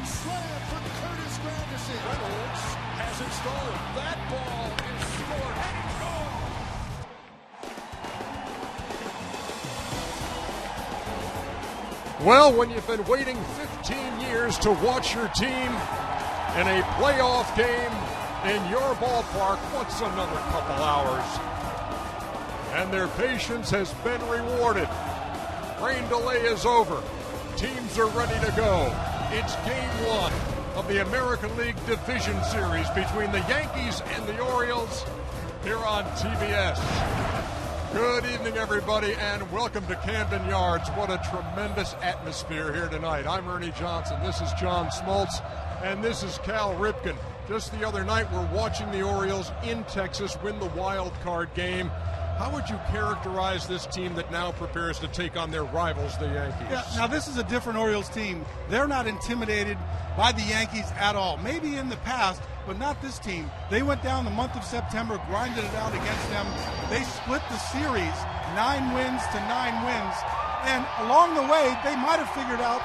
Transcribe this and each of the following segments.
grand slam for Curtis Granderson. Reynolds has it stolen. That ball is scored. And it's gone. Well, when you've been waiting 15 years to watch your team in a playoff game in your ballpark, what's another couple hours? And their patience has been rewarded. Rain delay is over. Teams are ready to go. It's game one of the American League Division Series between the Yankees and the Orioles here on TBS. Good evening, everybody, and welcome to Camden Yards. What a tremendous atmosphere here tonight. I'm Ernie Johnson. This is John Smoltz, and this is Cal Ripken. Just the other night, we're watching the Orioles in Texas win the wild card game. How would you characterize this team that now prepares to take on their rivals, the Yankees? Yeah, now this is a different Orioles team. They're not intimidated by the Yankees at all. Maybe in the past, but not this team. They went down the month of September, grinded it out against them. They split the series, 9 wins to 9 wins. And along the way, they might have figured out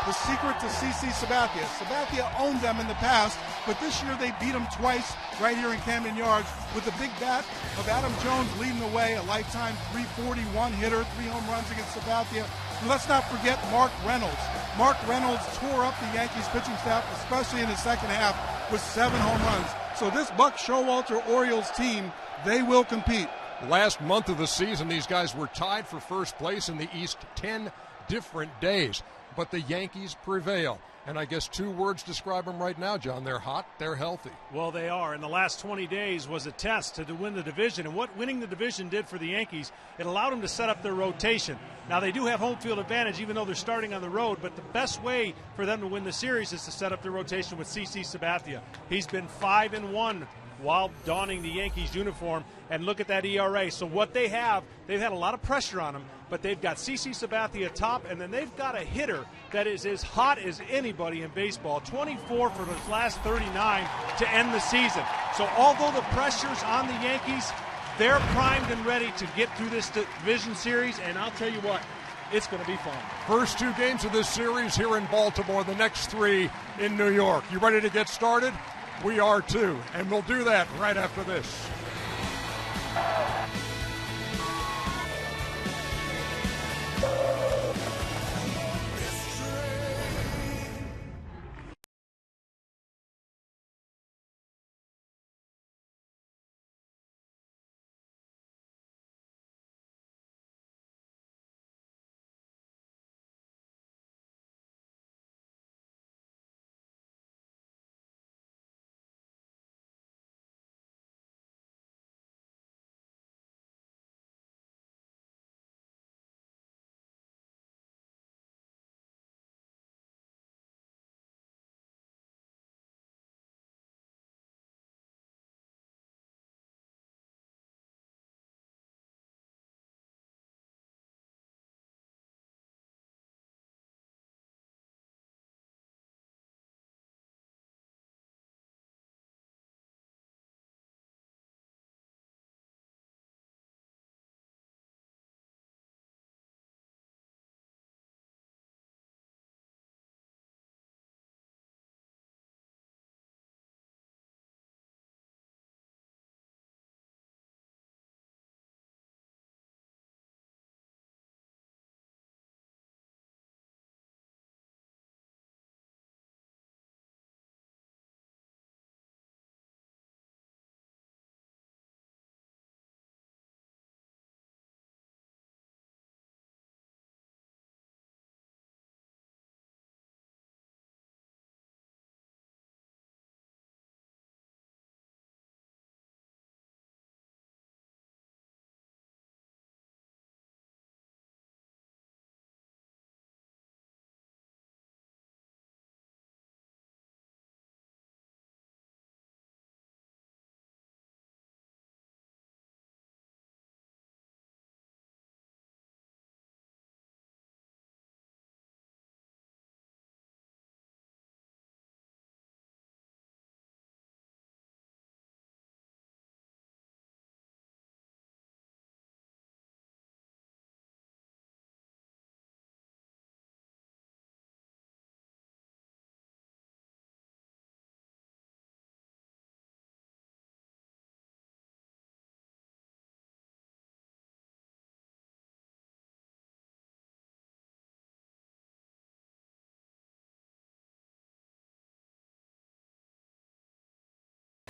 the secret to CC Sabathia. Sabathia owned them in the past, but this year they beat them twice right here in Camden Yards with the big bat of Adam Jones leading the way, a lifetime 341 hitter, 3 home runs against Sabathia. And let's not forget Mark Reynolds. Mark Reynolds tore up the Yankees pitching staff, especially in the second half, with 7 home runs. So this Buck Showalter Orioles team, they will compete. Last month of the season, these guys were tied for first place in the East 10 different days. But the Yankees prevail. And I guess 2 words describe them right now, John. They're hot, they're healthy. Well, they are. And the last 20 days was a test to win the division. And what winning the division did for the Yankees, it allowed them to set up their rotation. Now, they do have home field advantage, even though they're starting on the road. But the best way for them to win the series is to set up their rotation with CC Sabathia. He's been 5-1 while donning the Yankees uniform. And look at that ERA. So what they have, they've had a lot of pressure on them, but they've got CC Sabathia top, and then they've got a hitter that is as hot as anybody in baseball, 24 for his last 39 to end the season. So although the pressure's on the Yankees, they're primed and ready to get through this division series, and I'll tell you what, it's going to be fun. First 2 games of this series here in Baltimore, the next 3 in New York. You ready to get started? We are too, and we'll do that right after this.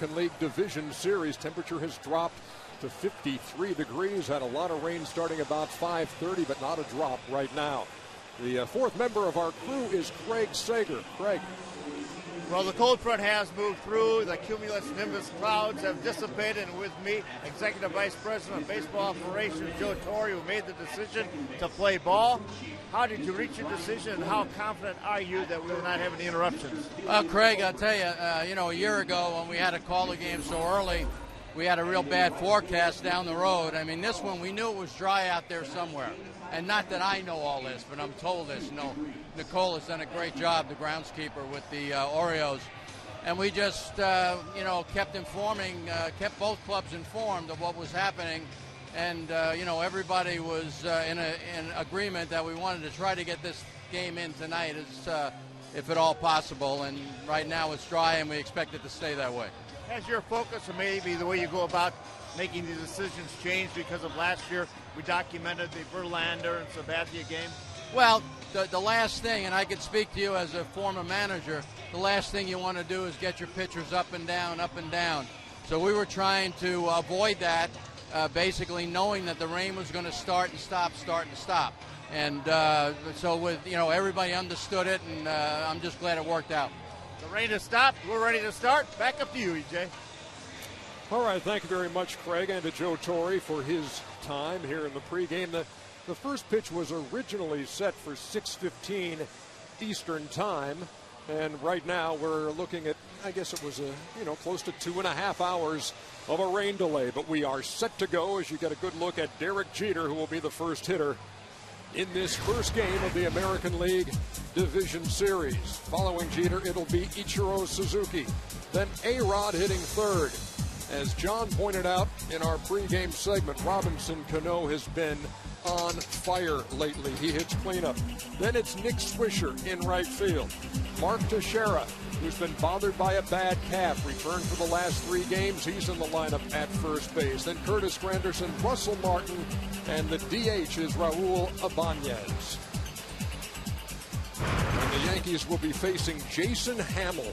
League Division Series. Temperature has dropped to 53 degrees. Had a lot of rain starting about 5:30, but not a drop right now. The fourth member of our crew is Craig Sager. Craig. Well, the cold front has moved through. The cumulus nimbus clouds have dissipated. And with me, Executive Vice President of Baseball Operations, Joe Torre, who made the decision to play ball. How did you reach your decision, and how confident are you that we will not have any interruptions? Well, Craig, I'll tell you, a year ago when we had to call the game so early, we had a real bad forecast down the road. I mean, this one, we knew it was dry out there somewhere. And not that I know all this, but I'm told this. Nicole has done a great job, the groundskeeper with the Orioles. And we just, kept kept both clubs informed of what was happening. And, everybody was in agreement that we wanted to try to get this game in tonight if at all possible. And right now it's dry, and we expect it to stay that way. Has your focus, or maybe the way you go about making these decisions, changed because of last year? We documented the Verlander and Sabathia game. Well, the last thing, and I can speak to you as a former manager, the last thing you want to do is get your pitchers up and down. So we were trying to avoid that, basically knowing that the rain was going to start and stop. And so with, everybody understood it, and I'm just glad it worked out. The rain has stopped. We're ready to start. Back up to you, EJ. All right, thank you very much, Craig, and to Joe Torre for his time here in the pregame. The first pitch was originally set for 6:15 Eastern time, and right now we're looking at, I guess it was close to 2.5 hours of a rain delay. But we are set to go as you get a good look at Derek Jeter, who will be the first hitter in this first game of the American League Division Series. Following Jeter, it'll be Ichiro Suzuki. Then A-Rod hitting third. As John pointed out in our pregame segment, Robinson Cano has been on fire lately. He hits cleanup. Then it's Nick Swisher in right field. Mark Teixeira, who's been bothered by a bad calf, returned for the last 3 games. He's in the lineup at first base. Then Curtis Granderson, Russell Martin, and the DH is Raul Ibanez. And the Yankees will be facing Jason Hamill,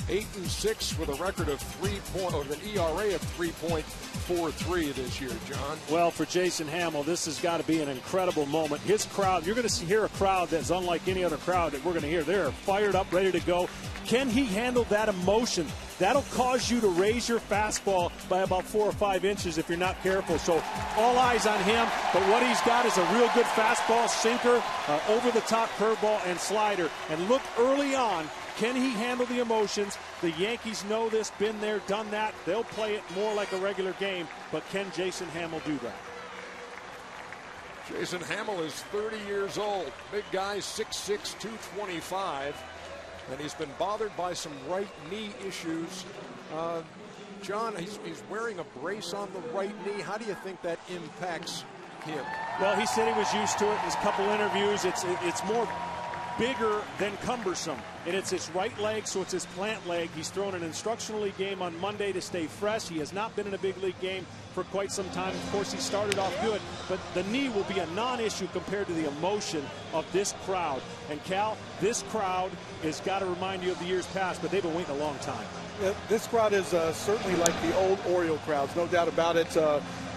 8-6 with a record of an ERA of 3.43 this year, John. Well, for Jason Hamill, this has got to be an incredible moment. His crowd, you're going to hear a crowd that's unlike any other crowd that we're going to hear. They're fired up, ready to go. Can he handle that emotion? That'll cause you to raise your fastball by about 4 or 5 inches if you're not careful. So all eyes on him. But what he's got is a real good fastball, sinker, over-the-top curveball, and slider. And look early on, can he handle the emotions? The Yankees know this, been there, done that. They'll play it more like a regular game. But can Jason Hamill do that? Jason Hamill is 30 years old. Big guy, 6'6", 225. And he's been bothered by some right knee issues. John, he's wearing a brace on the right knee. How do you think that impacts him? Well, he said he was used to it in his couple interviews. It's more bigger than cumbersome. And it's his right leg, so it's his plant leg. He's thrown an instructional league game on Monday to stay fresh. He has not been in a big league game for quite some time. Of course, he started off good, but the knee will be a non-issue compared to the emotion of this crowd. And Cal, this crowd has got to remind you of the years past, but they've been waiting a long time. This crowd is certainly like the old Oriole crowds, no doubt about it.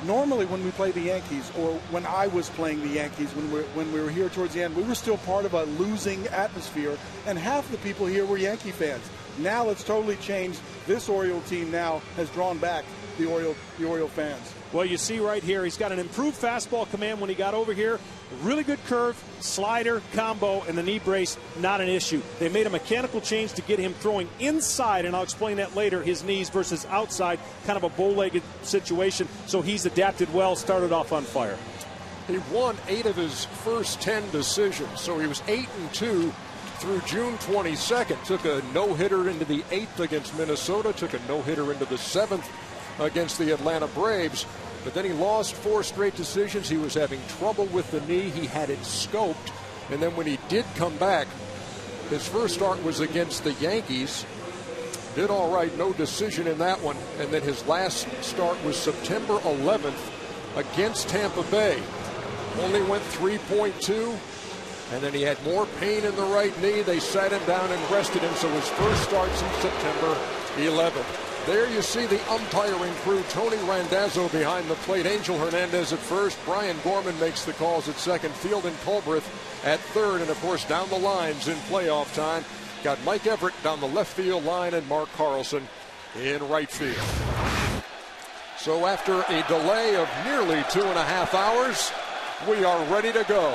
Normally when we play the Yankees, or when I was playing the Yankees, when we were here towards the end, we were still part of a losing atmosphere, and half the people here were Yankee fans. Now it's totally changed. This Oriole team now has drawn back the Oriole fans. Well, you see right here, he's got an improved fastball command when he got over here. Really good curve, slider, combo, and the knee brace, not an issue. They made a mechanical change to get him throwing inside, and I'll explain that later, his knees versus outside, kind of a bow-legged situation. So he's adapted well, started off on fire. He won 8 of his first 10 decisions, so he was 8-2 through June 22nd. Took a no-hitter into the 8th against Minnesota, took a no-hitter into the 7th against the Atlanta Braves. But then he lost 4 straight decisions. He was having trouble with the knee. He had it scoped. And then when he did come back, his first start was against the Yankees. Did all right, no decision in that one. And then his last start was September 11th against Tampa Bay. Only went 3.2. And then he had more pain in the right knee. They sat him down and rested him. So his first start since September 11th. There you see the umpiring crew. Tony Randazzo behind the plate. Angel Hernandez at first. Brian Gorman makes the calls at second. Field and Colbreth at third. And, of course, down the lines in playoff time, got Mike Everett down the left field line and Mark Carlson in right field. So after a delay of nearly 2.5 hours, we are ready to go.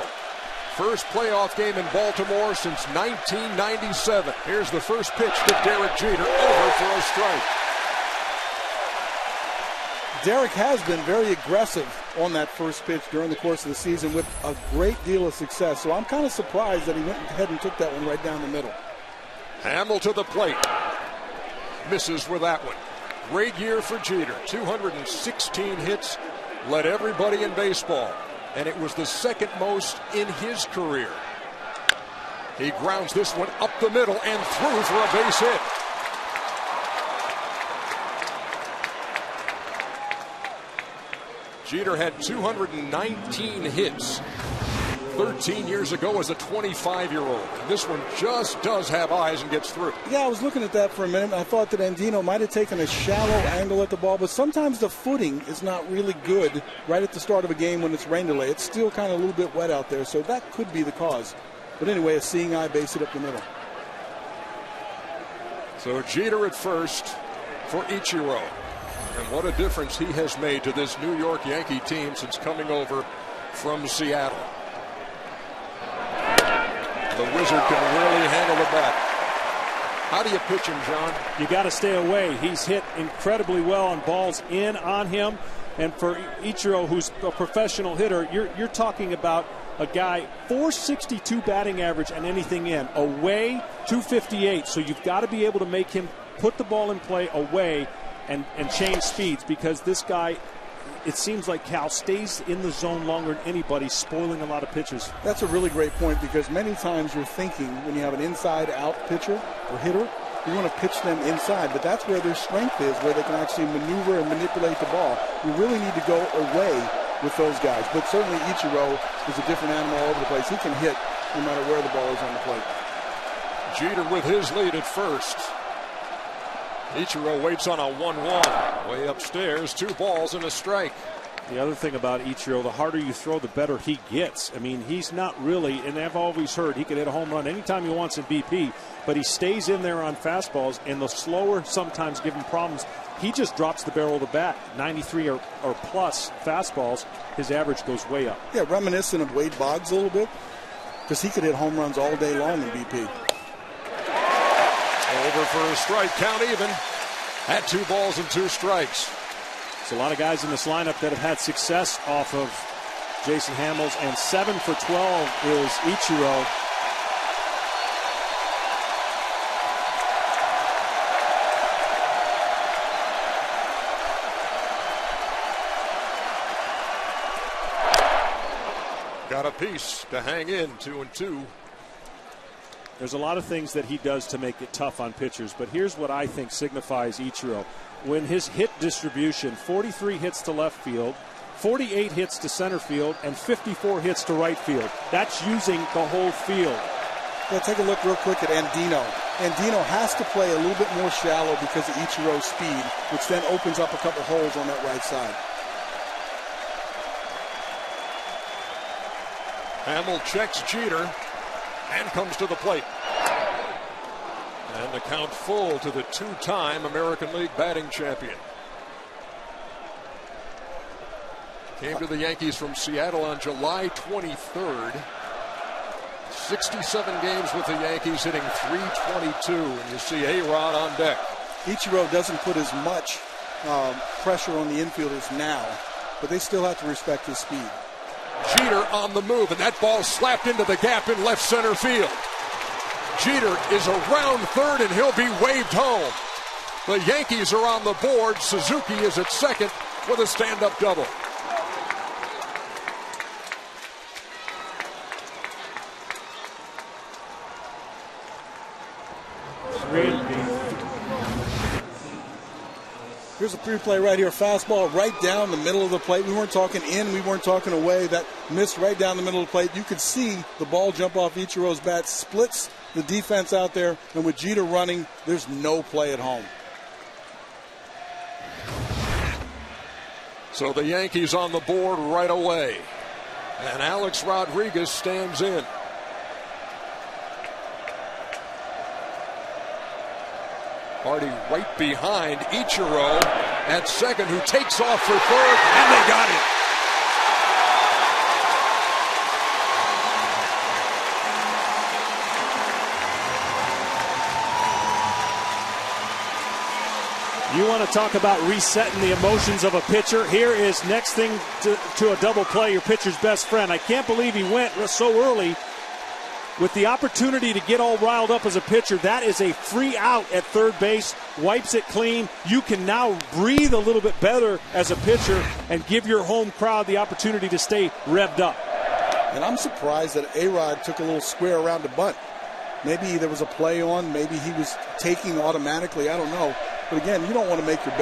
First playoff game in Baltimore since 1997. Here's the first pitch to Derek Jeter, over for a strike. Derek has been very aggressive on that first pitch during the course of the season with a great deal of success. So I'm kind of surprised that he went ahead and took that one right down the middle. Hamill to the plate. Misses with that one. Great year for Jeter. 216 hits. Led everybody in baseball. And it was the second most in his career. He grounds this one up the middle and through for a base hit. Jeter had 219 hits 13 years ago as a 25-year-old. This one just does have eyes and gets through. Yeah, I was looking at that for a minute. I thought that Andino might have taken a shallow angle at the ball, but sometimes the footing is not really good right at the start of a game when it's rain delay. It's still kind of a little bit wet out there, so that could be the cause. But anyway, a seeing eye base it up the middle. So Jeter at first for Ichiro. And what a difference he has made to this New York Yankee team since coming over from Seattle. The Wizard can really handle the bat. How do you pitch him, John? You got to stay away. He's hit incredibly well on balls in on him. And for Ichiro, who's a professional hitter, you're talking about a guy, 462 batting average and anything in. Away, 258. So you've got to be able to make him put the ball in play away and change speeds, because this guy, it seems like Cal stays in the zone longer than anybody, spoiling a lot of pitches. That's a really great point, because many times you're thinking when you have an inside-out pitcher or hitter, you want to pitch them inside, but that's where their strength is, where they can actually maneuver and manipulate the ball. You really need to go away with those guys. But certainly Ichiro is a different animal all over the place. He can hit no matter where the ball is on the plate. Jeter with his lead at first. Ichiro waits on a 1-1. Way upstairs, 2 balls and a strike. The other thing about Ichiro, the harder you throw, the better he gets. I mean, he's not really, and I've always heard he could hit a home run anytime he wants in BP, but he stays in there on fastballs, and the slower sometimes give him problems. He just drops the barrel of the bat. 93 or plus fastballs, his average goes way up. Yeah, reminiscent of Wade Boggs a little bit, because he could hit home runs all day long in BP. Over for a strike, count even at 2 balls and 2 strikes. There's a lot of guys in this lineup that have had success off of Jason Hamels, and 7 for 12 is Ichiro. Got a piece to hang in, 2-2. There's a lot of things that he does to make it tough on pitchers, but here's what I think signifies Ichiro. When his hit distribution, 43 hits to left field, 48 hits to center field, and 54 hits to right field. That's using the whole field. Yeah, take a look real quick at Andino. Andino has to play a little bit more shallow because of Ichiro's speed, which then opens up a couple holes on that right side. Hamill checks Jeter and comes to the plate. And the count full to the 2-time American League batting champion. Came to the Yankees from Seattle on July 23rd. 67 games with the Yankees, hitting .322. And you see A-Rod on deck. Ichiro doesn't put as much pressure on the infielders now, but they still have to respect his speed. Jeter on the move, and that ball slapped into the gap in left center field. Jeter is around third, and he'll be waved home. The Yankees are on the board. Suzuki is at second with a stand-up double. Here's a three-play right here. Fastball right down the middle of the plate. We weren't talking in, we weren't talking away. That missed right down the middle of the plate. You could see the ball jump off Ichiro's bat, splits the defense out there, and with Jeter running, there's no play at home. So the Yankees on the board right away. And Alex Rodriguez stands in. Hardy right behind Ichiro at second, who takes off for third, and they got it. You want to talk about resetting the emotions of a pitcher? Here is next thing to a double play, your pitcher's best friend. I can't believe he went so early with the opportunity to get all riled up as a pitcher. That is a free out at third base, wipes it clean. You can now breathe a little bit better as a pitcher and give your home crowd the opportunity to stay revved up. And I'm surprised that A-Rod took a little square around the bunt. Maybe there was a play on, maybe he was taking automatically, I don't know. But again, you don't want to make your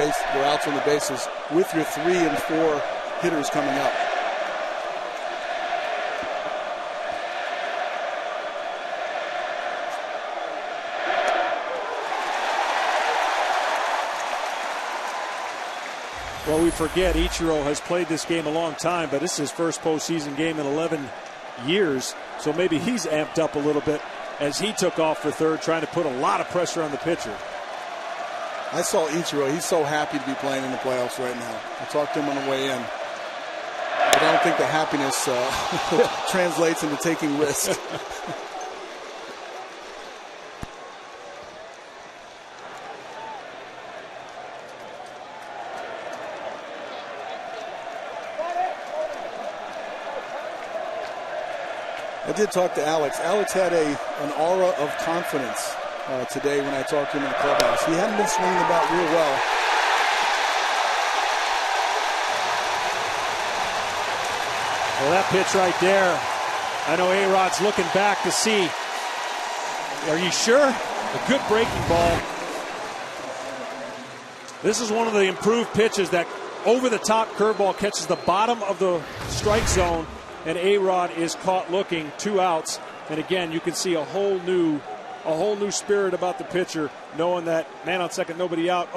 outs on the bases with your 3 and 4 hitters coming up. Well, we forget Ichiro has played this game a long time, but this is his first postseason game in 11 years. So maybe he's amped up a little bit as he took off for third, trying to put a lot of pressure on the pitcher. I saw Ichiro. He's so happy to be playing in the playoffs right now. I talked to him on the way in. But I don't think the happiness translates into taking risks. I did talk to Alex. Alex had an aura of confidence today when I talked to him in the clubhouse. He hadn't been swinging the bat real well. Well, that pitch right there, I know A-Rod's looking back to see. Are you sure? A good breaking ball. This is one of the improved pitches that over-the-top curveball catches the bottom of the strike zone, and A-Rod is caught looking, 2 outs. And again, you can see a whole new spirit about the pitcher, knowing that man on second, nobody out,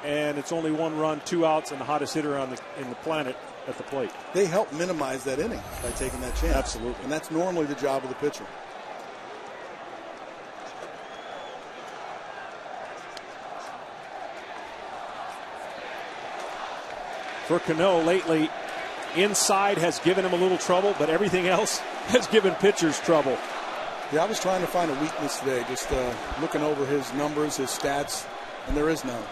and it's only 1 run, 2 outs, and the hottest hitter in the planet at the plate. They help minimize that inning by taking that chance. Absolutely. And that's normally the job of the pitcher. For Cano lately, inside has given him a little trouble, but everything else has given pitchers trouble. Yeah, I was trying to find a weakness today, just looking over his numbers, his stats, and there is none.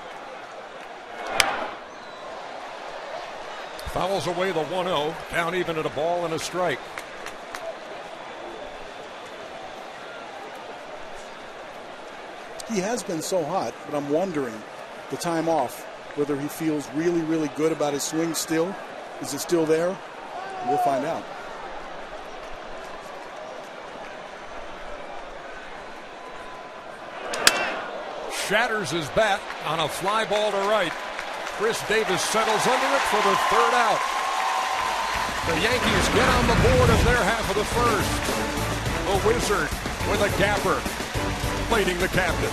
Fouls away the 1-0, down even at a ball and a strike. He has been so hot, but I'm wondering, the time off, whether he feels really, really good about his swing still. Is it still there? We'll find out. Shatters his bat on a fly ball to right. Chris Davis settles under it for the 3rd out. The Yankees get on the board of their half of the first. The Wizard with a gapper, plating the captain.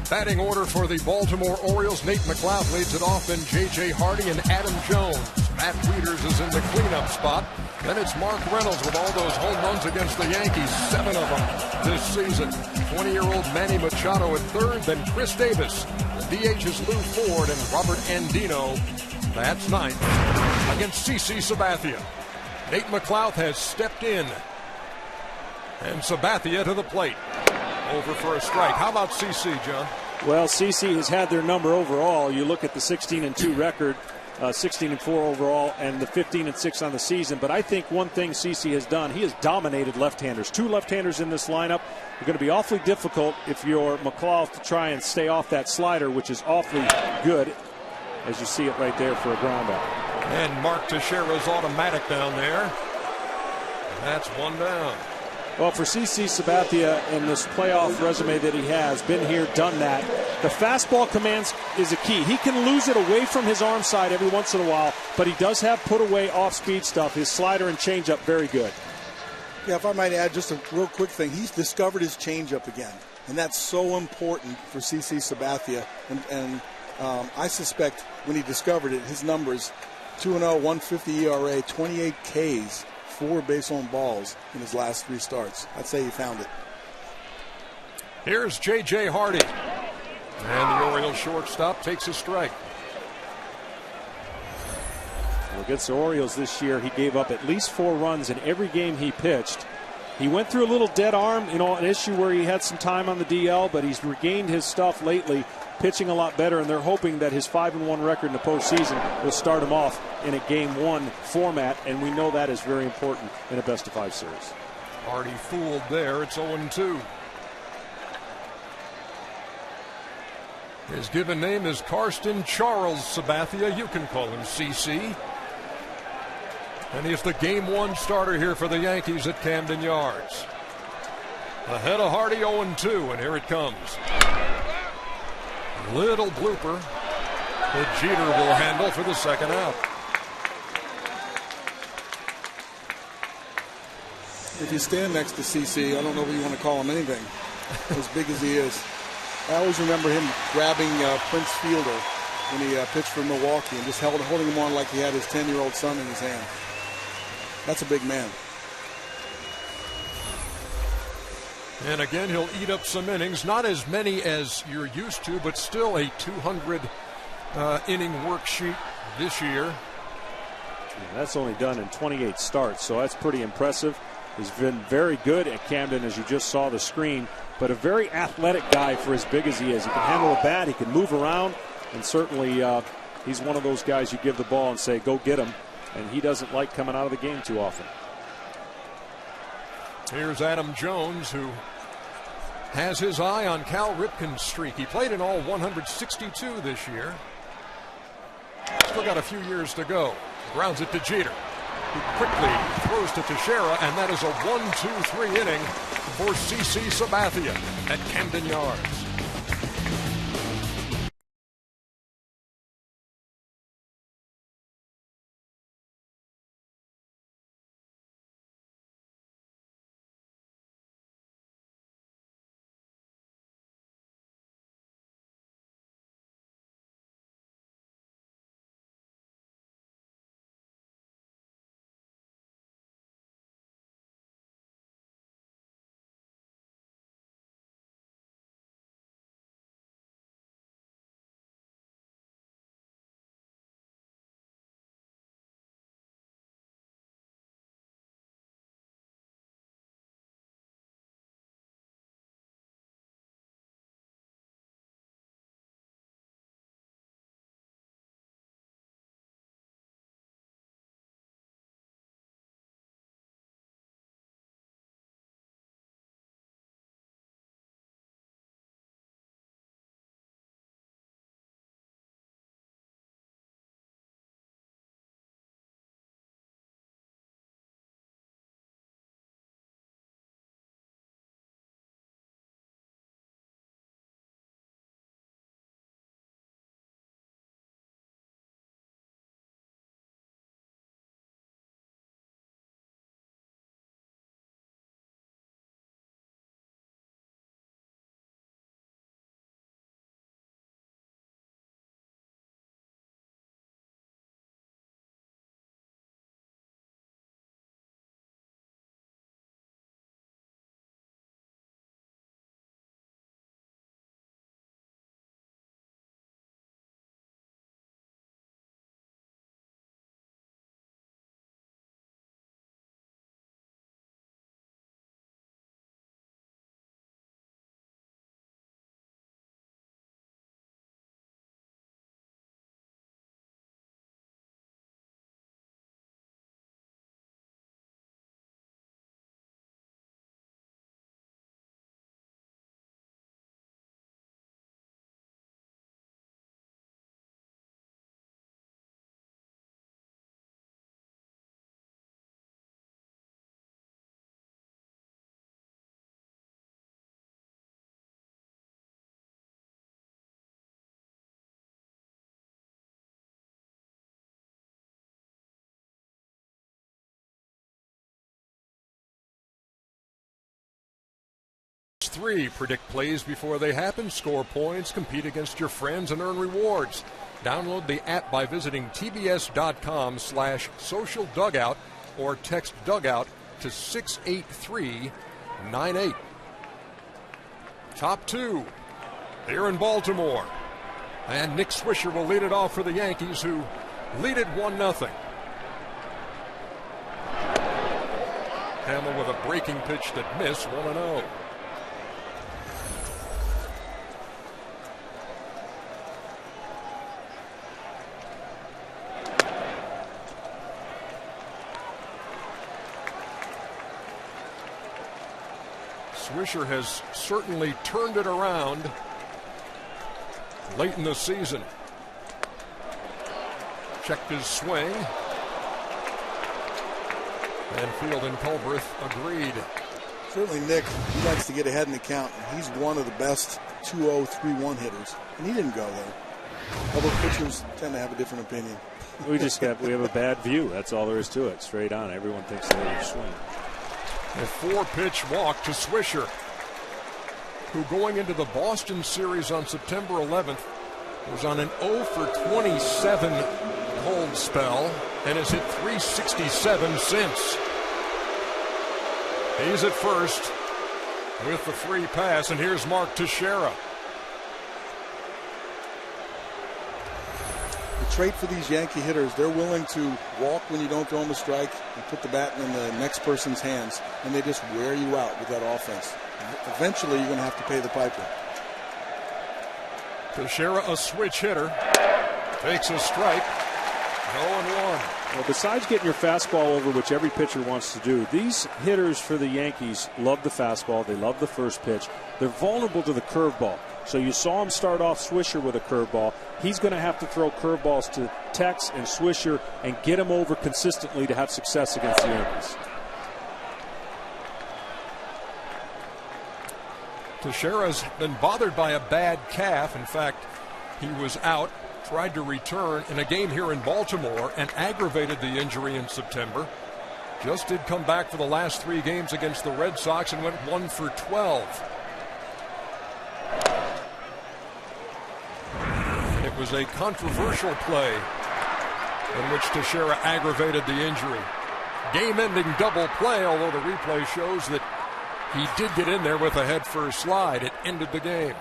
Batting order for the Baltimore Orioles. Nate McLeod leads it off, then J.J. Hardy and Adam Jones. Matt Wieters is in the cleanup spot. Then it's Mark Reynolds with all those home runs against the Yankees, 7 of them this season. 20-year-old Manny Machado at third, then Chris Davis. The DH is Lou Ford and Robert Andino. That's ninth against CC Sabathia. Nate McLeod has stepped in. And Sabathia to the plate. Over for a strike. How about CC, John? Well, CC has had their number overall. You look at the 16-2 record, 16-4 overall, and the 15-6 on the season. But I think one thing CC has done, he has dominated left-handers. 2 left-handers in this lineup. It's going to be awfully difficult if you're McLeod to try and stay off that slider, which is awfully good, as you see it right there for a ground out. And Mark Teixeira's automatic down there. That's 1 down. Well, for CC Sabathia and this playoff resume that he has, been here, done that, the fastball commands is a key. He can lose it away from his arm side every once in a while, but he does have put away off-speed stuff. His slider and changeup, very good. Yeah, if I might add just a real quick thing, he's discovered his changeup again, and that's so important for CC Sabathia. And I suspect when he discovered it, his numbers, 2-0, 150 ERA, 28 Ks, 4 base on balls in his last 3 starts. I'd say he found it. Here's J.J. Hardy. And the Orioles shortstop takes a strike. Well, against the Orioles this year, he gave up at least 4 runs in every game he pitched. He went through a little dead arm, an issue where he had some time on the DL, but he's regained his stuff lately, pitching a lot better, and they're hoping that his 5-1 record in the postseason will start him off in a Game 1 format, and we know that is very important in a best-of-5 series. Hardy fooled there. It's 0-2. His given name is Karsten Charles Sabathia. You can call him CC. And he's the Game 1 starter here for the Yankees at Camden Yards. Ahead of Hardy, 0-2, and here it comes. Little blooper that Jeter will handle for the second out. If you stand next to CC, I don't know if you want to call him anything, as big as he is. I always remember him grabbing Prince Fielder when he pitched for Milwaukee and just holding him on like he had his 10-year-old son in his hand. That's a big man. And again, he'll eat up some innings. Not as many as you're used to, but still a 200 inning worksheet this year. Yeah, that's only done in 28 starts, so that's pretty impressive. He's been very good at Camden, as you just saw the screen, but a very athletic guy for as big as he is. He can handle a bat, he can move around, and certainly he's one of those guys you give the ball and say, go get him, and he doesn't like coming out of the game too often. Here's Adam Jones, who has his eye on Cal Ripken's streak. He played in all 162 this year. Still got a few years to go. Grounds it to Jeter, who quickly throws to Teixeira, and that is a 1-2-3 inning for CC Sabathia at Camden Yards. 683. Predict plays before they happen, score points, compete against your friends, and earn rewards. Download the app by visiting tbs.com/social dugout or text dugout to 68398. Top two here in Baltimore. And Nick Swisher will lead it off for the Yankees, who lead it 1-0. Hamill with a breaking pitch that missed, 1-0. Swisher has certainly turned it around late in the season. Checked his swing. And Field and Culbreth agreed. Certainly Nick, he likes to get ahead in the count. He's one of the best 2-0, 3-1 hitters. And he didn't go there. Other pitchers tend to have a different opinion. We have a bad view. That's all there is to it. Straight on. Everyone thinks they have a swing. A 4-pitch walk to Swisher, who going into the Boston series on September 11th was on an 0-for-27 cold spell and has hit .367 since. He's at first with the free pass, and here's Mark Teixeira. The trait for these Yankee hitters, they're willing to walk when you don't throw them a strike and put the bat in the next person's hands, and they just wear you out with that offense. Eventually, you're going to have to pay the piper. Teixeira, a switch hitter, takes a strike. 0-1. Well, besides getting your fastball over, which every pitcher wants to do, these hitters for the Yankees love the fastball. They love the first pitch. They're vulnerable to the curveball. So you saw him start off Swisher with a curveball. He's going to have to throw curveballs to Tex and Swisher and get him over consistently to have success against the Yankees. Teixeira's been bothered by a bad calf. In fact, he was out, tried to return in a game here in Baltimore and aggravated the injury in September. Just did come back for the last 3 games against the Red Sox and went 1-for-12. It was a controversial play in which Teixeira aggravated the injury. Game-ending double play, although the replay shows that he did get in there with a head-first slide. It ended the game.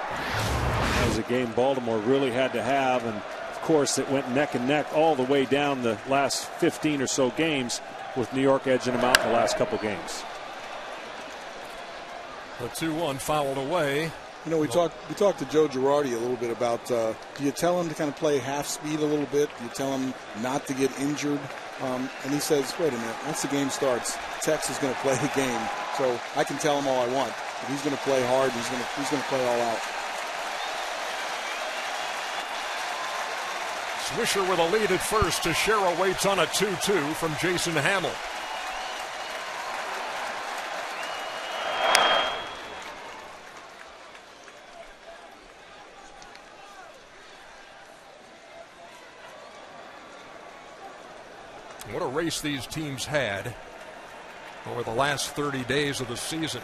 That was a game Baltimore really had to have, and of course it went neck and neck all the way down the last 15 or so games, with New York edging them out in the last couple games. The 2-1 fouled away. You know, we talked to Joe Girardi a little bit about, do you tell him to kind of play half speed a little bit? Do you tell him not to get injured? And he says, wait a minute, once the game starts, Tex is going to play the game. So I can tell him all I want, but he's going to play hard. He's going to play all out. Swisher with a lead at first. Teixeira waits on a 2-2 from Jason Hamill. What a race these teams had over the last 30 days of the season.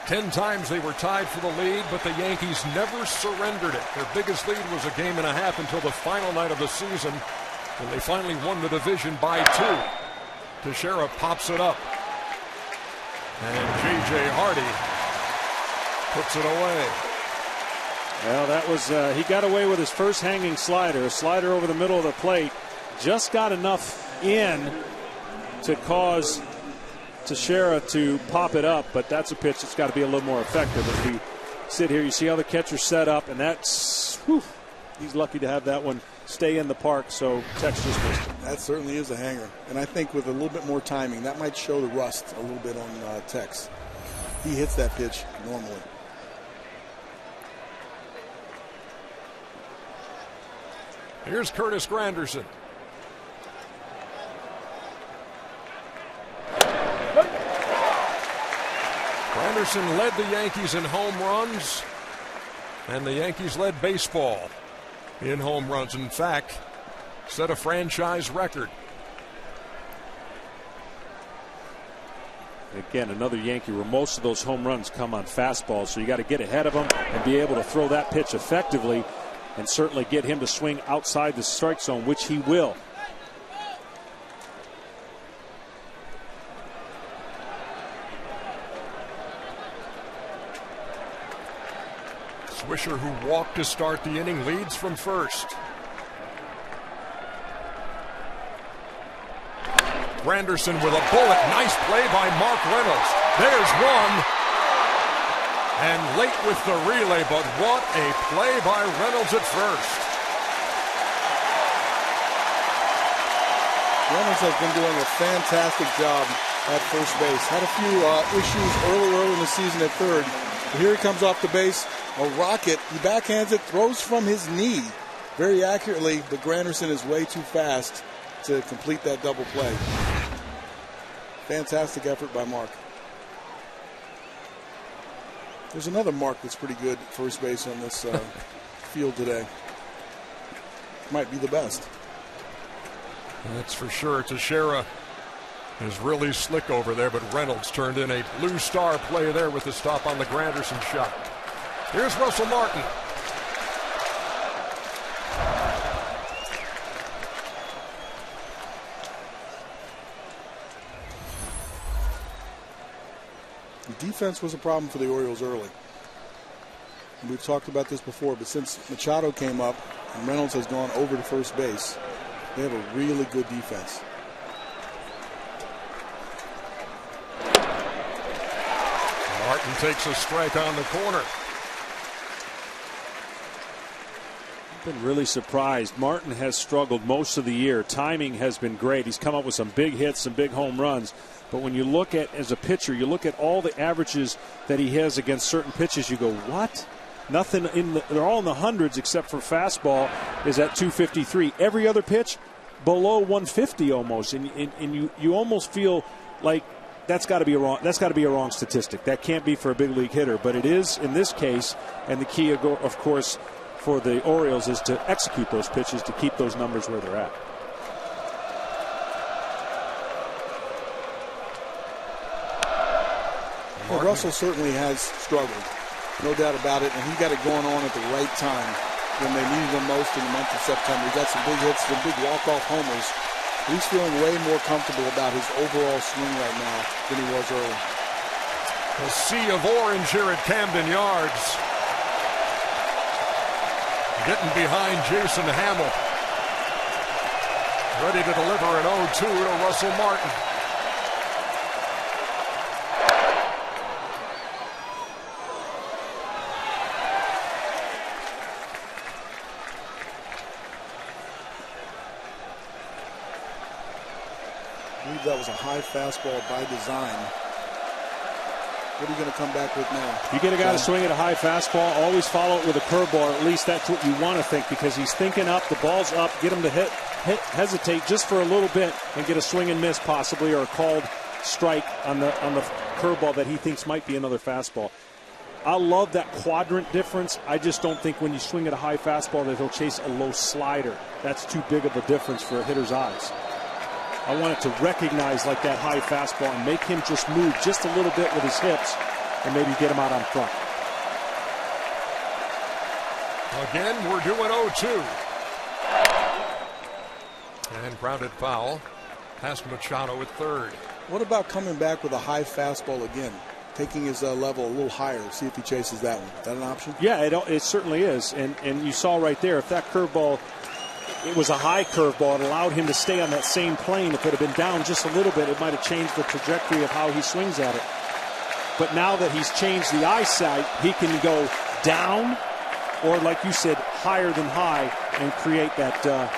10 times they were tied for the lead, but the Yankees never surrendered it. Their biggest lead was a game and a half until the final night of the season, when they finally won the division by 2. Teixeira pops it up, and J.J. Hardy puts it away. Well, that was he got away with his first hanging slider, a slider over the middle of the plate. Just got enough in to cause Teixeira to pop it up, but that's a pitch that's got to be a little more effective. As we sit here, you see how the catcher's set up, and that's, he's lucky to have that one stay in the park, so Tex just missed it. That certainly is a hanger, and I think with a little bit more timing, that might show the rust a little bit on Tex. He hits that pitch normally. Here's Curtis Granderson. Granderson led the Yankees in home runs, and the Yankees led baseball in home runs. In fact, set a franchise record. Again, another Yankee where most of those home runs come on fastballs, so you got to get ahead of him and be able to throw that pitch effectively and certainly get him to swing outside the strike zone, which he will. Swisher, who walked to start the inning, leads from first. Granderson with a bullet. Nice play by Mark Reynolds. There's one. And late with the relay, but what a play by Reynolds at first. Reynolds has been doing a fantastic job at first base. Had a few issues early in the season at third. But here he comes off the base. A rocket. He backhands it, throws from his knee very accurately, but Granderson is way too fast to complete that double play. Fantastic effort by Mark. There's another Mark that's pretty good at first base on this field today. Might be the best. That's for sure. Teixeira is really slick over there, but Reynolds turned in a blue star play there with the stop on the Granderson shot. Here's Russell Martin. The defense was a problem for the Orioles early. And we've talked about this before, but since Machado came up and Reynolds has gone over to first base, they have a really good defense. Martin takes a strike on the corner. Been really surprised. Martin has struggled most of the year. Timing has been great. He's come up with some big hits, some big home runs. But when you look at, as a pitcher, you look at all the averages that he has against certain pitches, you go, what? Nothing in the, they're all in the hundreds except for fastball is at 253. Every other pitch below 150 almost. And you almost feel like that's got to be a wrong statistic. That can't be for a big league hitter, but it is in this case. And the key, of course, for the Orioles is to execute those pitches to keep those numbers where they're at. Well, Russell certainly has struggled, no doubt about it, and he got it going on at the right time when they needed him most in the month of September. He got some big hits, some big walk-off homers. He's feeling way more comfortable about his overall swing right now than he was early. A sea of orange here at Camden Yards. Getting behind Jason Hamill. Ready to deliver an 0-2 to Russell Martin. I believe that was a high fastball by design. What are you going to come back with now? You get a guy to swing at a high fastball, always follow it with a curveball. At least that's what you want to think, because he's thinking up, the ball's up, get him to hesitate just for a little bit and get a swing and miss possibly, or a called strike on the curveball that he thinks might be another fastball. I love that quadrant difference. I just don't think when you swing at a high fastball that he'll chase a low slider. That's too big of a difference for a hitter's eyes. I want it to recognize like that high fastball and make him just move just a little bit with his hips and maybe get him out on front. Again, we're doing 0-2. And grounded foul past Machado at third. What about coming back with a high fastball again? Taking his level a little higher, see if he chases that one. Is that an option? Yeah, it certainly is. And you saw right there, if that curveball, it was a high curveball, it allowed him to stay on that same plane. If it had been down just a little bit, it might have changed the trajectory of how he swings at it. But now that he's changed the eyesight, he can go down or, like you said, higher than high and create that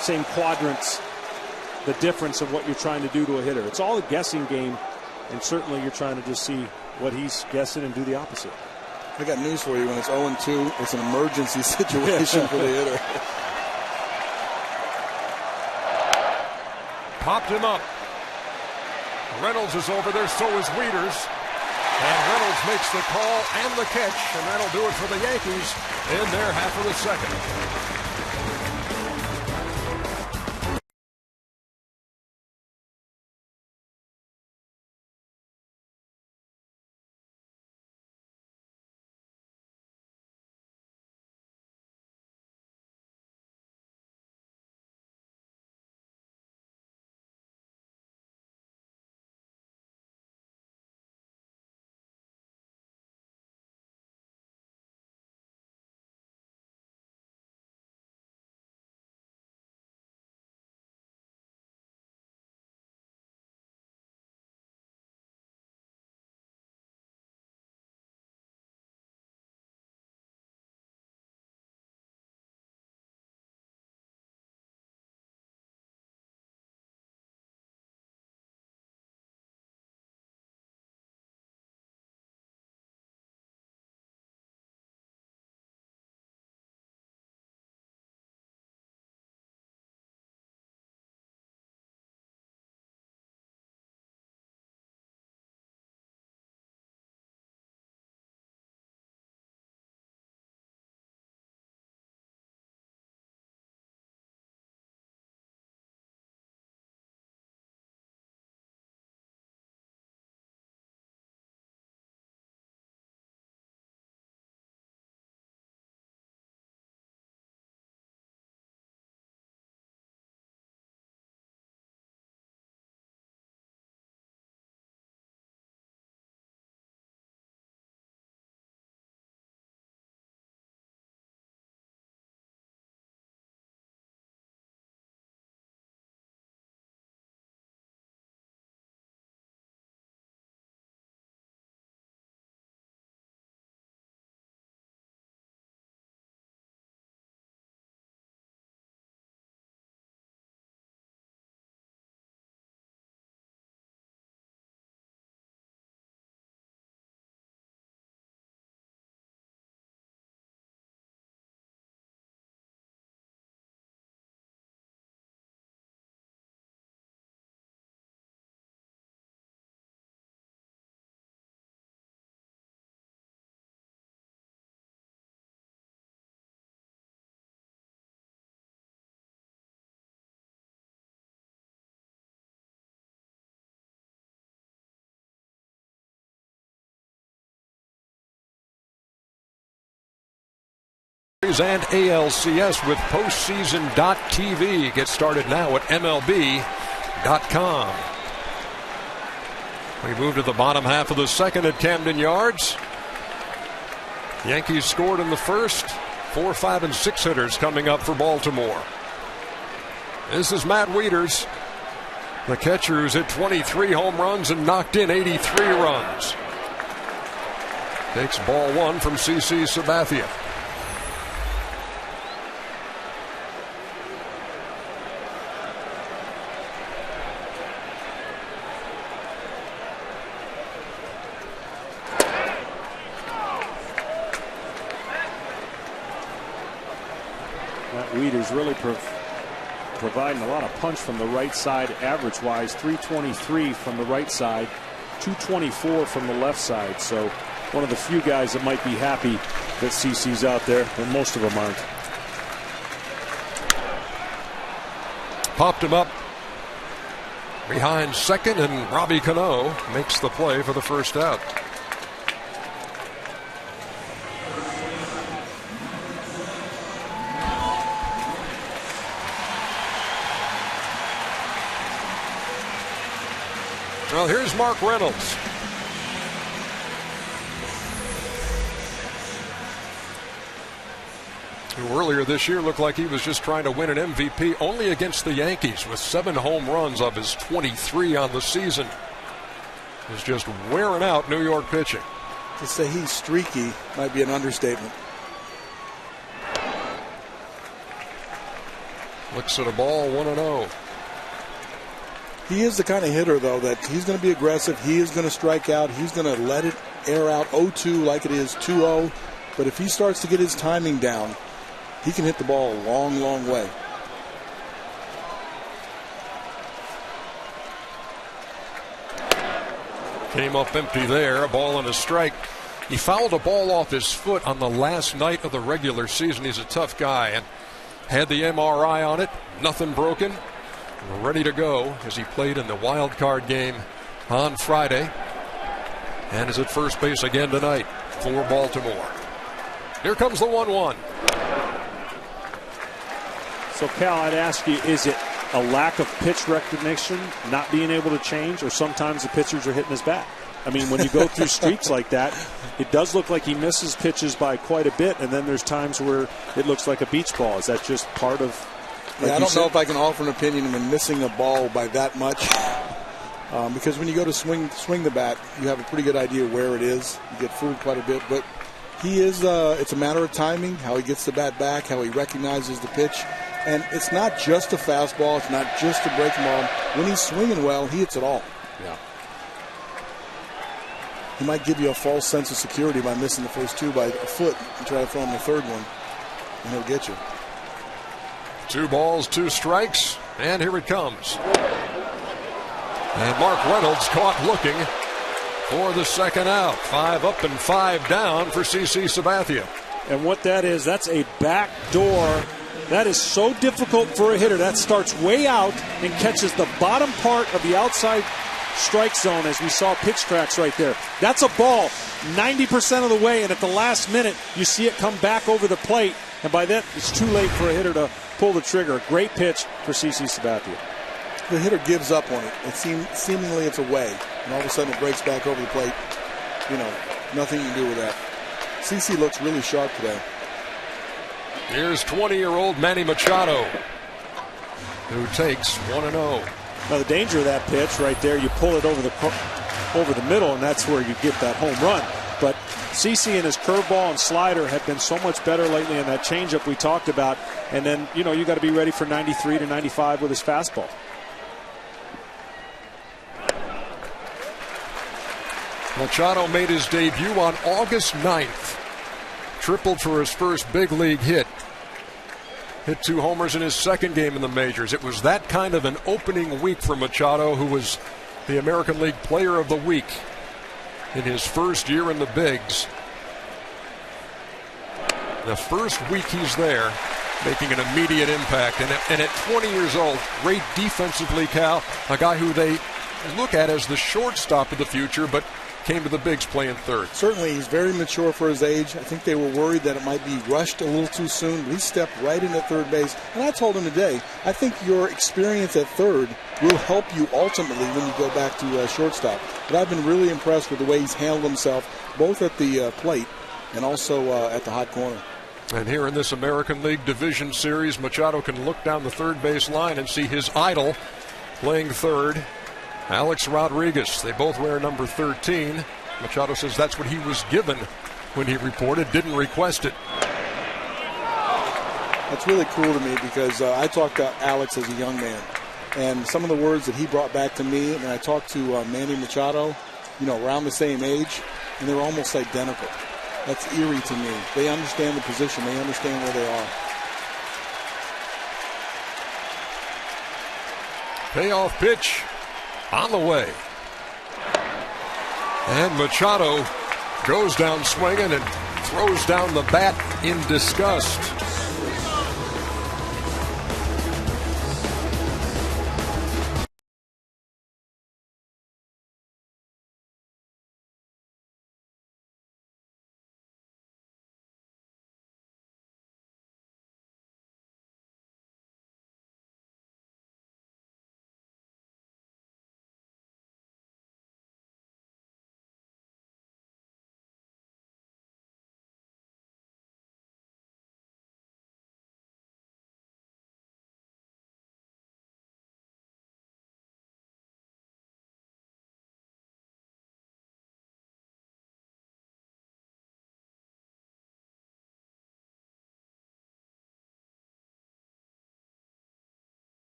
same quadrants, the difference of what you're trying to do to a hitter. It's all a guessing game, and certainly you're trying to just see what he's guessing and do the opposite. I got news for you. When it's 0-2, it's an emergency situation for the hitter. Popped him up. Reynolds is over there, so is Wieters. And Reynolds makes the call and the catch, and that'll do it for the Yankees in their half of the second. and ALCS with postseason.tv. Get started now at MLB.com. We move to the bottom half of the second at Camden Yards. Yankees scored in the first. 4, 5, and 6 hitters coming up for Baltimore. This is Matt Wieters, the catcher who's hit 23 home runs and knocked in 83 runs. Takes ball one from CC Sabathia. Wieters really providing a lot of punch from the right side, average-wise. 323 from the right side, 224 from the left side. So one of the few guys that might be happy that CC's out there, but most of them aren't. Popped him up behind second, and Robbie Cano makes the play for the first out. Well, here's Mark Reynolds. Who earlier this year looked like he was just trying to win an MVP, only against the Yankees with 7 home runs of his 23 on the season. He's just wearing out New York pitching. To say he's streaky might be an understatement. Looks at a ball, 1-0. He is the kind of hitter, though, that he's going to be aggressive. He is going to strike out. He's going to let it air out 0-2 like it is 2-0. But if he starts to get his timing down, he can hit the ball a long, long way. Came up empty there, a ball and a strike. He fouled a ball off his foot on the last night of the regular season. He's a tough guy and had the MRI on it. Nothing broken. Ready to go as he played in the wild card game on Friday and is at first base again tonight for Baltimore. Here comes the 1-1. So, Cal, I'd ask you, is it a lack of pitch recognition, not being able to change, or sometimes the pitchers are hitting his bat? I mean, when you go through streaks like that, it does look like he misses pitches by quite a bit, and then there's times where it looks like a beach ball. Is that just part of... Like I don't know if I can offer an opinion when missing a ball by that much, because when you go to swing the bat, you have a pretty good idea where it is. You get fooled quite a bit, but he is. It's a matter of timing, how he gets the bat back, how he recognizes the pitch, and it's not just a fastball. It's not just a breaking ball. When he's swinging well, he hits it all. Yeah. He might give you a false sense of security by missing the first 2 by a foot and try to throw him the third one, and he'll get you. 2 balls, 2 strikes, and here it comes. And Mark Reynolds caught looking for the second out. 5 up and 5 down for CC Sabathia. And what that is, that's a back door. That is so difficult for a hitter. That starts way out and catches the bottom part of the outside strike zone, as we saw pitch tracks right there. That's a ball 90% of the way, and at the last minute, you see it come back over the plate, and by that, it's too late for a hitter to pull the trigger. Great pitch for CC Sabathia. The hitter gives up on it. Seemingly it's away, and all of a sudden it breaks back over the plate. You know, nothing you can do with that. CC looks really sharp today. Here's 20-year-old Manny Machado, who takes 1-0. Now the danger of that pitch right there, you pull it over the middle, and that's where you get that home run. But CC and his curveball and slider have been so much better lately, and that changeup we talked about. And then, you know, you got to be ready for 93 to 95 with his fastball. Machado made his debut on August 9th. Tripled for his first big league hit. Hit 2 homers in his second game in the majors. It was that kind of an opening week for Machado, who was the American League Player of the Week in his first year in the bigs. The first week he's there, making an immediate impact. And at 20 years old, great defensively, Cal, a guy who they look at as the shortstop of the future, but came to the bigs playing third. Certainly, he's very mature for his age. I think they were worried that it might be rushed a little too soon, but he stepped right in at third base. And I told him today, I think your experience at third will help you ultimately when you go back to shortstop. But I've been really impressed with the way he's handled himself, both at the plate and also at the hot corner. And here in this American League Division Series, Machado can look down the third base line and see his idol playing third, Alex Rodriguez. They both wear number 13. Machado says that's what he was given when he reported, didn't request it. That's really cool to me because I talked to Alex as a young man, and some of the words that he brought back to me, and I talked to Manny Machado, around the same age, and they were almost identical. That's eerie to me. They understand the position. They understand where they are. Payoff pitch on the way. And Machado goes down swinging and throws down the bat in disgust.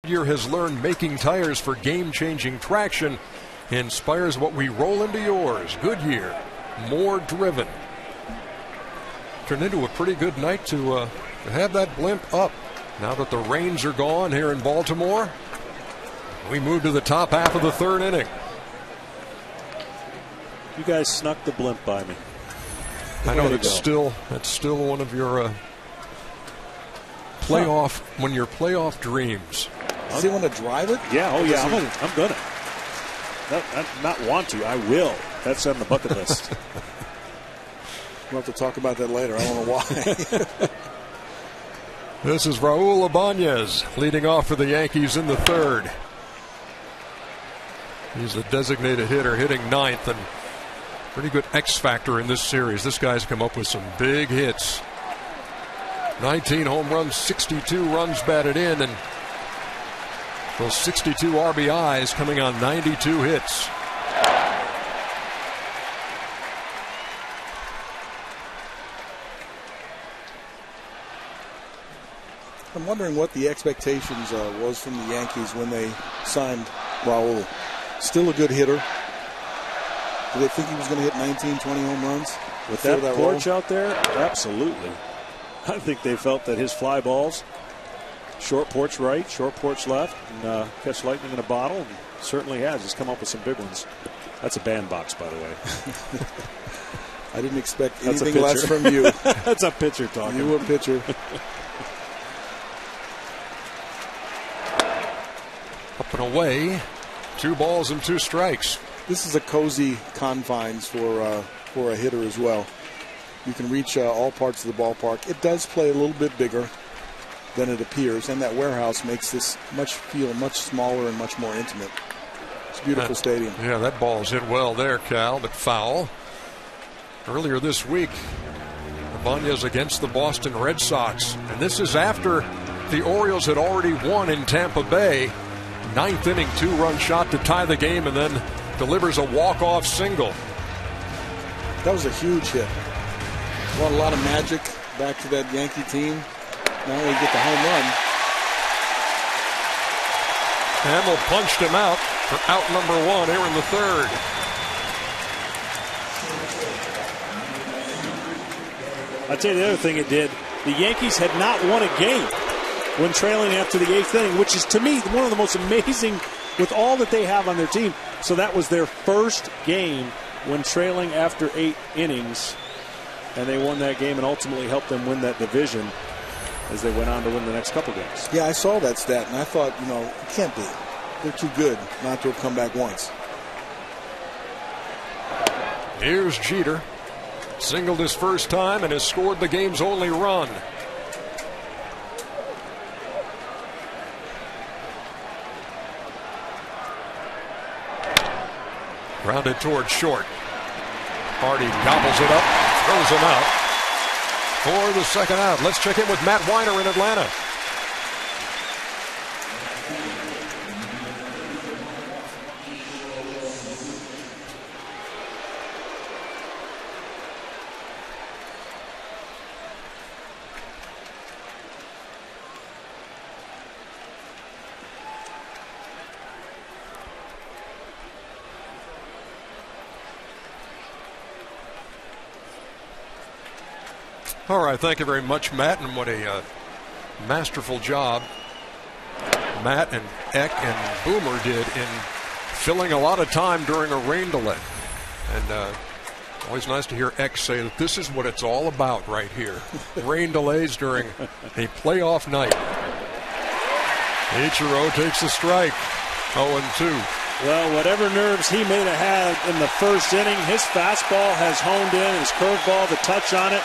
Year has learned making tires for game-changing traction inspires what we roll into yours. Goodyear, more driven. Turned into a pretty good night to have that blimp up. Now that the rains are gone here in Baltimore, we move to the top half of the third inning. You guys snuck the blimp by me. I know that's still one of your playoff when your playoff dreams. Does he want to drive it? Yeah, I'm going to. Not want to, I will. That's on the bucket list. We'll have to talk about that later. I don't know why. This is Raul Ibanez leading off for the Yankees in the third. He's the designated hitter, hitting ninth, and pretty good X factor in this series. This guy's come up with some big hits. 19 home runs, 62 runs batted in, and those 62 RBIs coming on 92 hits. I'm wondering what the expectations was from the Yankees when they signed Raul. Still a good hitter. Did they think he was going to hit 19, 20 home runs? With that porch out there? Absolutely. I think they felt that his fly balls, short porch right, short porch left, and catch lightning in a bottle, and certainly has. He's come up with some big ones. That's a bandbox, by the way. I didn't expect anything less from you. That's a pitcher talking. You a pitcher. Up and away. 2 balls and 2 strikes. This is a cozy confines for a hitter as well. You can reach all parts of the ballpark. It does play a little bit bigger than it appears, and that warehouse makes this feel much smaller and much more intimate. It's a beautiful stadium. Yeah, that ball's hit well there, Cal, but foul. Earlier this week, Ibanez against the Boston Red Sox, and this is after the Orioles had already won in Tampa Bay. 9th inning, 2-run shot to tie the game, and then delivers a walk-off single. That was a huge hit. Brought a lot of magic back to that Yankee team. Now they get the home run. Hamill punched him out for out number 1 here in the 3rd. I'll tell you the other thing it did. The Yankees had not won a game when trailing after the 8th inning, which is, to me, one of the most amazing with all that they have on their team. So that was their first game when trailing after 8 innings, and they won that game and ultimately helped them win that division as they went on to win the next couple games. Yeah, I saw that stat, and I thought, it can't be. They're too good not to have come back once. Here's Jeter. Singled his first time and has scored the game's only run. Grounded towards short. Hardy gobbles it up, throws him out for the second out. Let's check in with Matt Weiner in Atlanta. All right, thank you very much, Matt, and what a masterful job Matt and Eck and Boomer did in filling a lot of time during a rain delay. And always nice to hear Eck say that this is what it's all about right here. Rain delays during a playoff night. Ichiro takes a strike, 0-2. Well, whatever nerves he may have had in the first inning, his fastball has honed in, his curveball, the touch on it.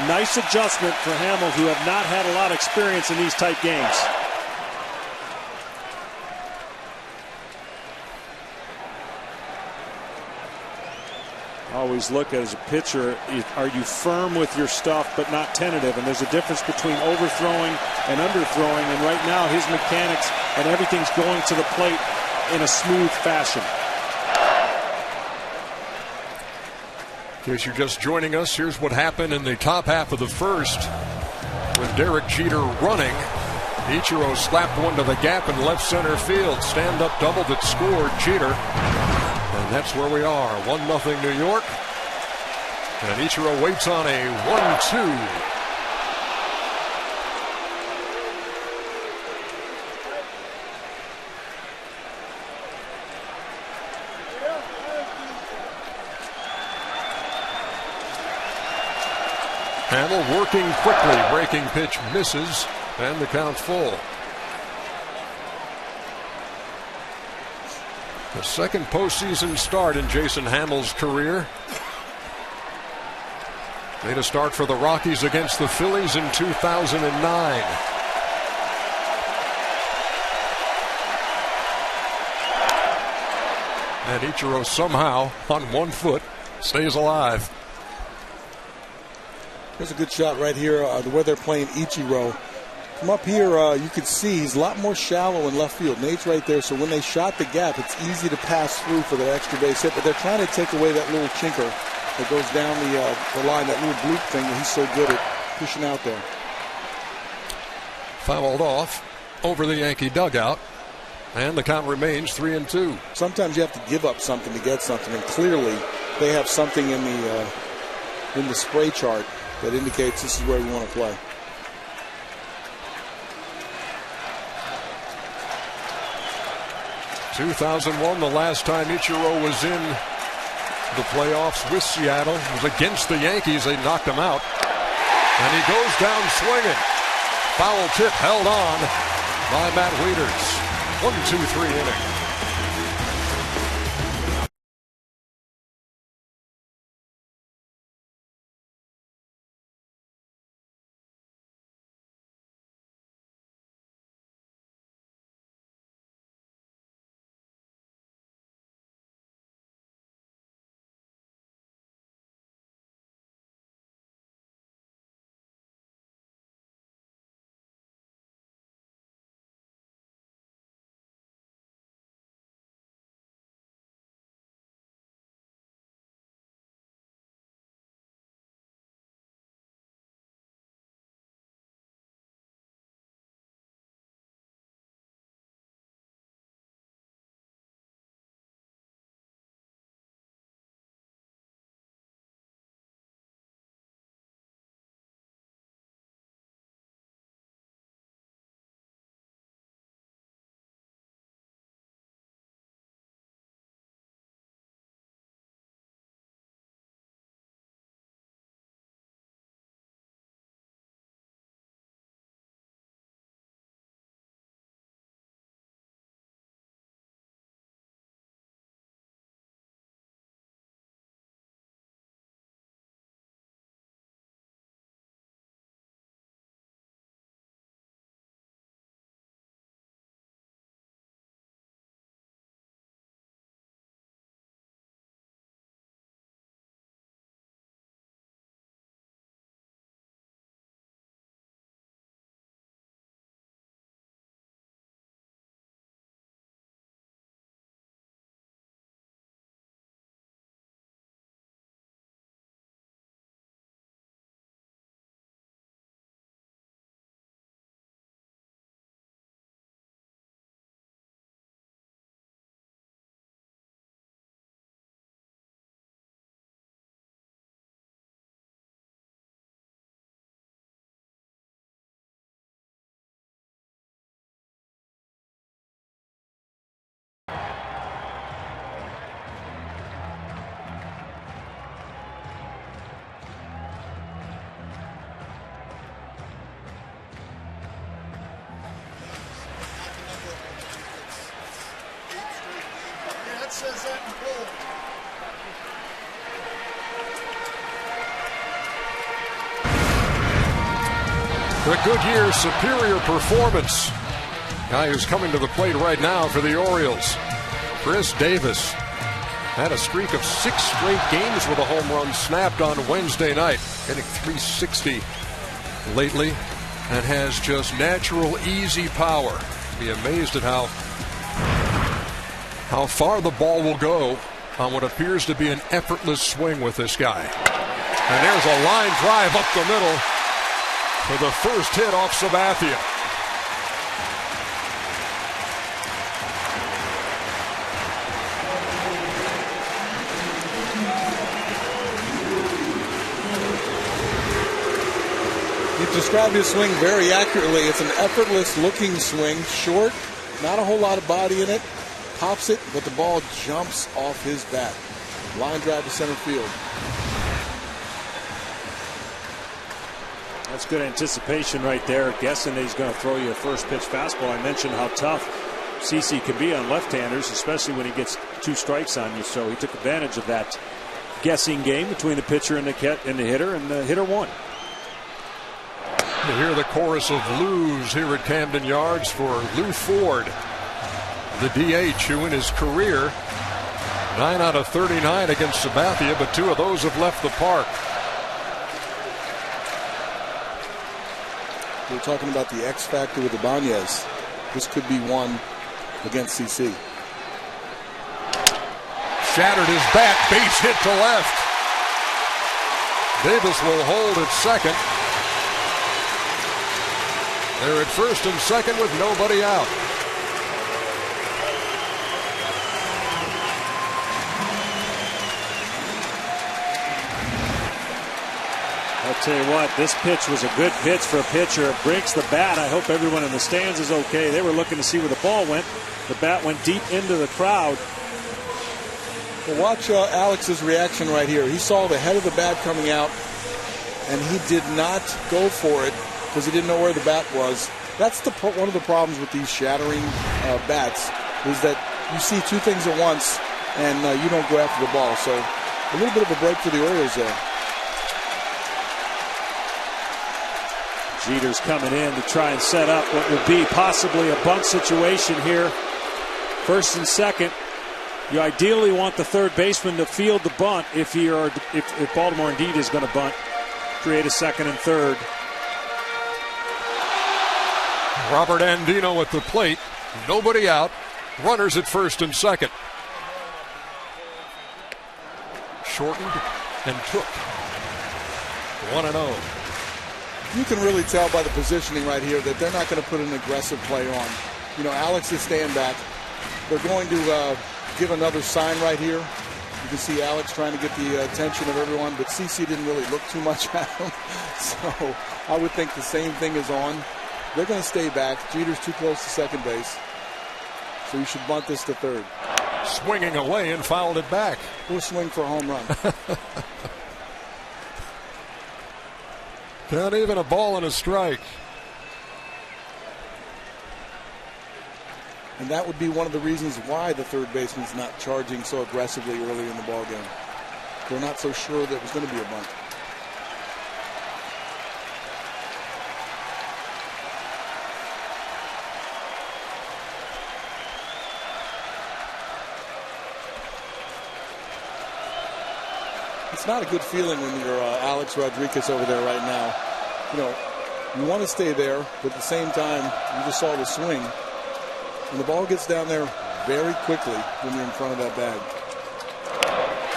Nice adjustment for Hamill, who have not had a lot of experience in these type games. Always look at as a pitcher, are you firm with your stuff but not tentative? And there's a difference between overthrowing and underthrowing. And right now his mechanics and everything's going to the plate in a smooth fashion. In case you're just joining us, here's what happened in the top half of the first. With Derek Jeter running, Ichiro slapped one to the gap in left center field. Stand-up double that scored Jeter. And that's where we are, 1-0 New York. And Ichiro waits on a 1-2. Hamill working quickly, breaking pitch misses, and the count's full. The second postseason start in Jason Hamill's career. Made a start for the Rockies against the Phillies in 2009. And Ichiro somehow, on 1 foot, stays alive. There's a good shot right here, where they're playing Ichiro. From up here, you can see he's a lot more shallow in left field. Nate's right there, so when they shot the gap, it's easy to pass through for that extra base hit. But they're trying to take away that little chinker that goes down the line, that little bloop thing that he's so good at pushing out there. fouled off over the Yankee dugout. And the count remains 3-2. Sometimes you have to give up something to get something, and clearly they have something in the spray chart that indicates this is where we want to play. In 2001, the last time Ichiro was in the playoffs with Seattle, it was against the Yankees. They knocked him out. And he goes down swinging. Foul tip held on by Matt Wieters. 1-2-3 inning. The Goodyear superior performance. Guy who's coming to the plate right now for the Orioles, Chris Davis, had a streak of 6 straight games with a home run snapped on Wednesday night, hitting .360 lately, and has just natural, easy power. Be amazed at how far the ball will go on what appears to be an effortless swing with this guy. And there's a line drive up the middle for the first hit off Sabathia. You described his swing very accurately. It's an effortless looking swing, short, not a whole lot of body in it. Pops it, but the ball jumps off his bat. Line drive to center field. That's good anticipation right there. Guessing that he's going to throw you a first pitch fastball. I mentioned how tough CC can be on left-handers, especially when he gets 2 strikes on you. So he took advantage of that guessing game between the pitcher and the hitter, and the hitter won. You hear the chorus of Lou's here at Camden Yards for Lou Ford, the DH, who in his career 9 out of 39 against Sabathia, but 2 of those have left the park. We're talking about the X factor with Ibanez. This could be one against CC. Shattered his bat, base hit to left. Davis will hold at second. They're at first and second with nobody out. I'll tell you what, this pitch was a good pitch for a pitcher. It breaks the bat. I hope everyone in the stands is okay. They were looking to see where the ball went. The bat went deep into the crowd. Well, watch Alex's reaction right here. He saw the head of the bat coming out, and he did not go for it because he didn't know where the bat was. That's one of the problems with these shattering bats, is that you see two things at once, and you don't go after the ball. So a little bit of a break for the Orioles there. Jeter's coming in to try and set up what would be possibly a bunt situation here. First and second. You ideally want the third baseman to field the bunt if Baltimore indeed is going to bunt. Create a second and third. Robert Andino at the plate. Nobody out. Runners at first and second. Shortened and took. 1-0. You can really tell by the positioning right here that they're not going to put an aggressive play on. You know, Alex is staying back. They're going to give another sign right here. You can see Alex trying to get the attention of everyone, but CC didn't really look too much at him. So I would think the same thing is on. They're going to stay back. Jeter's too close to second base. So you should bunt this to third. Swinging away and fouled it back. We'll swing for a home run. Not even a ball and a strike. And that would be one of the reasons why the third baseman's not charging so aggressively early in the ball game. They're not so sure that it was going to be a bunt. It's not a good feeling when you're Alex Rodriguez over there right now. You know, you want to stay there, but at the same time, you just saw the swing. And the ball gets down there very quickly when you're in front of that bag.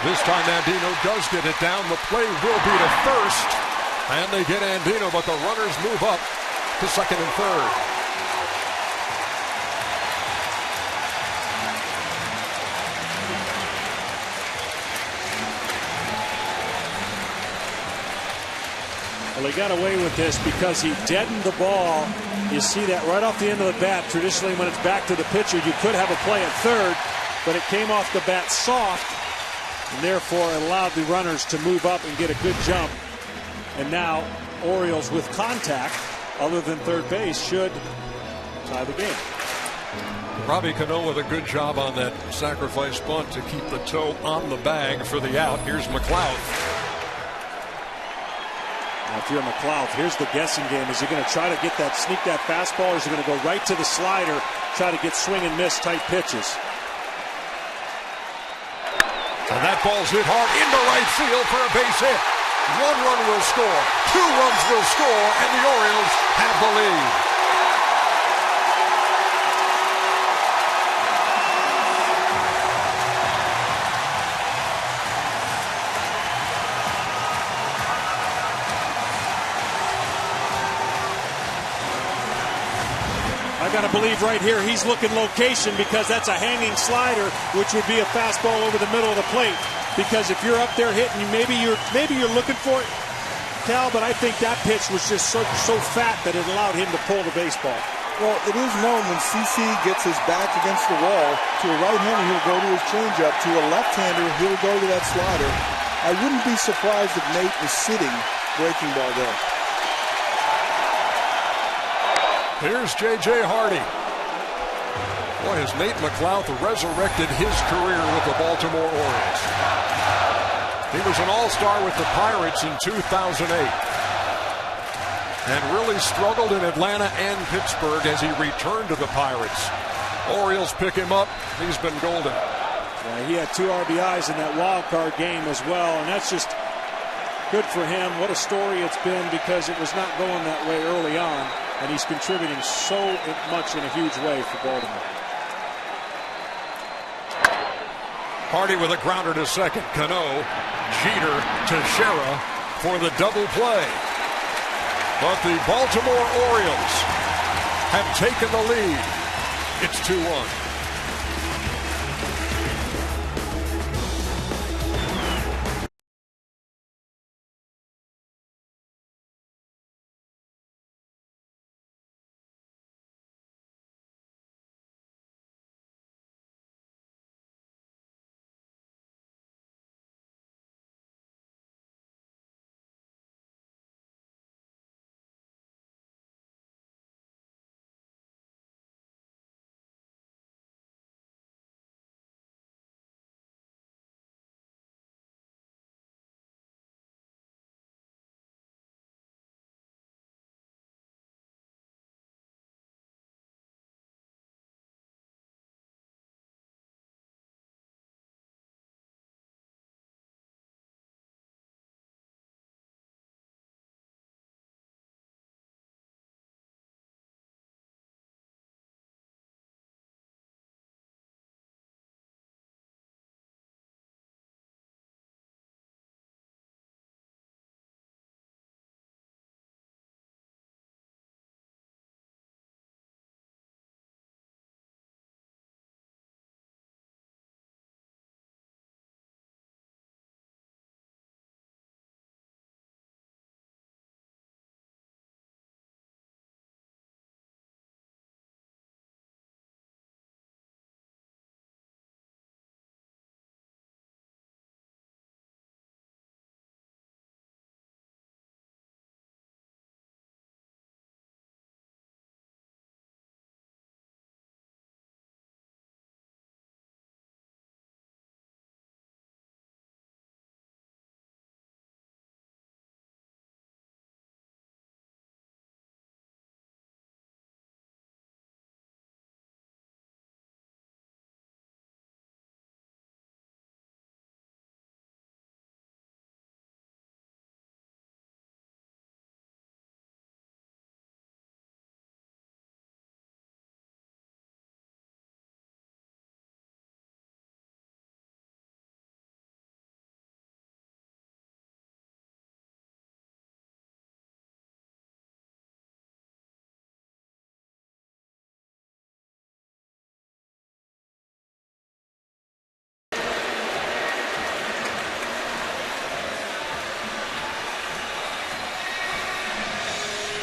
This time Andino does get it down. The play will be to first. And they get Andino, but the runners move up to second and third. Well, he got away with this because he deadened the ball. You see that right off the end of the bat. Traditionally, when it's back to the pitcher, you could have a play at third, but it came off the bat soft, and therefore allowed the runners to move up and get a good jump. And now, Orioles with contact, other than third base, should tie the game. Robbie Cano with a good job on that sacrifice bunt to keep the toe on the bag for the out. Here's McLeod. If you're McLeod, here's the guessing game. Is he going to try to sneak that fastball, or is he going to go right to the slider, try to get swing and miss type pitches? And that ball's hit hard into right field for a base hit. 1 run will score, 2 runs will score, and the Orioles have the lead. Got to believe right here he's looking location, because that's a hanging slider, which would be a fastball over the middle of the plate. Because if you're up there hitting, maybe you're looking for it, Cal, but I think that pitch was just so fat that it allowed him to pull the baseball. Well, it is known when CC gets his back against the wall, to a right-hander he'll go to his changeup, to a left-hander he'll go to that slider. I wouldn't be surprised if Nate was sitting breaking ball there. Here's J.J. Hardy. Boy, has Nate McLeod resurrected his career with the Baltimore Orioles. He was an all-star with the Pirates in 2008. And really struggled in Atlanta and Pittsburgh as he returned to the Pirates. Orioles pick him up. He's been golden. Yeah, he had 2 RBIs in that wild card game as well, and that's just good for him. What a story it's been, because it was not going that way early on. And he's contributing so much in a huge way for Baltimore. Hardy with a grounder to second. Cano, Jeter, Teixeira for the double play. But the Baltimore Orioles have taken the lead. It's 2-1.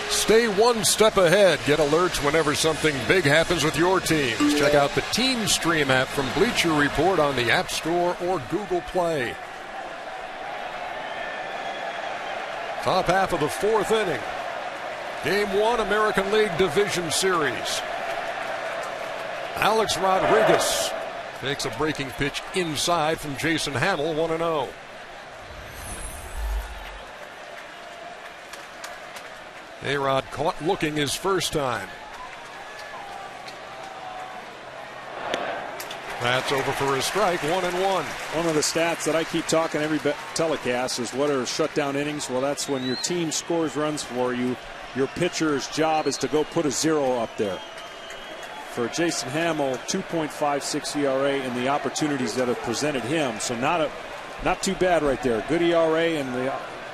Stay one step ahead. Get alerts whenever something big happens with your teams. Check out the Team Stream app from Bleacher Report on the App Store or Google Play. Top half of the fourth inning. Game 1, American League Division Series. Alex Rodriguez takes a breaking pitch inside from Jason Hamill, 1-0. A-Rod caught looking his first time. That's over for a strike, 1-1. One of the stats that I keep talking every telecast is what are shutdown innings? Well, that's when your team scores runs for you. Your pitcher's job is to go put a 0 up there. For Jason Hamill, 2.56 ERA and the opportunities that have presented him. So not too bad right there. Good ERA and the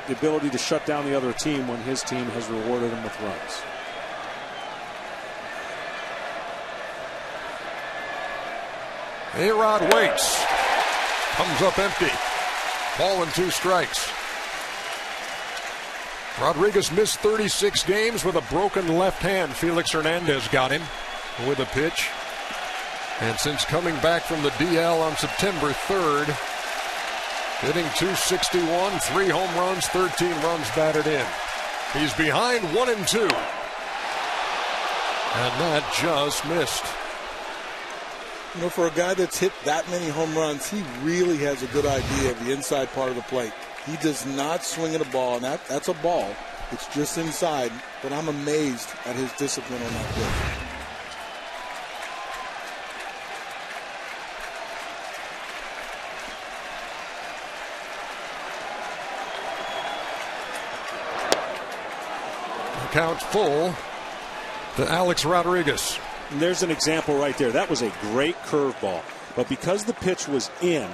ability to shut down the other team when his team has rewarded him with runs. A-Rod waits. Comes up empty. Ball and 2 strikes. Rodriguez missed 36 games with a broken left hand. Felix Hernandez got him with a pitch. And since coming back from the DL on September 3rd, hitting .261, 3 home runs, 13 runs batted in. He's behind 1-2. And that just missed. You know, for a guy that's hit that many home runs, he really has a good idea of the inside part of the plate. He does not swing at a ball, and that's a ball. It's just inside, but I'm amazed at his discipline on that pitch. Count full to Alex Rodriguez. And there's an example right there. That was a great curveball. But because the pitch was in,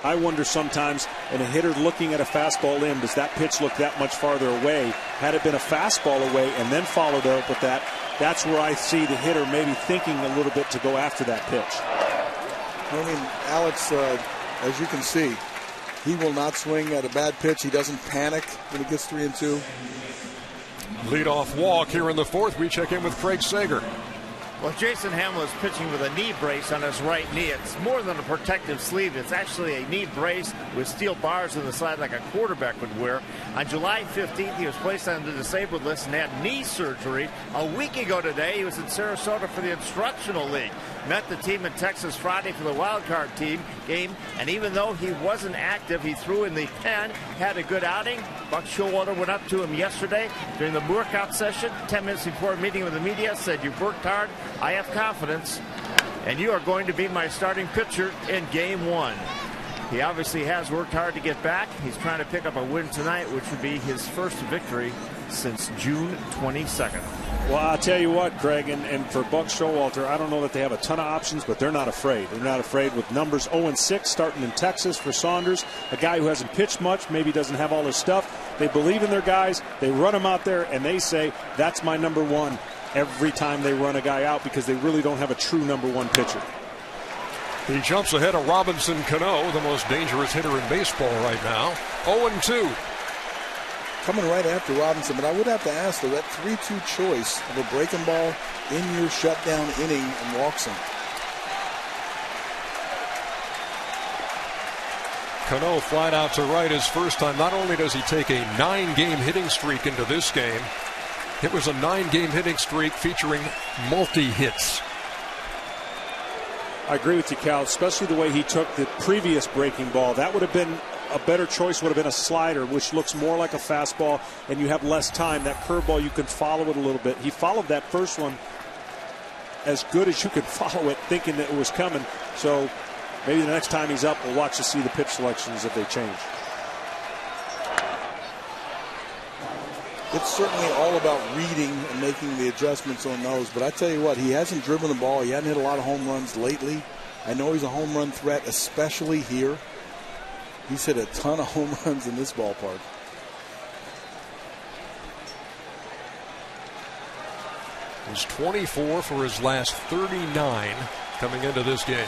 I wonder sometimes, in a hitter looking at a fastball in, does that pitch look that much farther away Had it been a fastball away and then followed up with that, that's where I see the hitter maybe thinking a little bit to go after that pitch. I mean, Alex, as you can see, he will not swing at a bad pitch. He doesn't panic when he gets 3-2. Leadoff walk here in the fourth. We check in with Craig Sager. Well, Jason Hamill is pitching with a knee brace on his right knee. It's more than a protective sleeve. It's actually a knee brace with steel bars on the side like a quarterback would wear. On July 15th, he was placed on the disabled list and had knee surgery. A week ago today, he was in Sarasota for the Instructional League. Met the team in Texas Friday for the wild card team game, and even though he wasn't active, he threw in the pen, had a good outing. Buck Showalter went up to him yesterday during the workout session, 10 minutes before a meeting with the media, said, "You've worked hard, I have confidence, and you are going to be my starting pitcher in game one." He obviously has worked hard to get back. He's trying to pick up a win tonight, which would be his first victory since June 22nd. Well, I'll tell you what, Greg, and for Buck Showalter, I don't know that they have a ton of options, but they're not afraid. They're not afraid with numbers 0-6 starting in Texas for Saunders, a guy who hasn't pitched much, maybe doesn't have all his stuff. They believe in their guys. They run them out there, and they say, that's my number one every time they run a guy out because they really don't have a true number one pitcher. He jumps ahead of Robinson Cano, the most dangerous hitter in baseball right now. 0-2. Coming right after Robinson, but I would have to ask, though, that 3-2 choice of a breaking ball in your shutdown inning and walks him. Cano flied out to right his first time. Not only does he take a 9-game hitting streak into this game, it was a 9-game hitting streak featuring multi-hits. I agree with you, Cal, especially the way he took the previous breaking ball. That would have been a better choice, would have been a slider, which looks more like a fastball, and you have less time. That curveball, you can follow it a little bit. He followed that first one as good as you could follow it, thinking that it was coming. So maybe the next time he's up, we'll watch to see the pitch selections if they change. It's certainly all about reading and making the adjustments on those. But I tell you what, he hasn't driven the ball. He hasn't hit a lot of home runs lately. I know he's a home run threat, especially here. He's hit a ton of home runs in this ballpark. He's 24 for his last 39 coming into this game.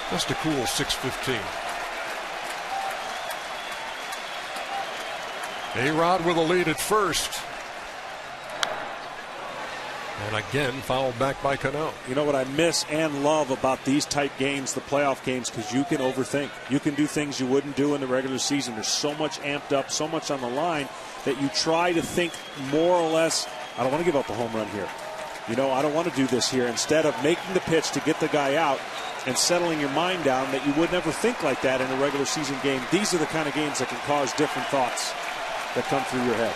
Just a cool 6:15. A-Rod with a lead at first. And again, fouled back by Cano. You know what I miss and love about these type games, the playoff games, because you can overthink. You can do things you wouldn't do in the regular season. There's so much amped up, so much on the line that you try to think more or less, I don't want to give up a home run here. You know, I don't want to do this here. Instead of making the pitch to get the guy out and settling your mind down, that you would never think like that in a regular season game. These are the kind of games that can cause different thoughts that come through your head.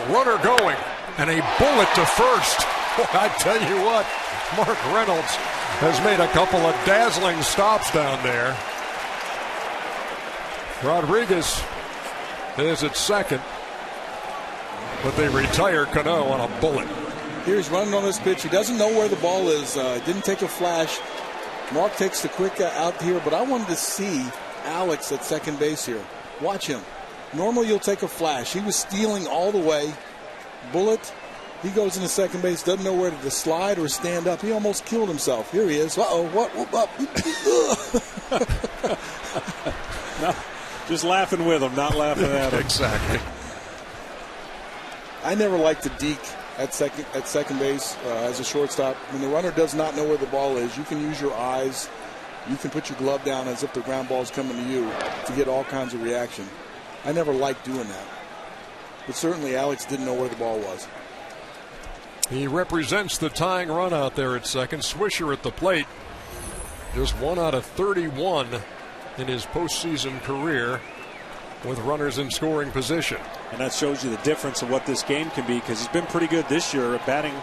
Runner going, and a bullet to first. I tell you what, Mark Reynolds has made a couple of dazzling stops down there. Rodriguez is at second, but they retire Cano on a bullet. Here's running on this pitch. He doesn't know where the ball is. Didn't take a flash. Mark takes the quick out here, but I wanted to see Alex at second base here. Watch him. Normally you'll take a flash. He was stealing all the way. Bullet. He goes into second base, doesn't know where to slide or stand up. He almost killed himself. Here he is. Uh-oh. What? No, just laughing with him, not laughing at him. Exactly. I never liked to deke at second base as a shortstop. When the runner does not know where the ball is, you can use your eyes. You can put your glove down as if the ground ball is coming to you to get all kinds of reaction. I never liked doing that. But certainly Alex didn't know where the ball was. He represents the tying run out there at second. Swisher at the plate. Just 1 out of 31 in his postseason career with runners in scoring position. And that shows you the difference of what this game can be, because he's been pretty good this year at batting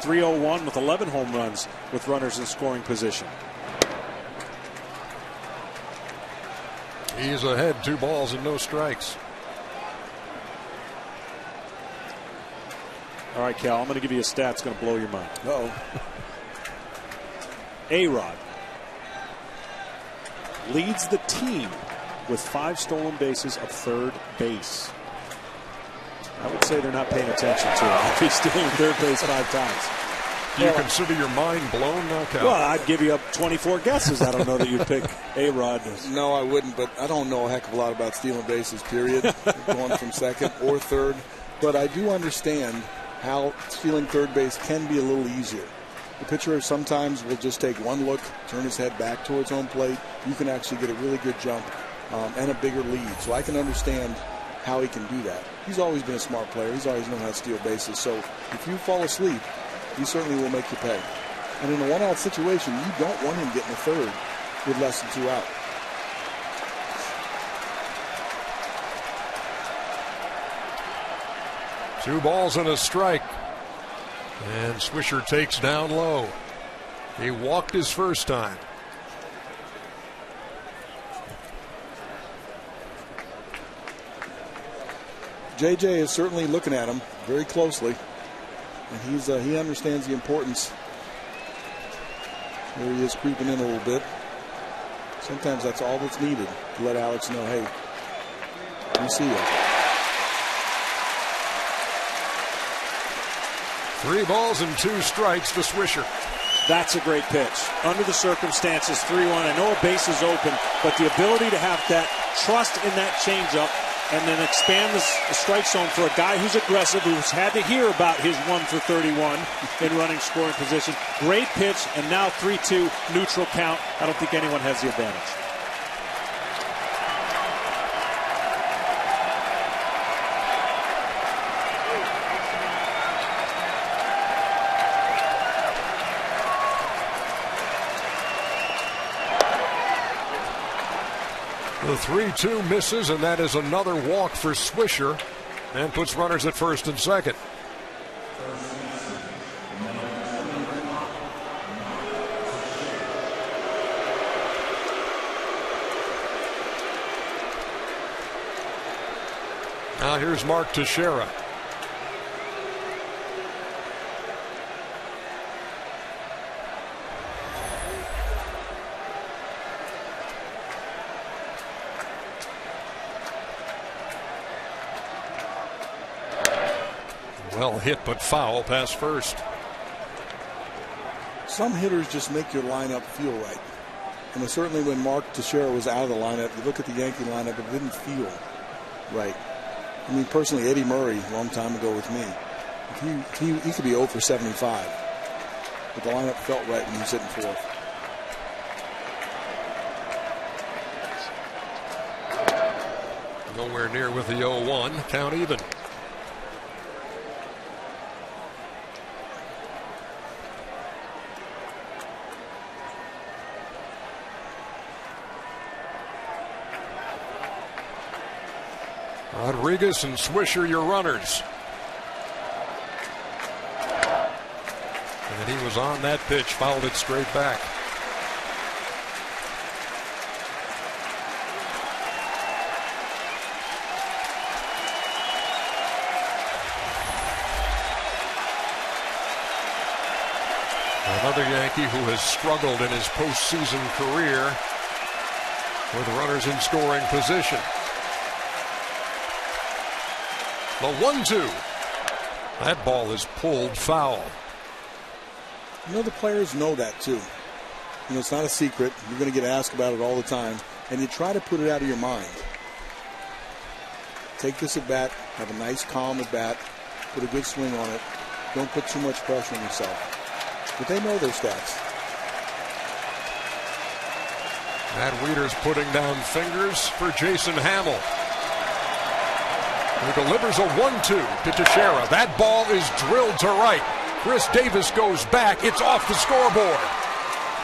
.301 with 11 home runs with runners in scoring position. He's ahead, 2 balls and no strikes. All right, Cal, I'm going to give you a stat that's going to blow your mind. Uh-oh. A-Rod leads the team with 5 stolen bases of third base. I would say they're not paying attention to him if he's stealing third base 5 times. Do you consider your mind blown now, Cal? Well, I'd give you up 24 guesses. I don't know that you'd pick A-Rod. No, I wouldn't, but I don't know a heck of a lot about stealing bases, period, going from second or third. But I do understand how stealing third base can be a little easier. The pitcher sometimes will just take one look, turn his head back towards home plate. You can actually get a really good jump and a bigger lead. So I can understand how he can do that. He's always been a smart player. He's always known how to steal bases. So if you fall asleep, he certainly will make you pay. And in a one-out situation, you don't want him getting a third with less than 2 out. Two balls and a strike. And Swisher takes down low. He walked his first time. JJ is certainly looking at him very closely. And he understands the importance. There he is creeping in a little bit. Sometimes that's all that's needed to let Alex know, hey, we see you. 3 balls and 2 strikes to Swisher. That's a great pitch. Under the circumstances, 3-1. I know a base is open, but the ability to have that trust in that changeup and then expand the strike zone for a guy who's aggressive, who's had to hear about his 1 for 31 in running scoring position. Great pitch, and now 3-2, neutral count. I don't think anyone has the advantage. The 3-2 misses, and that is another walk for Swisher, and puts runners at first and second. Now here's Mark Teixeira. Well hit, but foul past first. Some hitters just make your lineup feel right. And certainly when Mark Teixeira was out of the lineup, you look at the Yankee lineup, it didn't feel right. I mean, personally, Eddie Murray, a long time ago with me, he could be 0 for 75. But the lineup felt right when he was hitting fourth. Nowhere near with the 0-1. Count even. Rodriguez and Swisher, your runners. And he was on that pitch, fouled it straight back. Another Yankee who has struggled in his postseason career with runners in scoring position. The 1-2. That ball is pulled foul. You know, the players know that too. You know, it's not a secret. You're going to get asked about it all the time. And you try to put it out of your mind. Take this at bat. Have a nice, calm at bat. Put a good swing on it. Don't put too much pressure on yourself. But they know their stats. Matt Wieters putting down fingers for Jason Hamill. He delivers a 1-2 to Teixeira. That ball is drilled to right. Chris Davis goes back. It's off the scoreboard.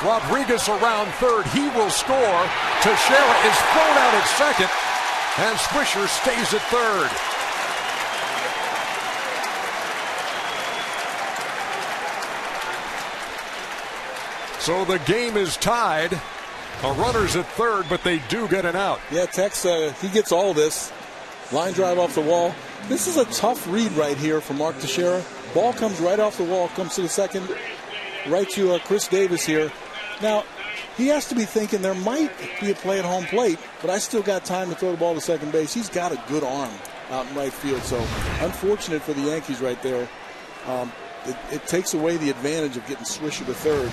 Rodriguez around third. He will score. Teixeira is thrown out at second. And Swisher stays at third. So the game is tied. A runner's at third, but they do get an out. Yeah, Tex, he gets all this. Line drive off the wall. This is a tough read right here for Mark Teixeira. Ball comes right off the wall, comes to the second, right to Chris Davis here. Now, he has to be thinking there might be a play at home plate, but I still got time to throw the ball to second base. He's got a good arm out in right field, so unfortunate for the Yankees right there. It takes away the advantage of getting Swisher to third.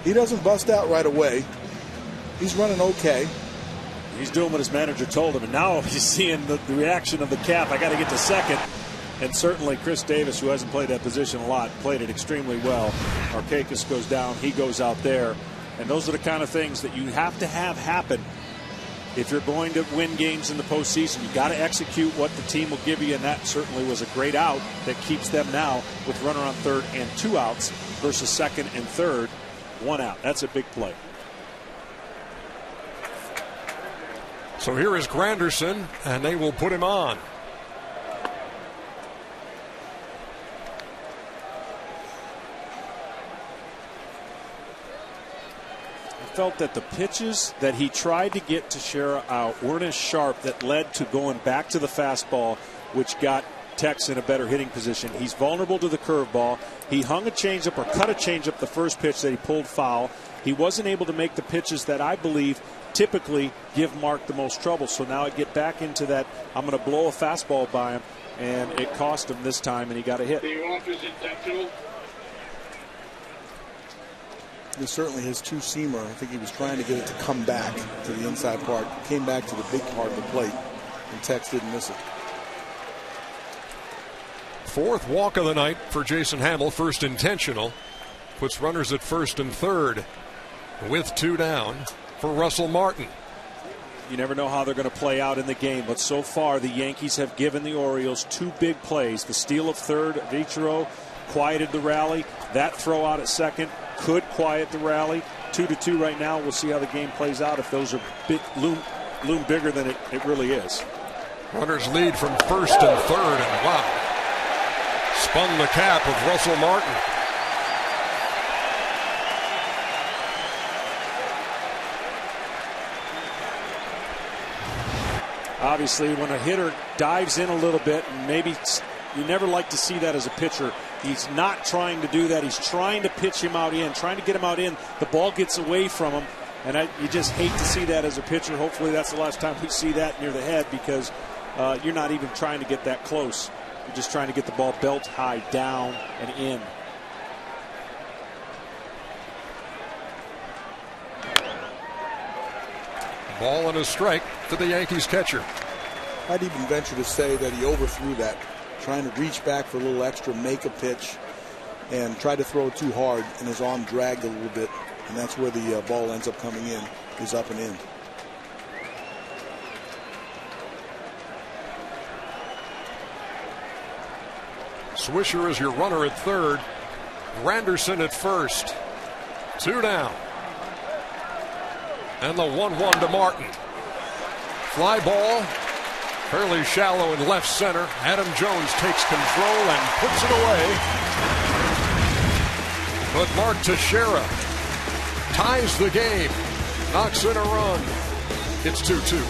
He doesn't bust out right away. He's running okay. He's doing what his manager told him, and now he's seeing the reaction of the cap. I got to get to second. And certainly Chris Davis, who hasn't played that position a lot, played it extremely well. Markakis goes down, he goes out there. And those are the kind of things that you have to have happen if you're going to win games in the postseason. You got to execute what the team will give you, and that certainly was a great out that keeps them now with runner on third and 2 outs versus second and third, 1 out. That's a big play. So here is Granderson, and they will put him on. Felt that the pitches that he tried to get Teixeira out weren't as sharp, that led to going back to the fastball, which got Tex in a better hitting position. He's vulnerable to the curveball. He hung a changeup or cut a changeup the first pitch that he pulled foul. He wasn't able to make the pitches that I believe typically give Mark the most trouble. So now I get back into that, I'm going to blow a fastball by him, and it cost him this time, and he got a hit. It's certainly his two-seamer. I think he was trying to get it to come back to the inside part. Came back to the big part of the plate, and Tex didn't miss it. 4th walk of the night for Jason Hammel, first intentional. Puts runners at first and third with 2 down for Russell Martin. You never know how they're going to play out in the game, but so far the Yankees have given the Orioles 2 big plays. The steal of third, Vichero quieted the rally. That throw out at second could quiet the rally. 2-2 right now. We'll see how the game plays out if those are loom bigger than it really is. Runners lead from first and third, and wow. Spun the cap of Russell Martin. Obviously, when a hitter dives in a little bit, and maybe you never like to see that as a pitcher. He's not trying to do that. He's trying to pitch him out in, trying to get him out in. The ball gets away from him, and you just hate to see that as a pitcher. Hopefully that's the last time we see that near the head, because you're not even trying to get that close. You're just trying to get the ball belt high down and in. Ball and a strike to the Yankees catcher. I'd even venture to say that he overthrew that, trying to reach back for a little extra, make a pitch, and try to throw it too hard, and his arm dragged a little bit, and that's where the ball ends up coming in, is up and in. Swisher is your runner at third. Granderson at first. 2 down. And the 1-1 to Martin. Fly ball, fairly shallow in left center. Adam Jones takes control and puts it away. But Mark Teixeira ties the game, knocks in a run. It's 2-2.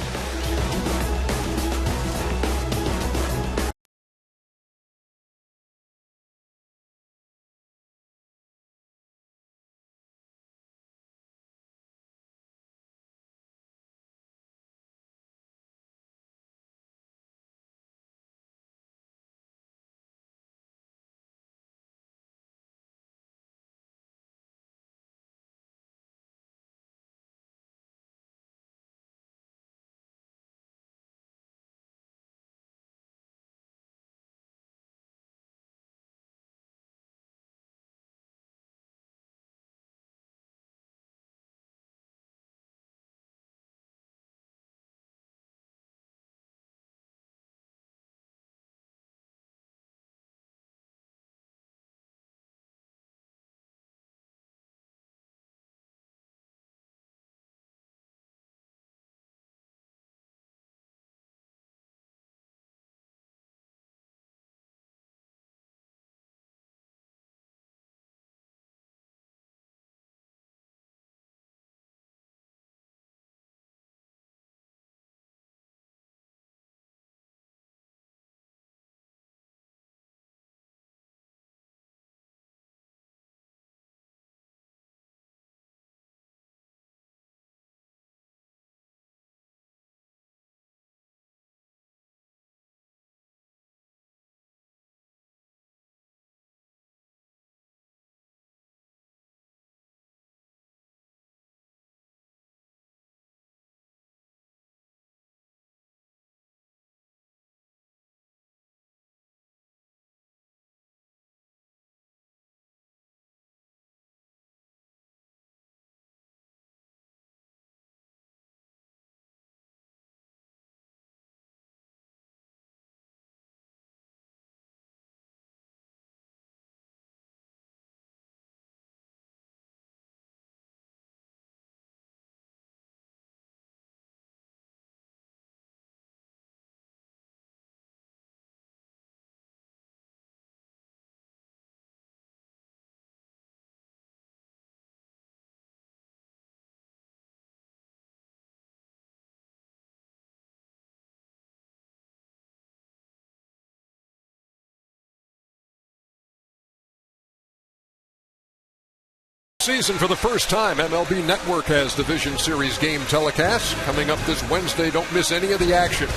Season for the first time, MLB Network has Division Series game telecasts. Coming up this Wednesday, don't miss any of the action.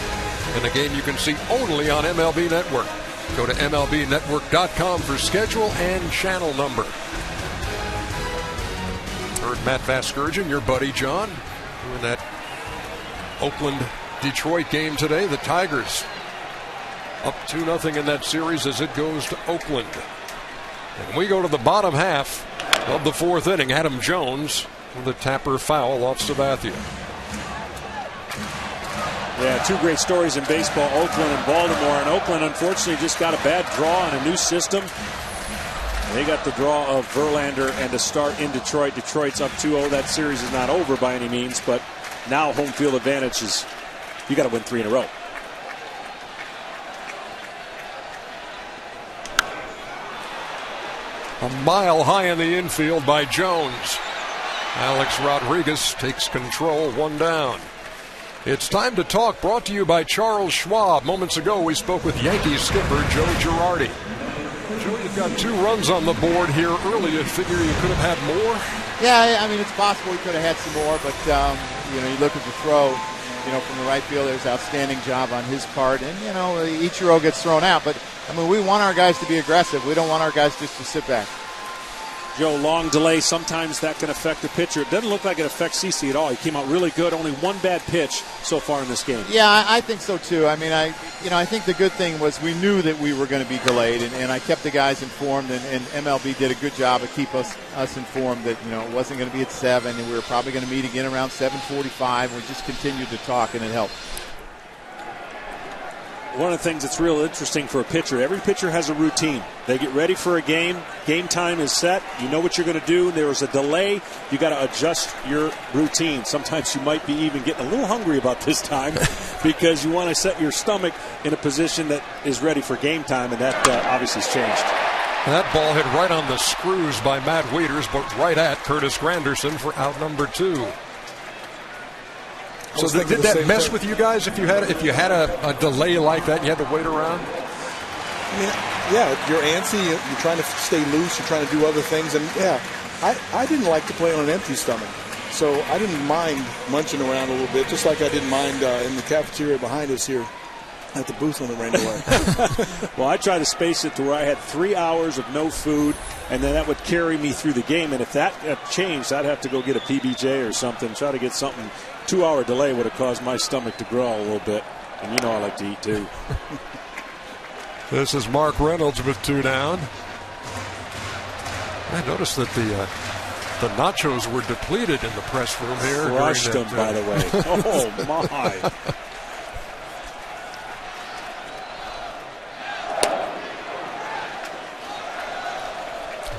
And a game you can see only on MLB Network. Go to MLBnetwork.com for schedule and channel number. Heard Matt Vasgersian, your buddy John, doing that Oakland-Detroit game today. The Tigers up 2-0 in that series as it goes to Oakland. And we go to the bottom half of the fourth inning. Adam Jones with a tapper foul off Sabathia. Yeah, two great stories in baseball, Oakland and Baltimore. And Oakland, unfortunately, just got a bad draw in a new system. They got the draw of Verlander and a start in Detroit. Detroit's up 2-0. That series is not over by any means, but now home field advantage is, you got to win 3 in a row. A mile high in the infield by Jones. Alex Rodriguez takes control, 1 down. It's time to talk, brought to you by Charles Schwab. Moments ago, we spoke with Yankees skipper Joe Girardi. Joe, you've got 2 runs on the board here early. You figure you could have had more? Yeah, I mean, it's possible he could have had some more, but, you look at the throw, from the right field. There's an outstanding job on his part. And, Ichiro gets thrown out. But, we want our guys to be aggressive. We don't want our guys just to sit back. Joe, long delay, sometimes that can affect the pitcher. It doesn't look like it affects CeCe at all. He came out really good. Only 1 bad pitch so far in this game. Yeah, I think so too. I mean, I think the good thing was we knew that we were going to be delayed, and I kept the guys informed, and MLB did a good job of keep us informed that it wasn't going to be at 7, and we were probably going to meet again around 7:45. We just continued to talk, and it helped. One of the things that's real interesting for a pitcher, every pitcher has a routine. They get ready for a game. Game time is set. You know what you're going to do. There was a delay. You got to adjust your routine. Sometimes you might be even getting a little hungry about this time because you want to set your stomach in a position that is ready for game time, and that obviously has changed. That ball hit right on the screws by Matt Waiters, but right at Curtis Granderson for out number 2. So did that mess with you guys if you had a delay like that and you had to wait around? I mean, yeah, you're antsy. You're trying to stay loose. You're trying to do other things. And, yeah, I didn't like to play on an empty stomach. So I didn't mind munching around a little bit, just like I didn't mind in the cafeteria behind us here at the booth when it rained away. Well, I tried to space it to where I had 3 hours of no food, and then that would carry me through the game. And if that changed, I'd have to go get a PBJ or something, try to get something. 2-hour delay would have caused my stomach to growl a little bit. And I like to eat too. This is Mark Reynolds with 2 down. I noticed that the nachos were depleted in the press room here. Crushed them, by the way. Oh, my.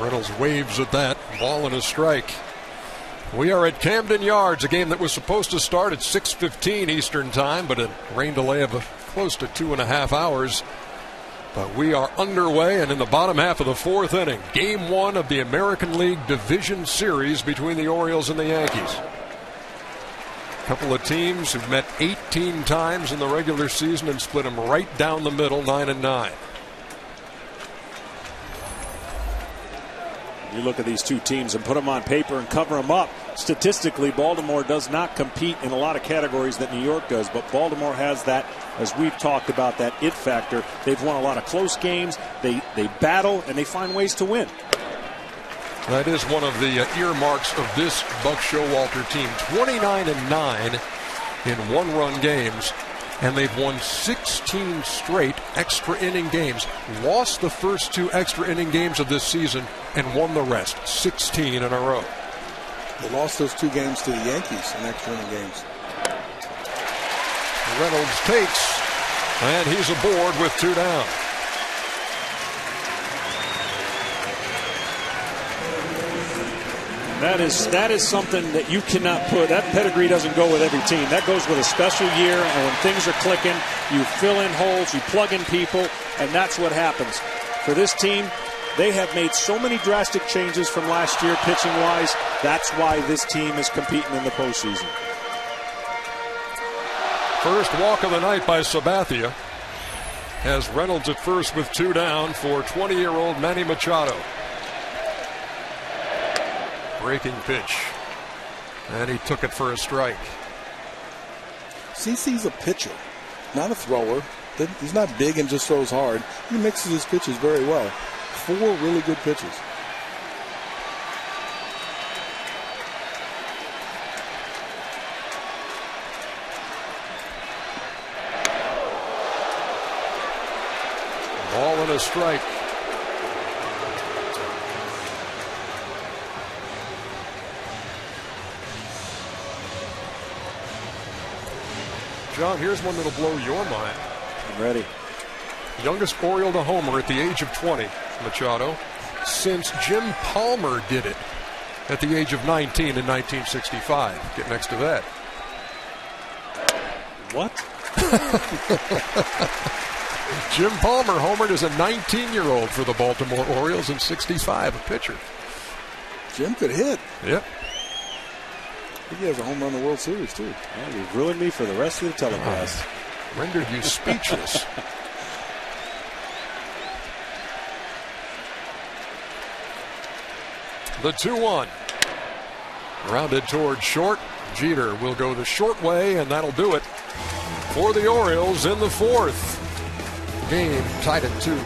Reynolds waves at that. Ball and a strike. We are at Camden Yards, a game that was supposed to start at 6:15 Eastern Time, but a rain delay of close to 2.5 hours. But we are underway and in the bottom half of the 4th inning. Game 1 of the American League Division Series between the Orioles and the Yankees. A couple of teams who've met 18 times in the regular season and split them right down the middle, 9-9. You look at these two teams and put them on paper and cover them up. Statistically, Baltimore does not compete in a lot of categories that New York does, but Baltimore has that, as we've talked about, that it factor. They've won a lot of close games. They battle, and they find ways to win. That is one of the earmarks of this Buck Showalter team. 29-9 in 1-run games, and they've won 16 straight extra inning games. Lost the first 2 extra inning games of this season and won the rest, 16 in a row. They lost those 2 games to the Yankees in extra inning games. Reynolds takes, and he's aboard with 2 down. That is something that you cannot put. That pedigree doesn't go with every team. That goes with a special year, and when things are clicking, you fill in holes, you plug in people, and that's what happens. For this team, they have made so many drastic changes from last year pitching-wise. That's why this team is competing in the postseason. First walk of the night by Sabathia has Reynolds at first with 2 down for 20-year-old Manny Machado. Breaking pitch. And he took it for a strike. CC's a pitcher, not a thrower. He's not big and just throws hard. He mixes his pitches very well. 4 really good pitches. Ball and a strike. John, here's one that'll blow your mind. I'm ready. Youngest Oriole to homer at the age of 20, Machado, since Jim Palmer did it at the age of 19 in 1965. Get next to that. What? Jim Palmer homered as a 19-year-old for the Baltimore Orioles in 65, a pitcher. Jim could hit. Yep. I think he has a home run in the World Series, too. Well, you've ruined me for the rest of the telecast. Rendered you speechless. The 2-1. Rounded toward short. Jeter will go the short way, and that'll do it for the Orioles in the 4th. Game tied at 2.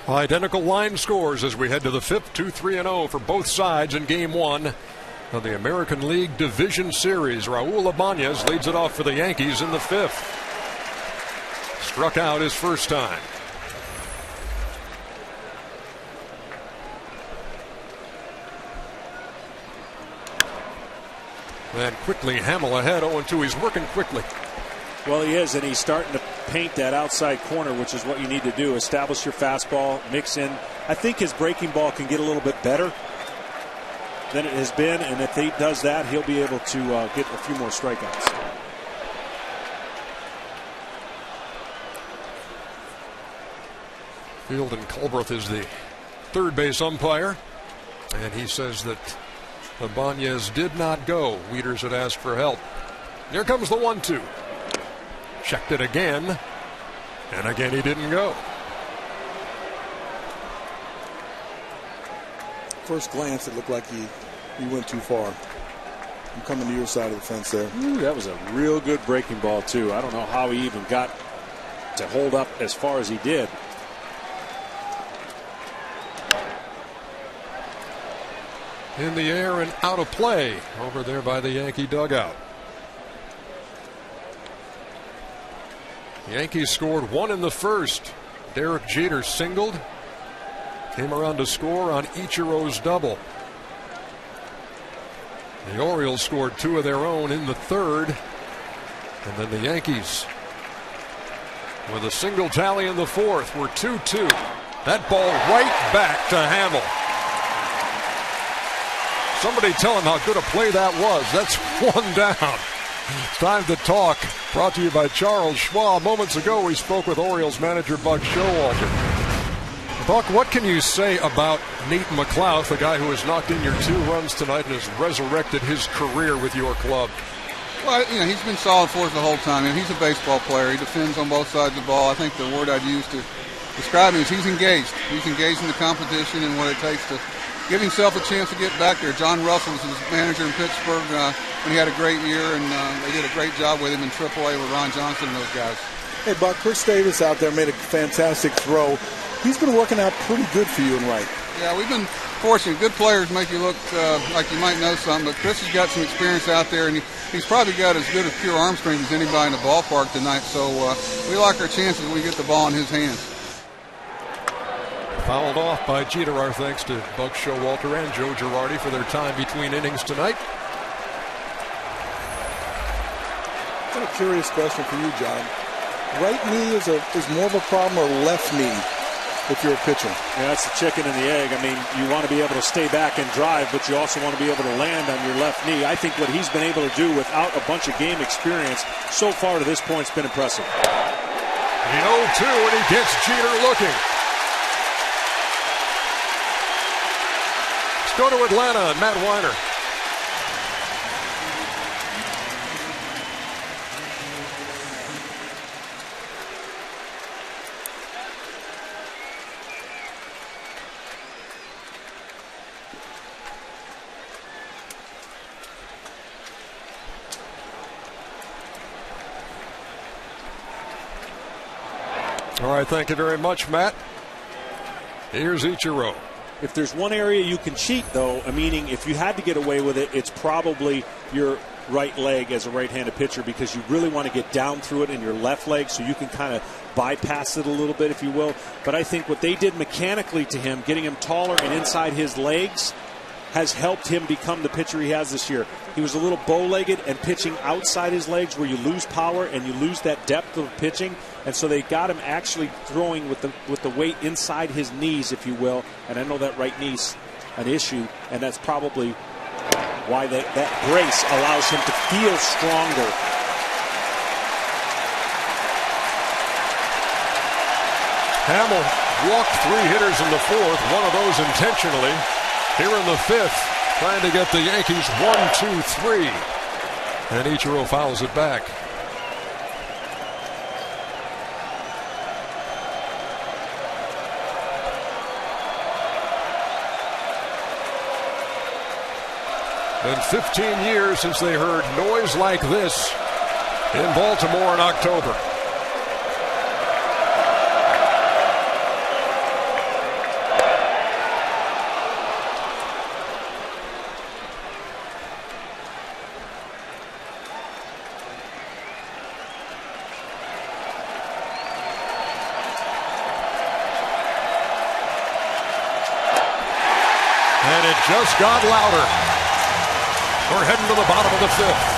Identical line scores as we head to the 5th, 2-3-0 for both sides in Game 1 of the American League Division Series. Raul Ibanez leads it off for the Yankees in the 5th. Struck out his first time. And quickly Hamill ahead, 0-2. He's working quickly. Well, he is, and he's starting to paint that outside corner, which is what you need to do. Establish your fastball, mix in. I think his breaking ball can get a little bit better. than it has been, and if he does that, he'll be able to get a few more strikeouts. Field and Culbreth is the third base umpire, and he says that Ibanez did not go. Wieters had asked for help. Here comes the 1-2. Checked it again, and again he didn't go. First glance, it looked like he went too far. I'm coming to your side of the fence there. Ooh, that was a real good breaking ball, too. I don't know how he even got to hold up as far as he did. In the air and out of play over there by the Yankee dugout. Yankees scored 1 in the first. Derek Jeter singled. Came around to score on Ichiro's double. The Orioles scored 2 of their own in the third. And then the Yankees, with a single tally in the fourth, were 2-2. That ball right back to Hamill. Somebody tell him how good a play that was. That's 1 down. It's time to talk. Brought to you by Charles Schwab. Moments ago, we spoke with Orioles manager Buck Showalter. Buck, what can you say about Nate McLouth, the guy who has knocked in your 2 runs tonight and has resurrected his career with your club? Well, he's been solid for us the whole time. He's a baseball player. He defends on both sides of the ball. I think the word I'd use to describe him is he's engaged. He's engaged in the competition and what it takes to give himself a chance to get back there. John Russell was his manager in Pittsburgh when he had a great year, and they did a great job with him in AAA with Ron Johnson and those guys. Hey, Buck, Chris Davis out there made a fantastic throw. He's been working out pretty good for you in right. Yeah, we've been fortunate. Good players make you look like you might know something, but Chris has got some experience out there, and he's probably got as good a pure arm strength as anybody in the ballpark tonight, so we like our chances when we get the ball in his hands. Fouled off by Jeter. Our thanks to Buck Showalter and Joe Girardi for their time between innings tonight. I've got a curious question for you, John. Right knee is more of a problem, or left knee if you're a pitcher? Yeah, that's the chicken and the egg. I mean, you want to be able to stay back and drive, but you also want to be able to land on your left knee. I think what he's been able to do without a bunch of game experience so far to this point has been impressive. The 0-2, and he gets Jeter looking. Let's go to Atlanta and Matt Weiner. All right, thank you very much, Matt. Here's Ichiro. If there's one area you can cheat, though, meaning if you had to get away with it, it's probably your right leg as a right-handed pitcher, because you really want to get down through it in your left leg so you can kind of bypass it a little bit, if you will. But I think what they did mechanically to him, getting him taller and inside his legs, has helped him become the pitcher he has this year. He was a little bow-legged and pitching outside his legs, where you lose power and you lose that depth of pitching. And so they got him actually throwing with the weight inside his knees, if you will. And I know that right knee's an issue, and that's probably why that brace allows him to feel stronger. Hamill walked 3 hitters in the fourth, one of those intentionally. Here in the fifth, trying to get the Yankees 1-2-3. And Ichiro fouls it back. Been 15 years since they heard noise like this in Baltimore in October. And it just got louder. We're heading to the bottom of the fifth.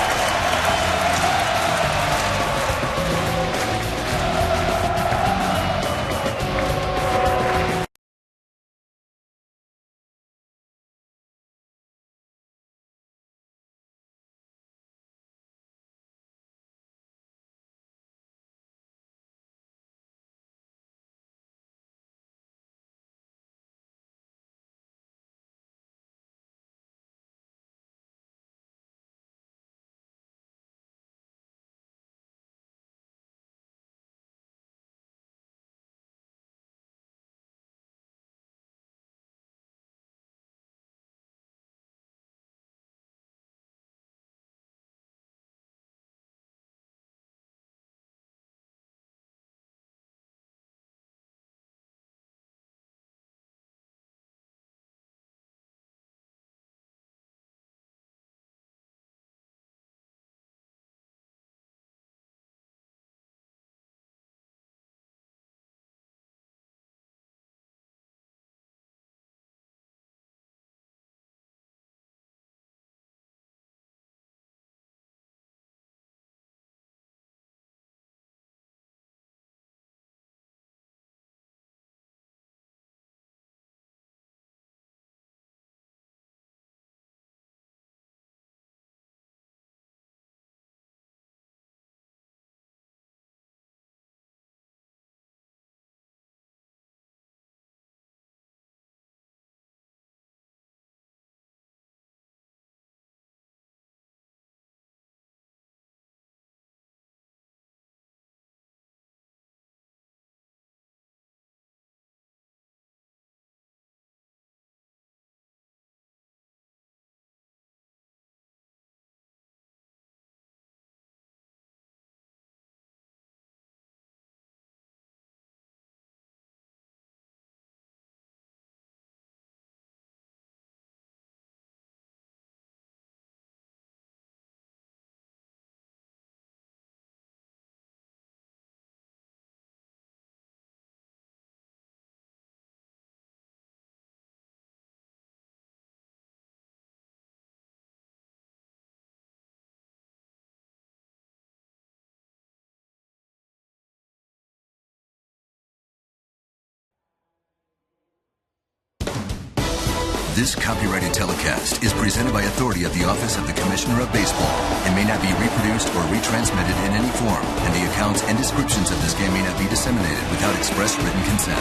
This copyrighted telecast is presented by authority of the Office of the Commissioner of Baseball and may not be reproduced or retransmitted in any form, and the accounts and descriptions of this game may not be disseminated without express written consent.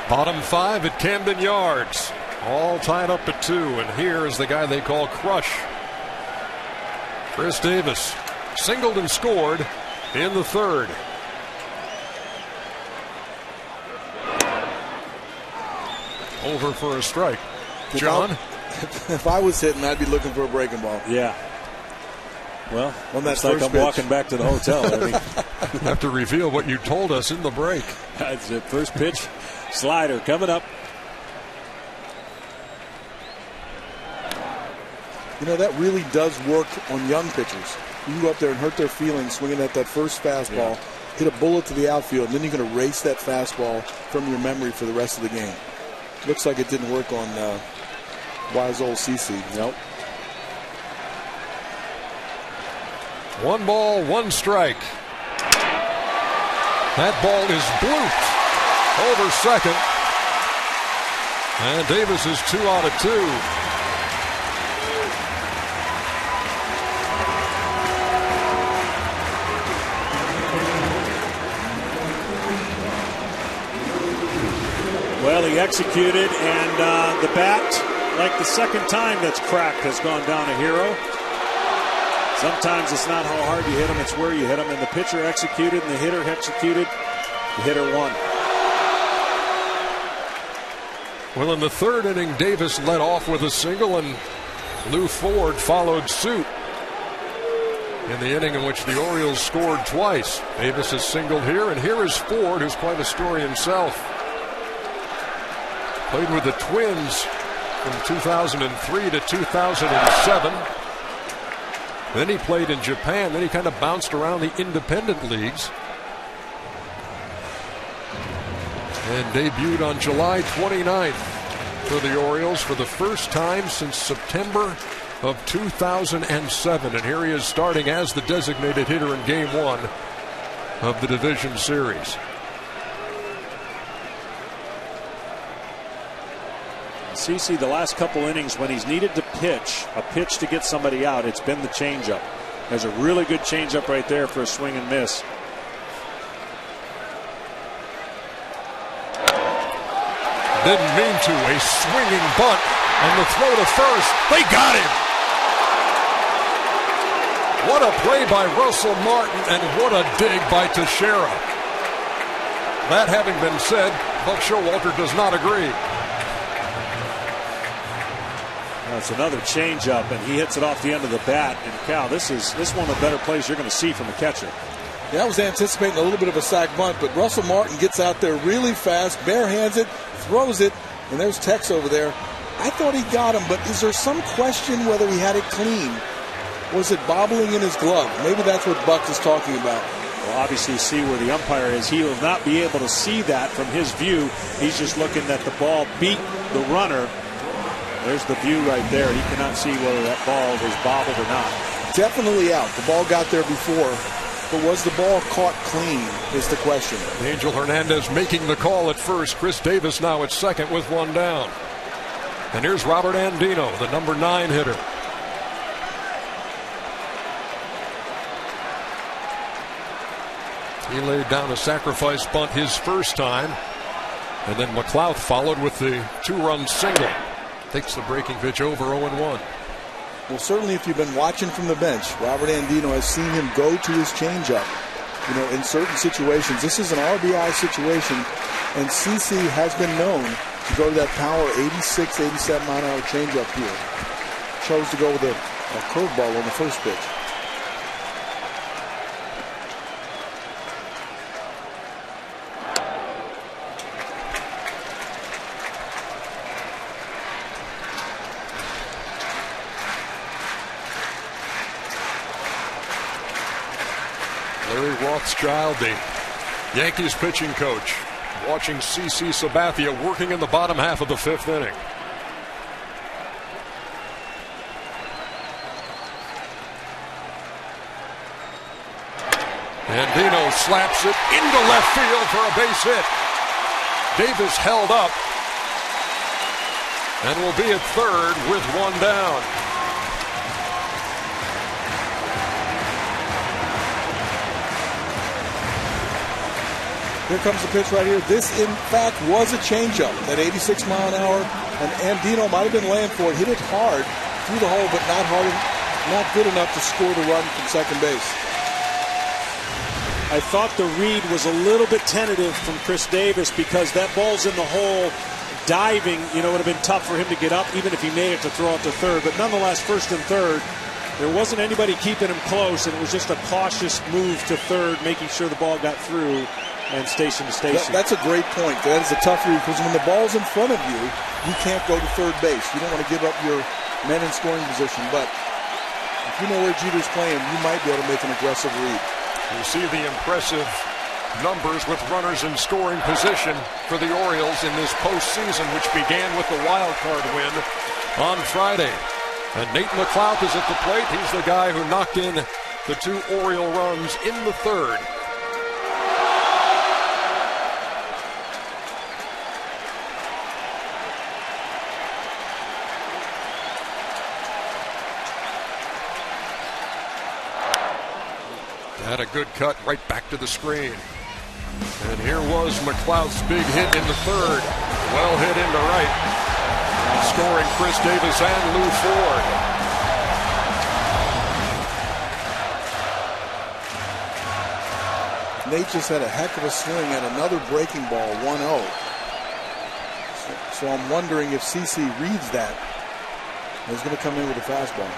Bottom 5 at Camden Yards. All tied up at 2, and here is the guy they call Crush. Chris Davis singled and scored in the 3rd. Over for a strike. John? If I was hitting, I'd be looking for a breaking ball. Yeah. Well, on that it's like I'm walking back to the hotel. You have to reveal what you told us in the break. That's the first pitch. Slider coming up. You know, that really does work on young pitchers. You can go up there and hurt their feelings swinging at that first fastball, hit a bullet to the outfield, and then you can erase that fastball from your memory for the rest of the game. Looks like it didn't work on wise old CC. Nope. 1 ball, 1 strike. That ball is blooped over second. And Davis is 2 out of 2. Well, he executed, and the bat, like the second time that's cracked, has gone down a hero. Sometimes it's not how hard you hit him, it's where you hit him. And the pitcher executed and the hitter executed. The hitter won. Well, in the 3rd inning, Davis led off with a single, and Lou Ford followed suit. In the inning in which the Orioles scored twice, Davis has singled here, and here is Ford, who's quite a story himself. Played with the Twins from 2003 to 2007. Then he played in Japan. Then he kind of bounced around the independent leagues. And debuted on July 29th for the Orioles for the first time since September of 2007. And here he is starting as the designated hitter in Game 1 of the division series. CC, the last couple innings when he's needed to pitch, a pitch to get somebody out, it's been the changeup. There's a really good changeup right there for a swing and miss. Didn't mean to. A swinging bunt and the throw to first. They got him. What a play by Russell Martin, and what a dig by Teixeira. That having been said, Buck Showalter does not agree. That's another changeup, and he hits it off the end of the bat. And Cal, this is one of the better plays you're going to see from a catcher. Yeah, I was anticipating a little bit of a sac bunt, but Russell Martin gets out there really fast, barehands it, throws it, and there's Tex over there. I thought he got him, but is there some question whether he had it clean? Was it bobbling in his glove? Maybe that's what Buck is talking about. Well, obviously see where the umpire is. He will not be able to see that from his view. He's just looking that the ball beat the runner. There's the view right there. He cannot see whether that ball was bobbled or not. Definitely out. The ball got there before. But was the ball caught clean is the question. Angel Hernandez making the call at first. Chris Davis now at second with 1 down. And here's Robert Andino, the number 9 hitter. He laid down a sacrifice bunt his first time. And then McLeod followed with the 2-run single. Takes the breaking pitch over 0-1. Well, certainly if you've been watching from the bench, Robert Andino has seen him go to his changeup. You know, in certain situations, this is an RBI situation, and CC has been known to go to that power 86, 87 mile-an-hour changeup here. Chose to go with a curveball on the first pitch. Larry Rothschild, the Yankees pitching coach, watching CC Sabathia working in the bottom half of the 5th inning. Andino slaps it into left field for a base hit. Davis held up, and will be at third with one down. Here comes the pitch right here. This, in fact, was a changeup at 86 mile an hour, and Andino might have been laying for it. Hit it hard through the hole, but not good enough to score the run from second base. I thought the read was a little bit tentative from Chris Davis because that ball's in the hole. Diving, would have been tough for him to get up, even if he made it to throw it to third. But nonetheless, first and third, there wasn't anybody keeping him close, and it was just a cautious move to third, making sure the ball got through and station to station. That's a great point. That is a tough read because when the ball's in front of you, you can't go to third base. You don't want to give up your men in scoring position. But if you know where Jeter's playing, you might be able to make an aggressive read. You see the impressive numbers with runners in scoring position for the Orioles in this postseason, which began with the wild card win on Friday. And Nate McLeod is at the plate. He's the guy who knocked in the 2 Oriole runs in the third. Had a good cut right back to the screen. And here was McLeod's big hit in the third. Well hit into right. Scoring Chris Davis and Lou Ford. Nate just had a heck of a swing at another breaking ball, 1-0. So I'm wondering if CC reads that. He's going to come in with a fastball.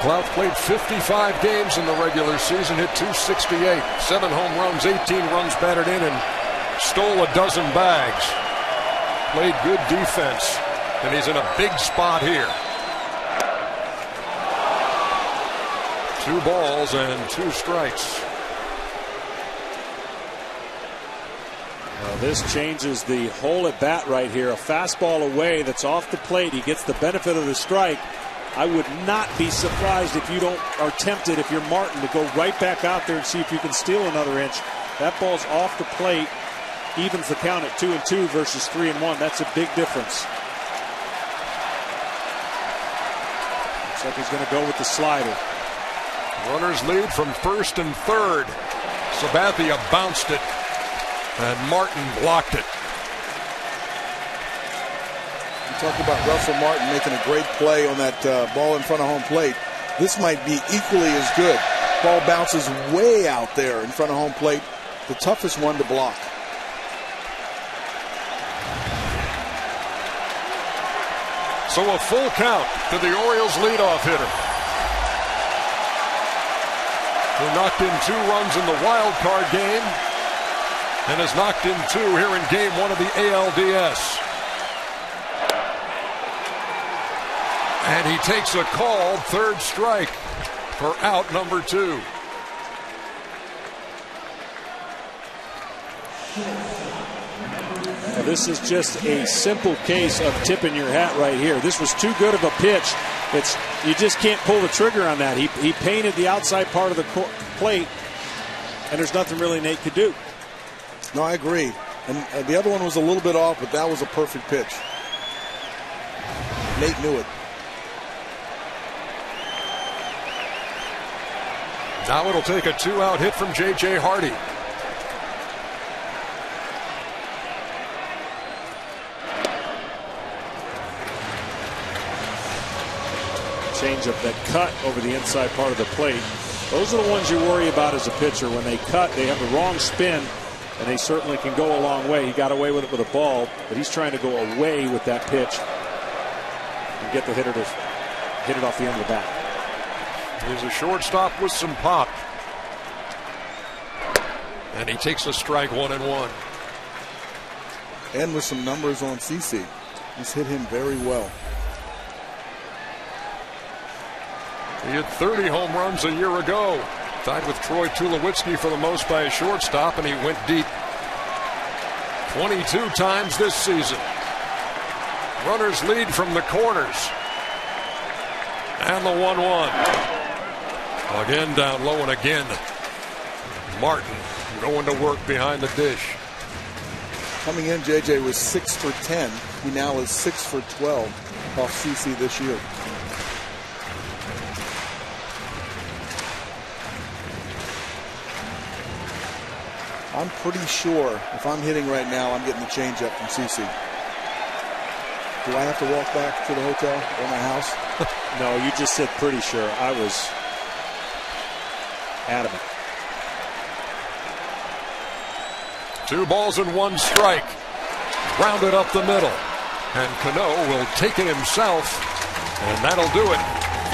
McLeod played 55 games in the regular season, hit .268, 7 home runs, 18 runs batted in, and stole a dozen bags. Played good defense, and he's in a big spot here. 2 balls and 2 strikes. Now this changes the whole at bat right here. A fastball away that's off the plate. He gets the benefit of the strike. I would not be surprised if you are tempted, if you're Martin, to go right back out there and see if you can steal another inch. That ball's off the plate, evens the count at 2-2 versus 3-1. That's a big difference. Looks like he's going to go with the slider. Runners lead from first and third. Sabathia bounced it, and Martin blocked it. Talk about Russell Martin making a great play on that ball in front of home plate. This might be equally as good. Ball bounces way out there in front of home plate. The toughest one to block. So a full count to the Orioles leadoff hitter, who knocked in 2 runs in the wild card game and has knocked in 2 here in game 1 of the ALDS. And he takes a called third strike for out number 2. Now this is just a simple case of tipping your hat right here. This was too good of a pitch. You just can't pull the trigger on that. He painted the outside part of the plate, and there's nothing really Nate could do. No, I agree. And the other one was a little bit off, but that was a perfect pitch. Nate knew it. Now it'll take a 2-out hit from J.J. Hardy. Changeup that cut over the inside part of the plate. Those are the ones you worry about as a pitcher. When they cut, they have the wrong spin, and they certainly can go a long way. He got away with it with a ball, but he's trying to go away with that pitch and get the hitter to hit it off the end of the bat. He's a shortstop with some pop. And he takes a strike, 1-1. And with some numbers on CC. He's hit him very well. He hit 30 home runs a year ago. Tied with Troy Tulowitzki for the most by a shortstop, and he went deep 22 times this season. Runners lead from the corners. And the 1-1. Again down low, and again Martin going to work behind the dish. Coming in, JJ was 6 for 10. He now is 6 for 12 off CC this year. I'm pretty sure if I'm hitting right now, I'm getting the changeup from CC. Do I have to walk back to the hotel or my house? No, you just said pretty sure. I was adamant. 2 balls and 1 strike. Grounded up the middle. And Cano will take it himself. And that'll do it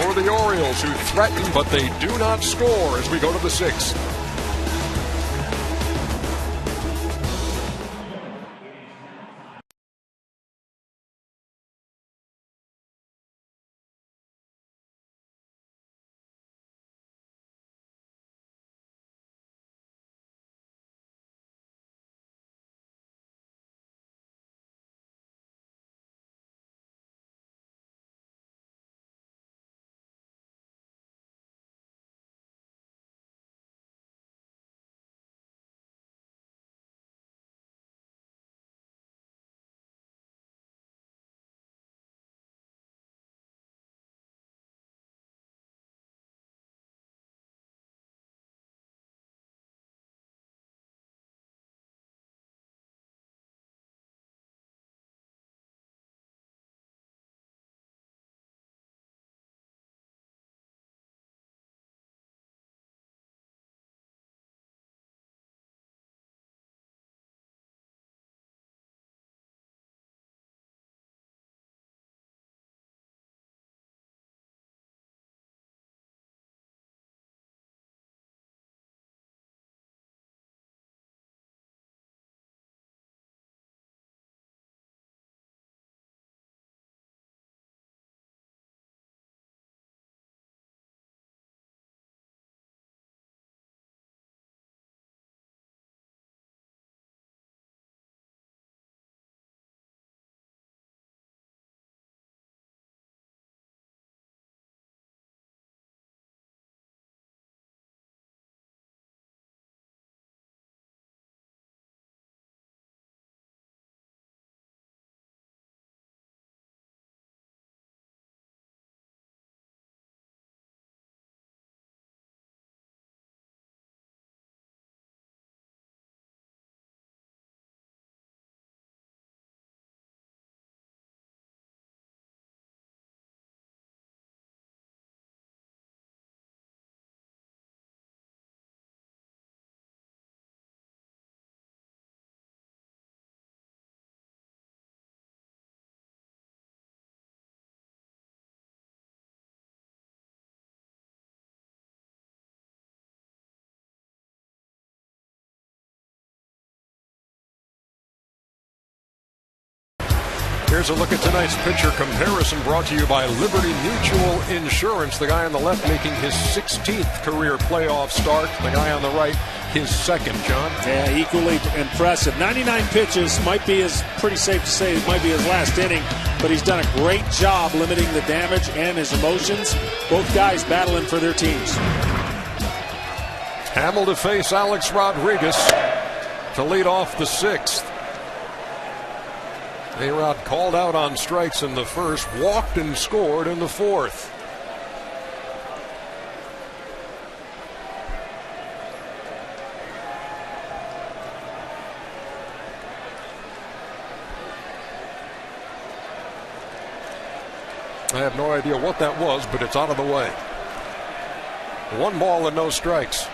for the Orioles, who threaten, but they do not score as we go to the 6th. Here's a look at tonight's pitcher comparison, brought to you by Liberty Mutual Insurance. The guy on the left making his 16th career playoff start. The guy on the right, his 2nd, John. Yeah, equally impressive. 99 pitches, might be pretty safe to say it might be his last inning, but he's done a great job limiting the damage and his emotions. Both guys battling for their teams. Hamill to face Alex Rodriguez to lead off the 6th. A-Rod called out on strikes in the 1st, walked and scored in the 4th. I have no idea what that was, but it's out of the way. 1 ball and no strikes.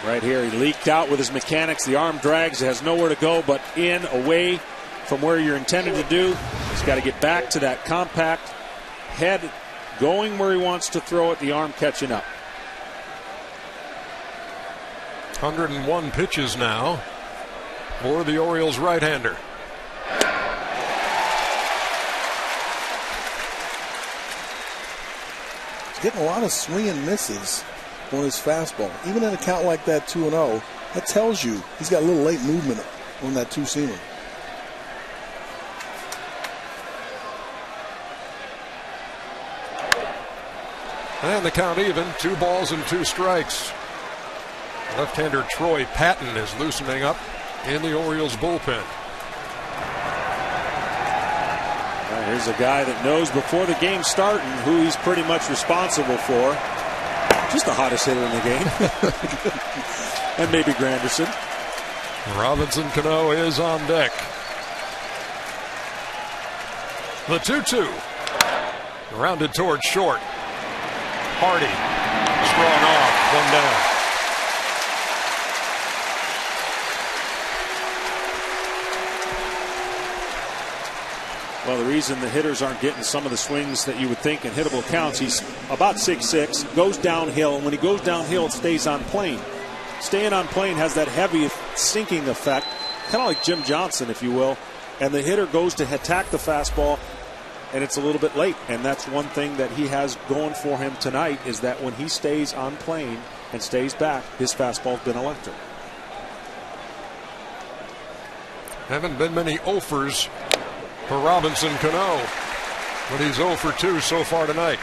Right here, he leaked out with his mechanics. The arm drags, it has nowhere to go but in, away from where you're intended to do. He's got to get back to that compact head, going where he wants to throw it, the arm catching up. 101 pitches now for the Orioles right-hander. getting a lot of swing and misses on his fastball. Even at a count like that, 2-0, that tells you he's got a little late movement on that two-seamer. And the count even, 2 balls and 2 strikes. Left-hander Troy Patton is loosening up in the Orioles bullpen. Here's a guy that knows before the game starting who he's pretty much responsible for. Just the hottest hitter in the game. And maybe Granderson. Robinson Cano is on deck. The 2-2. Rounded towards short. Hardy. Strong off. 1 down. Well, the reason the hitters aren't getting some of the swings that you would think in hittable counts, he's about 6'6", goes downhill, and when he goes downhill, it stays on plane. Staying on plane has that heavy sinking effect, kind of like Jim Johnson, if you will, and the hitter goes to attack the fastball, and it's a little bit late, and that's one thing that he has going for him tonight is that when he stays on plane and stays back, his fastball's been electric. Haven't been many offers for Robinson Cano, but he's 0 for 2 so far tonight.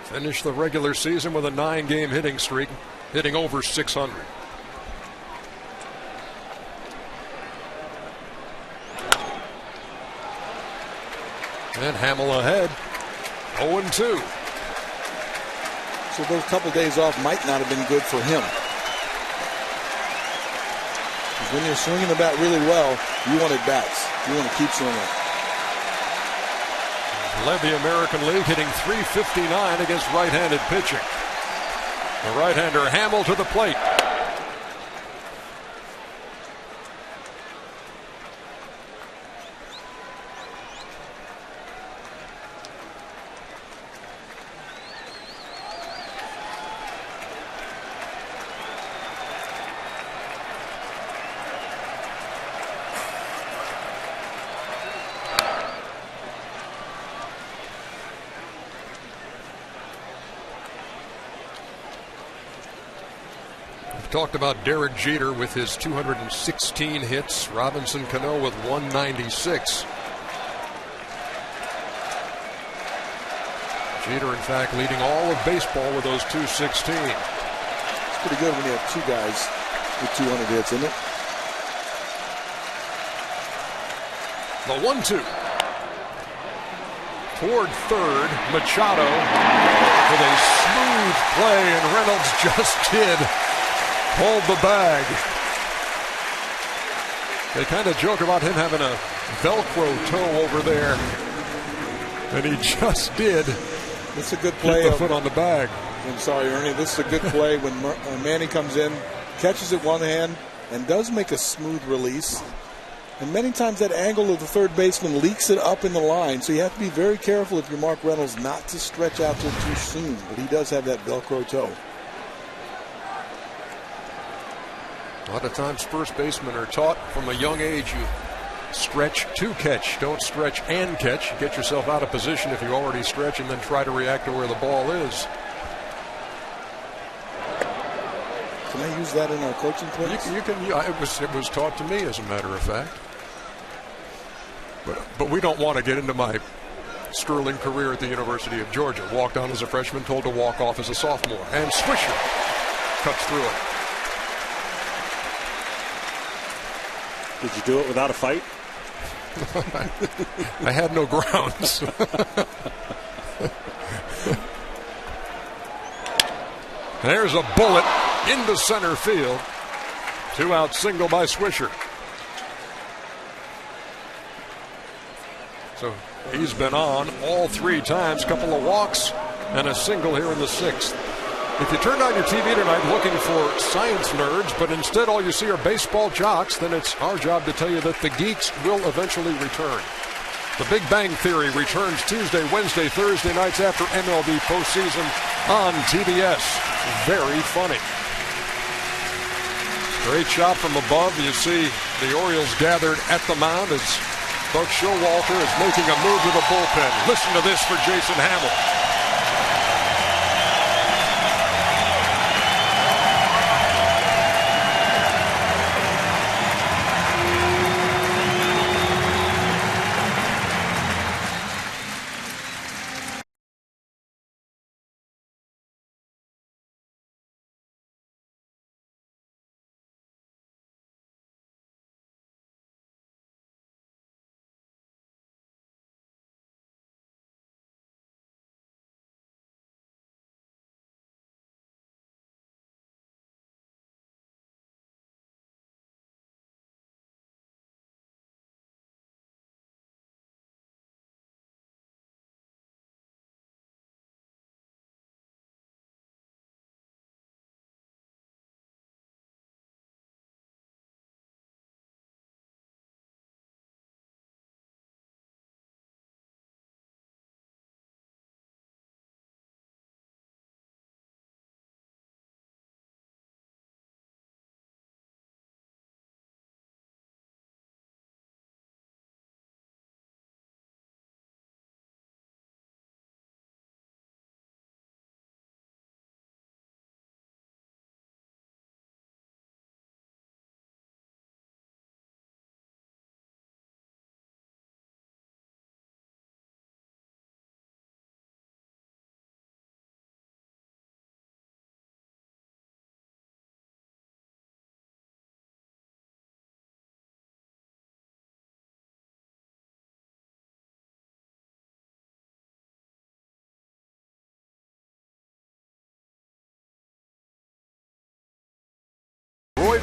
Finished the regular season with a 9-game hitting streak, hitting over 600. And Hamill ahead, 0-2. So those couple days off might not have been good for him. Because when you're swinging the bat really well, you want it bats. You want to keep swinging. Led the American League, hitting .359 against right-handed pitching. The right-hander Hamill to the plate. Talked about Derek Jeter with his 216 hits. Robinson Cano with 196. Jeter, in fact, leading all of baseball with those 216. It's pretty good when you have 2 guys with 200 hits, isn't it? The 1-2. Toward third, Machado with a smooth play, and Reynolds just did. Hold the bag. They kind of joke about him having a Velcro toe over there, and he just did. It's a good play. Get the foot on the bag. I'm sorry, Ernie. This is a good play when Manny comes in, catches it one hand, and does make a smooth release. And many times that angle of the third baseman leaks it up in the line, so you have to be very careful if you're Mark Reynolds not to stretch out till too soon. But he does have that Velcro toe. A lot of times first basemen are taught from a young age you stretch to catch. Don't stretch and catch. Get yourself out of position if you already stretch and then try to react to where the ball is. Can I use that in our coaching class? You can. It was taught to me, as a matter of fact. But we don't want to get into my sterling career at the University of Georgia. Walked on as a freshman, told to walk off as a sophomore. And Swisher cuts through it. Did you do it without a fight? I had no grounds. There's a bullet into center field. 2-out single by Swisher. So he's been on all 3 times, couple of walks and a single here in the 6th. If you turned on your TV tonight looking for science nerds, but instead all you see are baseball jocks, then it's our job to tell you that the geeks will eventually return. The Big Bang Theory returns Tuesday, Wednesday, Thursday nights after MLB postseason on TBS. Very funny. Great shot from above. You see the Orioles gathered at the mound as Buck Showalter is making a move to the bullpen. Listen to this for Jason Hamill.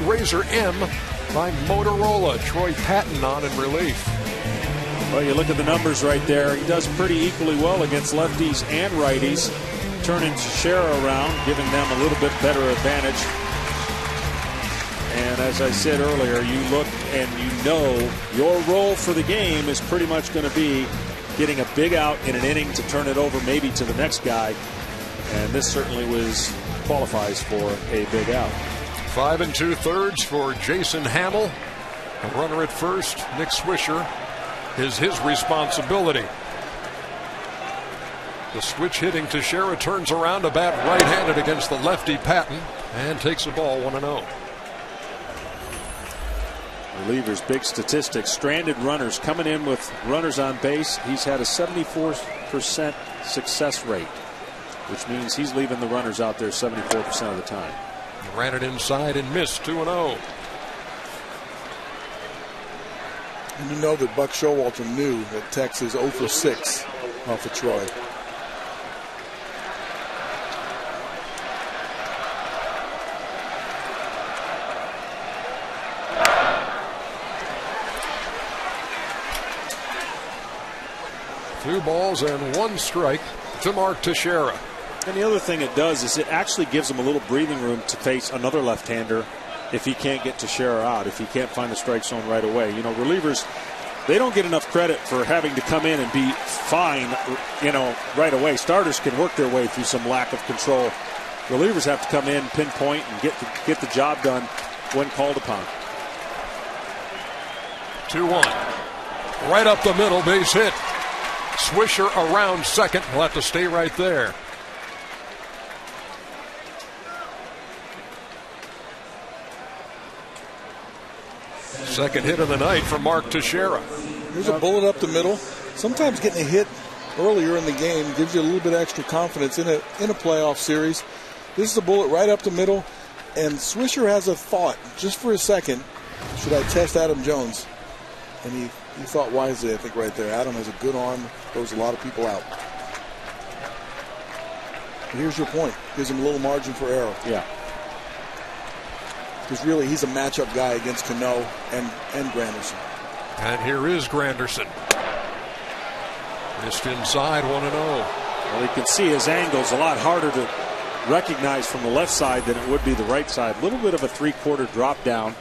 Razor M by Motorola. Troy Patton on in relief. Well, you look at the numbers right there. He does pretty equally well against lefties and righties, turning Teixeira around, giving them a little bit better advantage. And as I said earlier, you look and you know your role for the game is pretty much going to be getting a big out in an inning to turn it over maybe to the next guy. And this certainly qualifies for a big out. 5 2/3 for Jason Hamill. A runner at first, Nick Swisher, is his responsibility. The switch hitting Teixeira turns around to bat right-handed against the lefty Patton and takes the ball 1-0. Relievers, big statistics. Stranded runners coming in with runners on base. He's had a 74% success rate, which means he's leaving the runners out there 74% of the time. Ran it inside and missed. 2-0. And you know that Buck Showalter knew that Tex is 0 for 6 off of Troy. Two balls and one strike to Mark Teixeira. And the other thing it does is it actually gives him a little breathing room to face another left-hander if he can't get Teixeira out, if he can't find the strike zone right away. You know, relievers, they don't get enough credit for having to come in and be fine, right away. Starters can work their way through some lack of control. Relievers have to come in, pinpoint, and get the job done when called upon. 2-1. Right up the middle, base hit. Swisher around second. Will have to stay right there. Second hit of the night for Mark Teixeira. Here's a bullet up the middle. Sometimes getting a hit earlier in the game gives you a little bit extra confidence in a playoff series. This is a bullet right up the middle, and Swisher has a thought just for a second. Should I test Adam Jones? And he thought wisely, I think, right there. Adam has a good arm, throws a lot of people out. But here's your point. Gives him a little margin for error. Yeah. Because really, he's a matchup guy against Cano and Granderson. And here is Granderson. Missed inside, 1-0. Well, you can see his angle's a lot harder to recognize from the left side than it would be the right side. A little bit of a three-quarter drop down.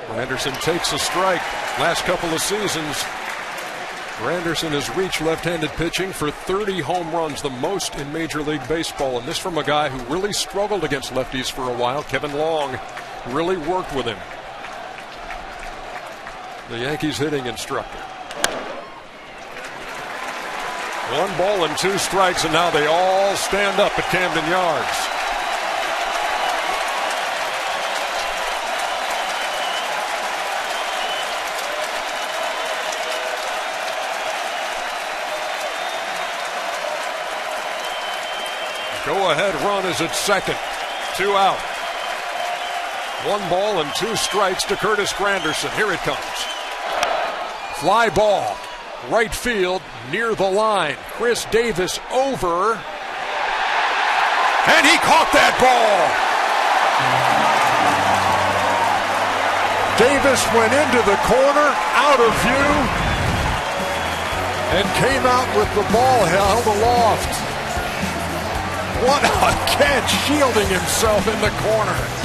Granderson takes a strike. Last couple of seasons, Granderson has reached left-handed pitching for 30 home runs, the most in Major League Baseball. And this from a guy who really struggled against lefties for a while. Kevin Long really worked with him. The Yankees hitting instructor. 1 ball and 2 strikes, and now they all stand up at Camden Yards. Go-ahead run is at second. 2 out. 1 ball and 2 strikes to Curtis Granderson. Here it comes. Fly ball. Right field near the line. Chris Davis over. And he caught that ball. Davis went into the corner, out of view, and came out with the ball held aloft. What a catch, shielding himself in the corner.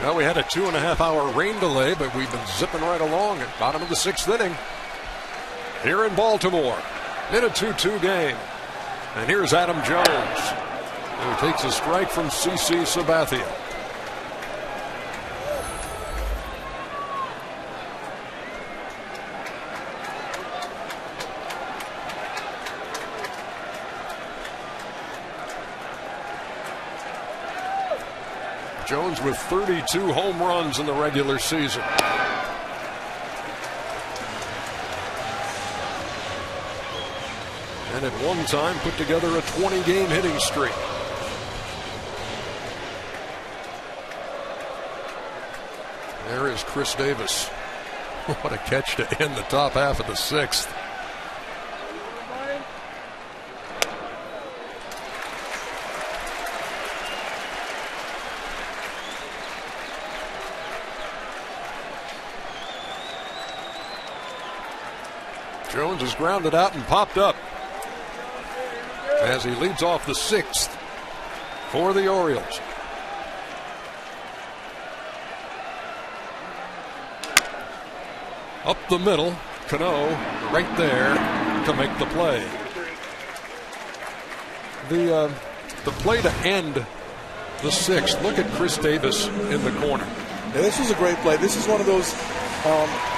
Well, we had a 2.5-hour rain delay, but we've been zipping right along at bottom of the 6th inning here in Baltimore in a 2-2 game. And here's Adam Jones, who takes a strike from C.C. Sabathia. Jones with 32 home runs in the regular season. And at one time put together a 20-game hitting streak. There is Chris Davis. What a catch to end the top half of the 6th. Jones is grounded out and popped up as he leads off the 6th for the Orioles. Up the middle, Cano right there to make the play. The play to end the 6th. Look at Chris Davis in the corner. Yeah, this was a great play. This is one of those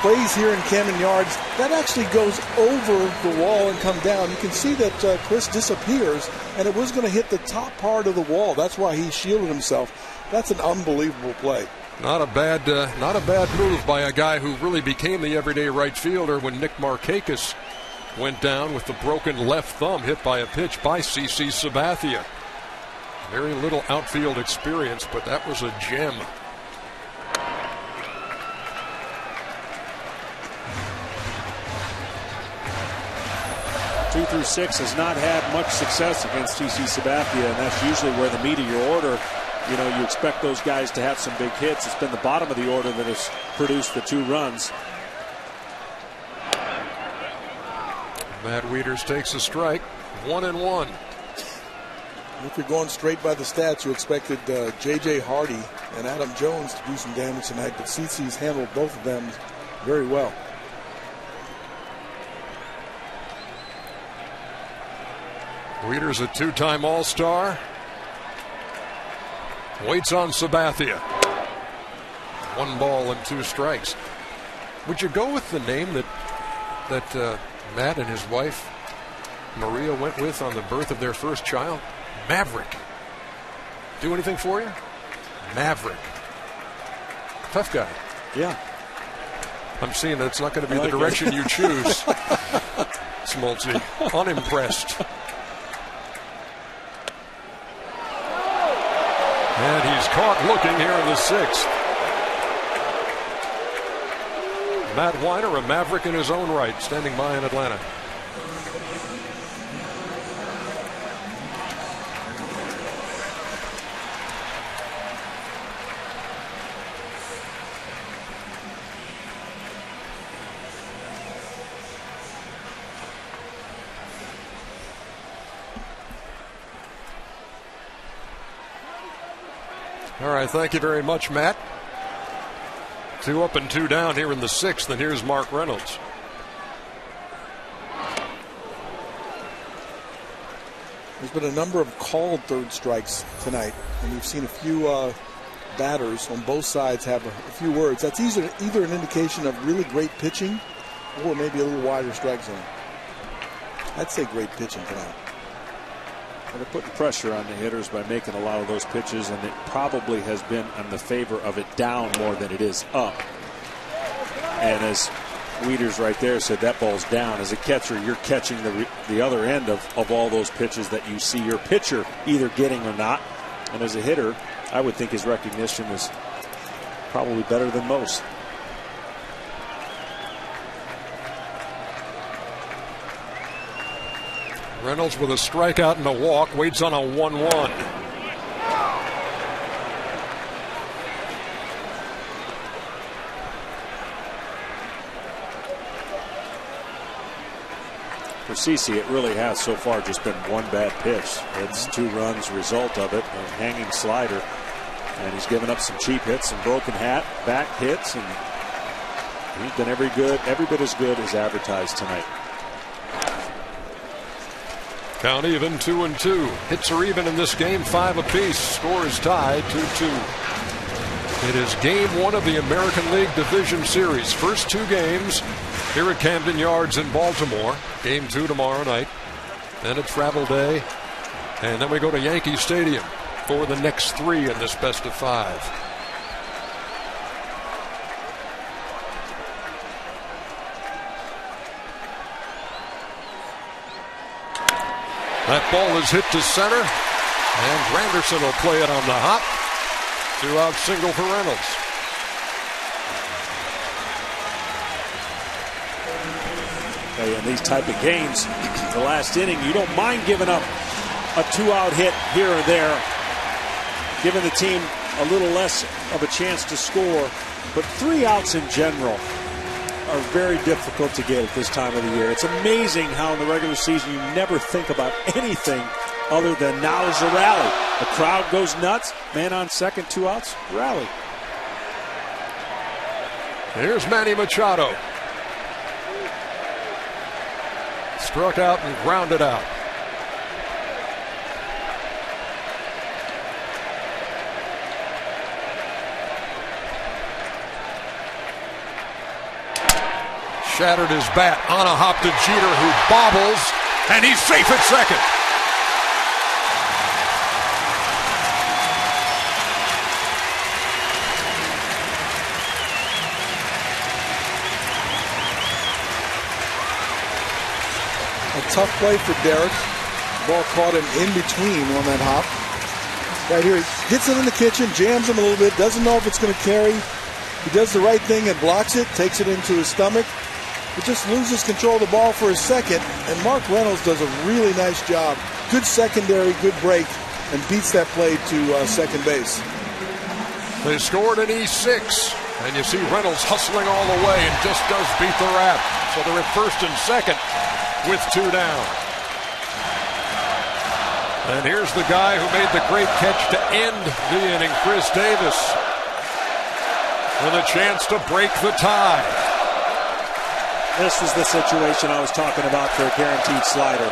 plays here in Camden Yards that actually goes over the wall and come down. You can see that Chris disappears, and it was going to hit the top part of the wall. That's why he shielded himself. That's an unbelievable play. Not a bad move by a guy who really became the everyday right fielder when Nick Markakis went down with the broken left thumb, hit by a pitch by CC Sabathia. Very little outfield experience, but that was a gem. Two through 6 has not had much success against CC Sabathia, and that's usually where the meat of your order, you expect those guys to have some big hits. It's been the bottom of the order that has produced the 2 runs. Matt Wieters takes a strike, 1-1. If you're going straight by the stats, you expected J.J. Hardy and Adam Jones to do some damage tonight, but CC's handled both of them very well. Wieters, a 2-time All-Star, waits on Sabathia. 1 ball and 2 strikes. Would you go with the name that Matt and his wife Maria went with on the birth of their first child? Maverick. Do anything for you? Maverick. Tough guy. Yeah. I'm seeing that it's not going to be the direction you choose. Smoltzy, unimpressed. And he's caught looking here in the 6th. Matt Weiner, a Maverick in his own right, standing by in Atlanta. All right, thank you very much, Matt. 2 up and 2 down here in the 6th, and here's Mark Reynolds. There's been a number of called third strikes tonight, and we've seen a few batters on both sides have a few words. That's either an indication of really great pitching or maybe a little wider strike zone. I'd say great pitching tonight. And they're putting pressure on the hitters by making a lot of those pitches, and it probably has been in the favor of it down more than it is up. And as Wieters right there said, that ball's down. As a catcher, you're catching the other end of all those pitches that you see your pitcher either getting or not. And as a hitter, I would think his recognition is probably better than most. Reynolds with a strikeout and a walk, waits on a 1-1. For CC, it really has so far just been one bad pitch. It's 2 runs result of it, a hanging slider. And he's given up some cheap hits, some broken back hits, and he's been every bit as good as advertised tonight. Count even, 2-2. Hits are even in this game, 5 apiece. Score is tied, 2-2. It is game 1 of the American League Division Series. First 2 games here at Camden Yards in Baltimore. Game 2 tomorrow night. Then a travel day. And then we go to Yankee Stadium for the next 3 in this best of 5. That ball is hit to center, and Granderson will play it on the hop. 2-out single for Reynolds. Hey, in these type of games, the last inning, you don't mind giving up a 2-out hit here or there, giving the team a little less of a chance to score. But 3 outs in general are very difficult to get at this time of the year. It's amazing how in the regular season you never think about anything other than now is a rally. The crowd goes nuts. Man on second, 2 outs, rally. Here's Manny Machado. Struck out and grounded out. Shattered his bat on a hop to Jeter, who bobbles, and he's safe at second. A tough play for Derek. Ball caught him in between on that hop. Right here, he hits it in the kitchen, jams him a little bit, doesn't know if it's going to carry. He does the right thing and blocks it, takes it into his stomach. He just loses control of the ball for a second, and Mark Reynolds does a really nice job. Good secondary, good break, and beats that play to second base. They scored an E6, and you see Reynolds hustling all the way and just does beat the rap. So they're at first and second with 2 down. And here's the guy who made the great catch to end the inning, Chris Davis, with a chance to break the tie. This was the situation I was talking about for a guaranteed slider.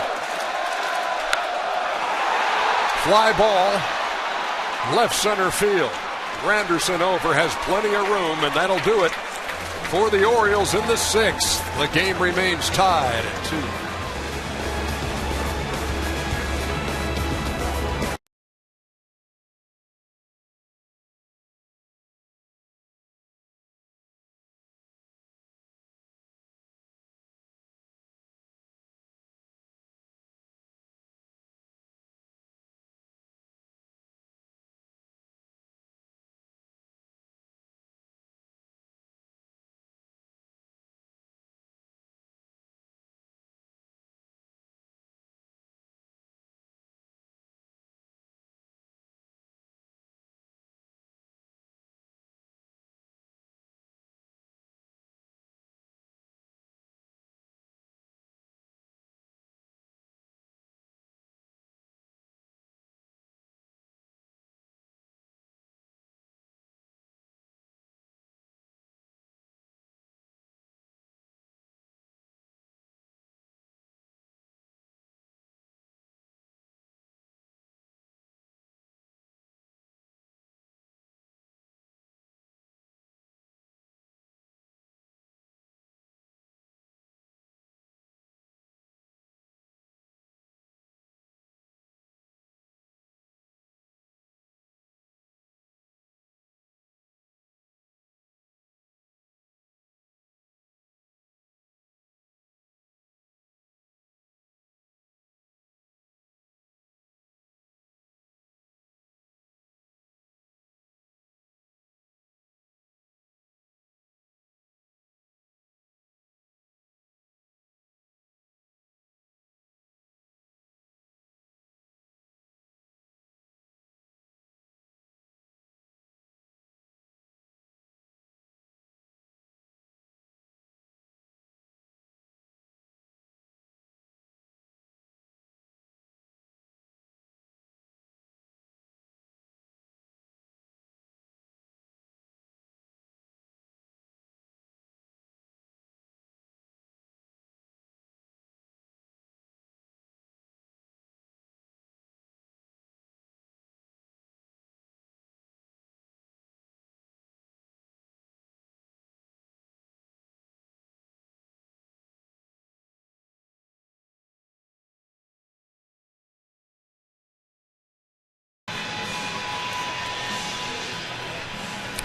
Fly ball, left center field. Granderson over, has plenty of room, and that'll do it for the Orioles in the 6th. The game remains tied at 2.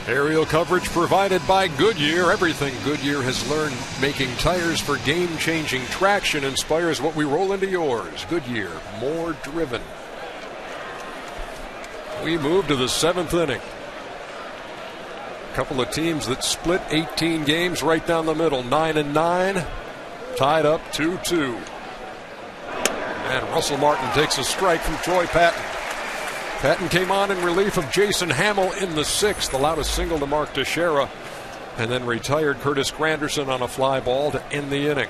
Aerial coverage provided by Goodyear. Everything Goodyear has learned making tires for game-changing traction inspires what we roll into yours. Goodyear, more driven. We move to the 7th inning. A couple of teams that split 18 games right down the middle, 9-9, tied up 2-2. And Russell Martin takes a strike from Troy Patton. Patton came on in relief of Jason Hamill in the 6th, allowed a single to Mark Teixeira. and then retired Curtis Granderson on a fly ball to end the inning.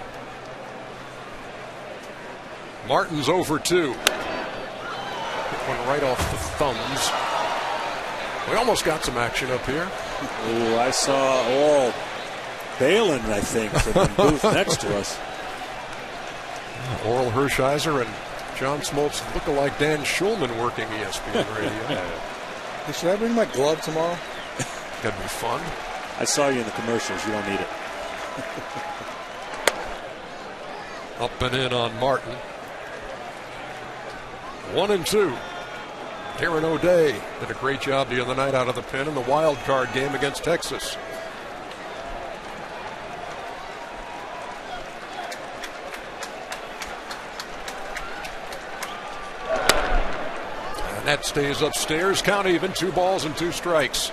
Martin's 0 for 2. Hit one right off the thumbs. We almost got some action up here. Ooh, I saw Oral Balin, I think, from the booth next to us. Oral Hershiser and John Smoltz look-alike Dan Schulman working ESPN Radio. Hey, should I bring my glove tomorrow? That'd be fun. I saw you in the commercials. You don't need it. Up and in on Martin. 1-2. Darren O'Day did a great job the other night out of the pen in the wild card game against Texas. And that stays upstairs. Count even. 2 balls and 2 strikes.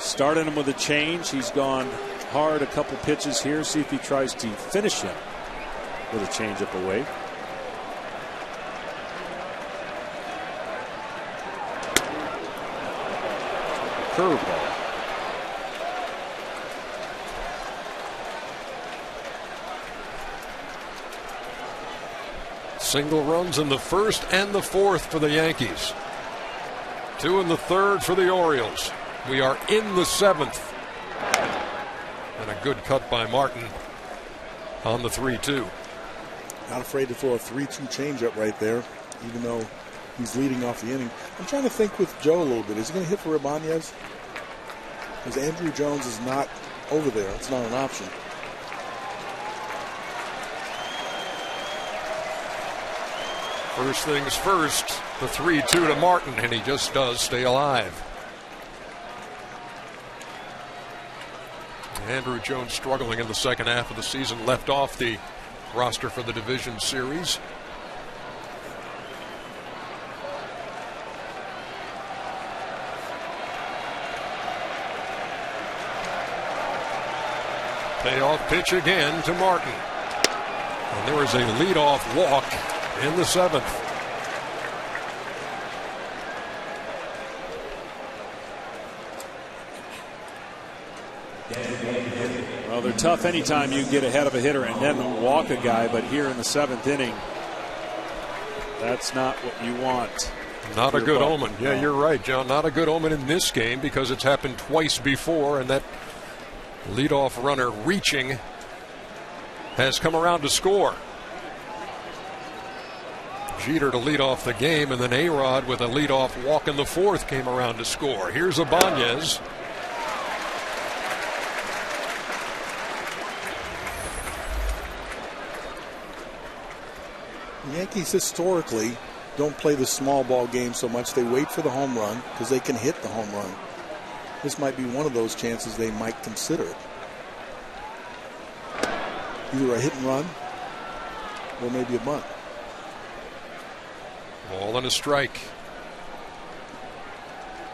Starting him with a change. He's gone hard a couple pitches here. See if he tries to finish him with a changeup away. Curveball. Single runs in the first and the fourth for the Yankees. 2 in the third for the Orioles. We are in the 7th. And a good cut by Martin on the 3-2. Not afraid to throw a 3-2 changeup right there, even though he's leading off the inning. I'm trying to think with Joe a little bit. Is he going to hit for Ibanez? Because Andrew Jones is not over there. It's not an option. First things first, the 3-2 to Martin, and he just does stay alive. Andrew Jones struggling in the second half of the season, left off the roster for the division series. Payoff pitch again to Martin. And there was a leadoff walk in the 7th. Well, they're tough anytime you get ahead of a hitter and then walk a guy, but here in the 7th inning, that's not what you want. Not a good omen. Yeah, you're right, John. Not a good omen in this game because it's happened twice before, and that leadoff runner reaching has come around to score. Jeter to lead off the game, and then A-Rod with a leadoff walk in the 4th came around to score. Here's Ibanez. The Yankees historically don't play the small ball game so much. They wait for the home run because they can hit the home run. This might be one of those chances they might consider it. Either a hit and run or maybe a bunt. Ball and a strike.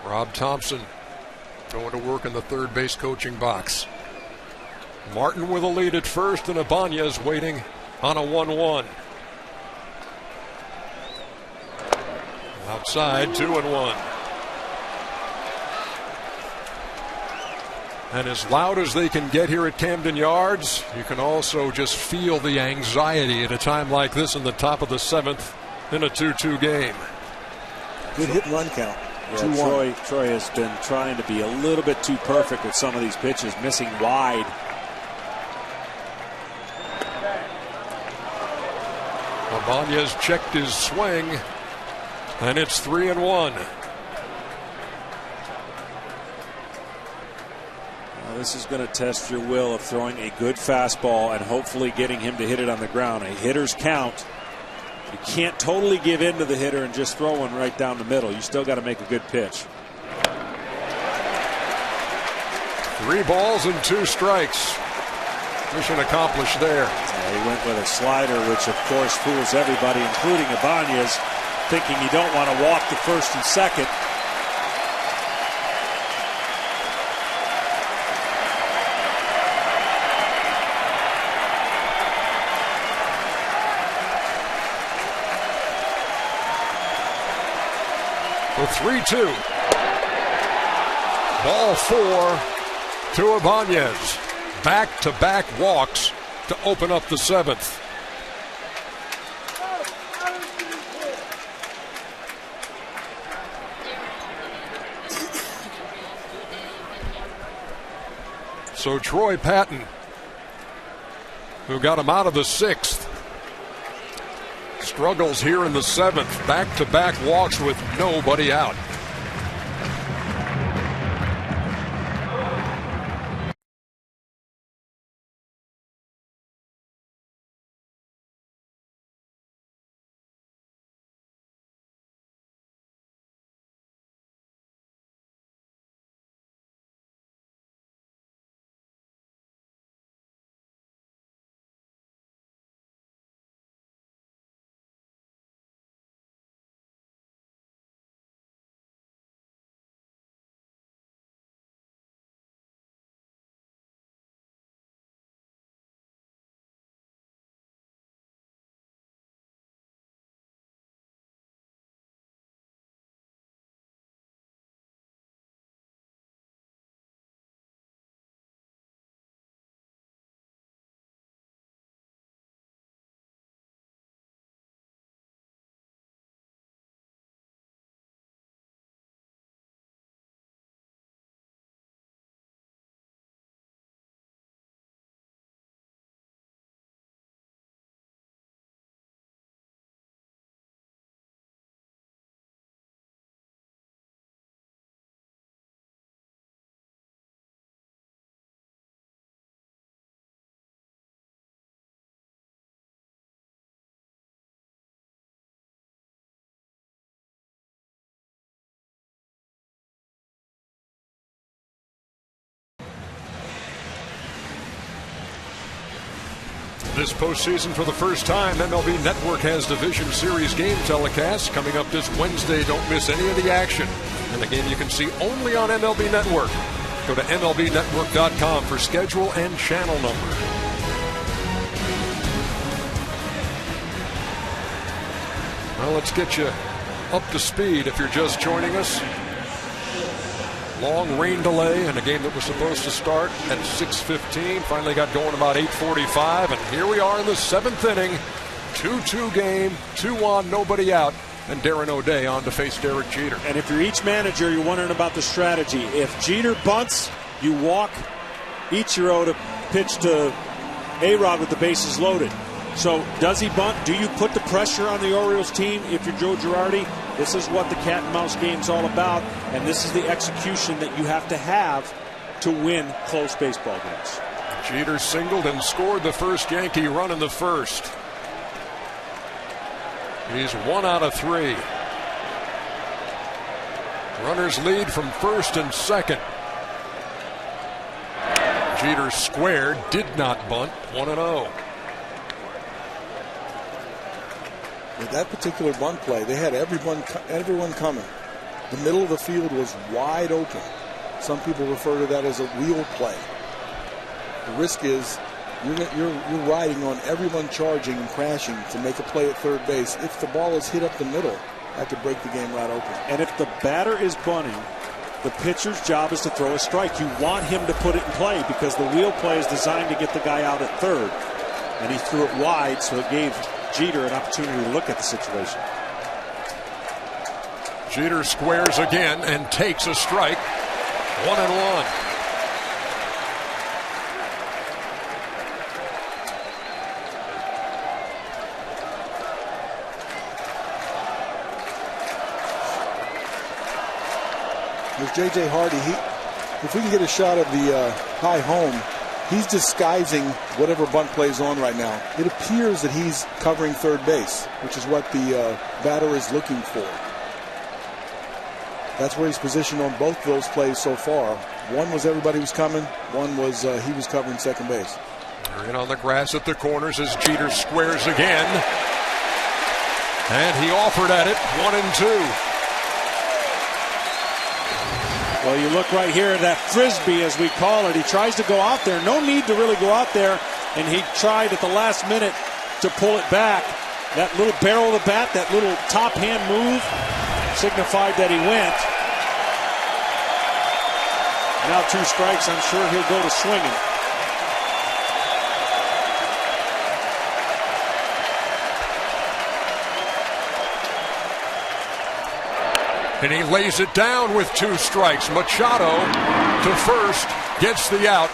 Rob Thompson going to work in the third base coaching box. Martin with a lead at first, and Ibanez waiting on a 1-1. Outside, 2-1. And as loud as they can get here at Camden Yards, you can also just feel the anxiety at a time like this in the top of the 7th in a 2-2 game. Good hit and run count. Yeah, Troy has been trying to be a little bit too perfect with some of these pitches, missing wide. Ibanez checked his swing, and it's 3-1. This is going to test your will of throwing a good fastball and hopefully getting him to hit it on the ground. A hitter's count. You can't totally give in to the hitter and just throw one right down the middle. You still got to make a good pitch. 3 balls and 2 strikes. Mission accomplished there. Yeah, he went with a slider, which of course fools everybody, including Ibanez, thinking you don't want to walk the first and second. The 3-2. Ball 4 to Ibanez. Back-to-back walks to open up the 7th. So Troy Patton, who got him out of the 6th, struggles here in the 7th. Back-to-back walks with nobody out. This postseason, for the first time, MLB Network has Division Series game telecasts coming up this Wednesday. Don't miss any of the action. And the game you can see only on MLB Network. Go to MLBNetwork.com for schedule and channel number. Well, let's get you up to speed if you're just joining us. Long rain delay in a game that was supposed to start at 6:15. Finally got going about 8:45. And here we are in the 7th inning. 2-2 game, 2 on, nobody out. And Darren O'Day on to face Derek Jeter. And if you're each manager, you're wondering about the strategy. If Jeter bunts, you walk Ichiro to pitch to A-Rod with the bases loaded. So does he bunt? Do you put the pressure on the Orioles team if you're Joe Girardi? This is what the cat and mouse game's all about, and this is the execution that you have to win close baseball games. Jeter singled and scored the first Yankee run in the first. He's 1 out of 3. Runners lead from first and second. Jeter squared, did not bunt, 1-0. With that particular bunt play, they had everyone coming. The middle of the field was wide open. Some people refer to that as a wheel play. The risk is you're riding on everyone charging and crashing to make a play at third base. If the ball is hit up the middle, that could break the game right open. And if the batter is bunting, the pitcher's job is to throw a strike. You want him to put it in play because the wheel play is designed to get the guy out at third. And he threw it wide, so it gave Jeter an opportunity to look at the situation. Jeter squares again and takes a strike. 1-1. There's J.J. Hardy. If we can get a shot of the high home, he's disguising whatever bunt plays on right now. It appears that he's covering third base, which is what the batter is looking for. That's where he's positioned on both of those plays so far. One was everybody was coming. One was he was covering second base. They're in on the grass at the corners as Jeter squares again. And he offered at it, 1-2. Well, you look right here at that frisbee, as we call it. He tries to go out there. No need to really go out there. And he tried at the last minute to pull it back. That little barrel of the bat, that little top hand move signified that he went. Now 2 strikes. I'm sure he'll go to swinging. And he lays it down with 2 strikes. Machado to first, gets the out.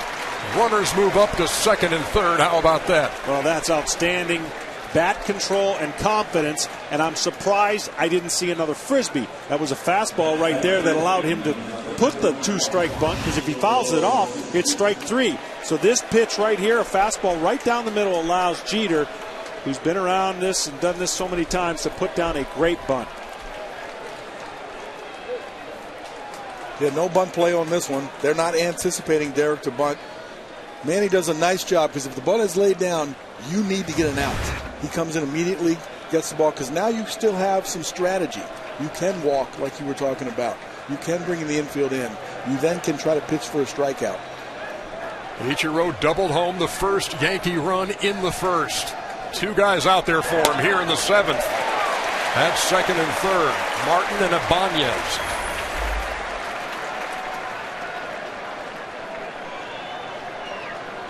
Runners move up to second and third. How about that? Well, that's outstanding bat control and confidence, and I'm surprised I didn't see another frisbee. That was a fastball right there that allowed him to put the 2-strike bunt, because if he fouls it off, it's strike 3. So this pitch right here, a fastball right down the middle, allows Jeter, who's been around this and done this so many times, to put down a great bunt. Yeah, no bunt play on this one. They're not anticipating Derek to bunt. Manny does a nice job, because if the bunt is laid down, you need to get an out. He comes in immediately, gets the ball, because now you still have some strategy. You can walk like you were talking about. You can bring the infield in. You then can try to pitch for a strikeout. Ichiro doubled home the first Yankee run in the first. 2 guys out there for him here in the 7th. At second and third, Martin and Ibanez.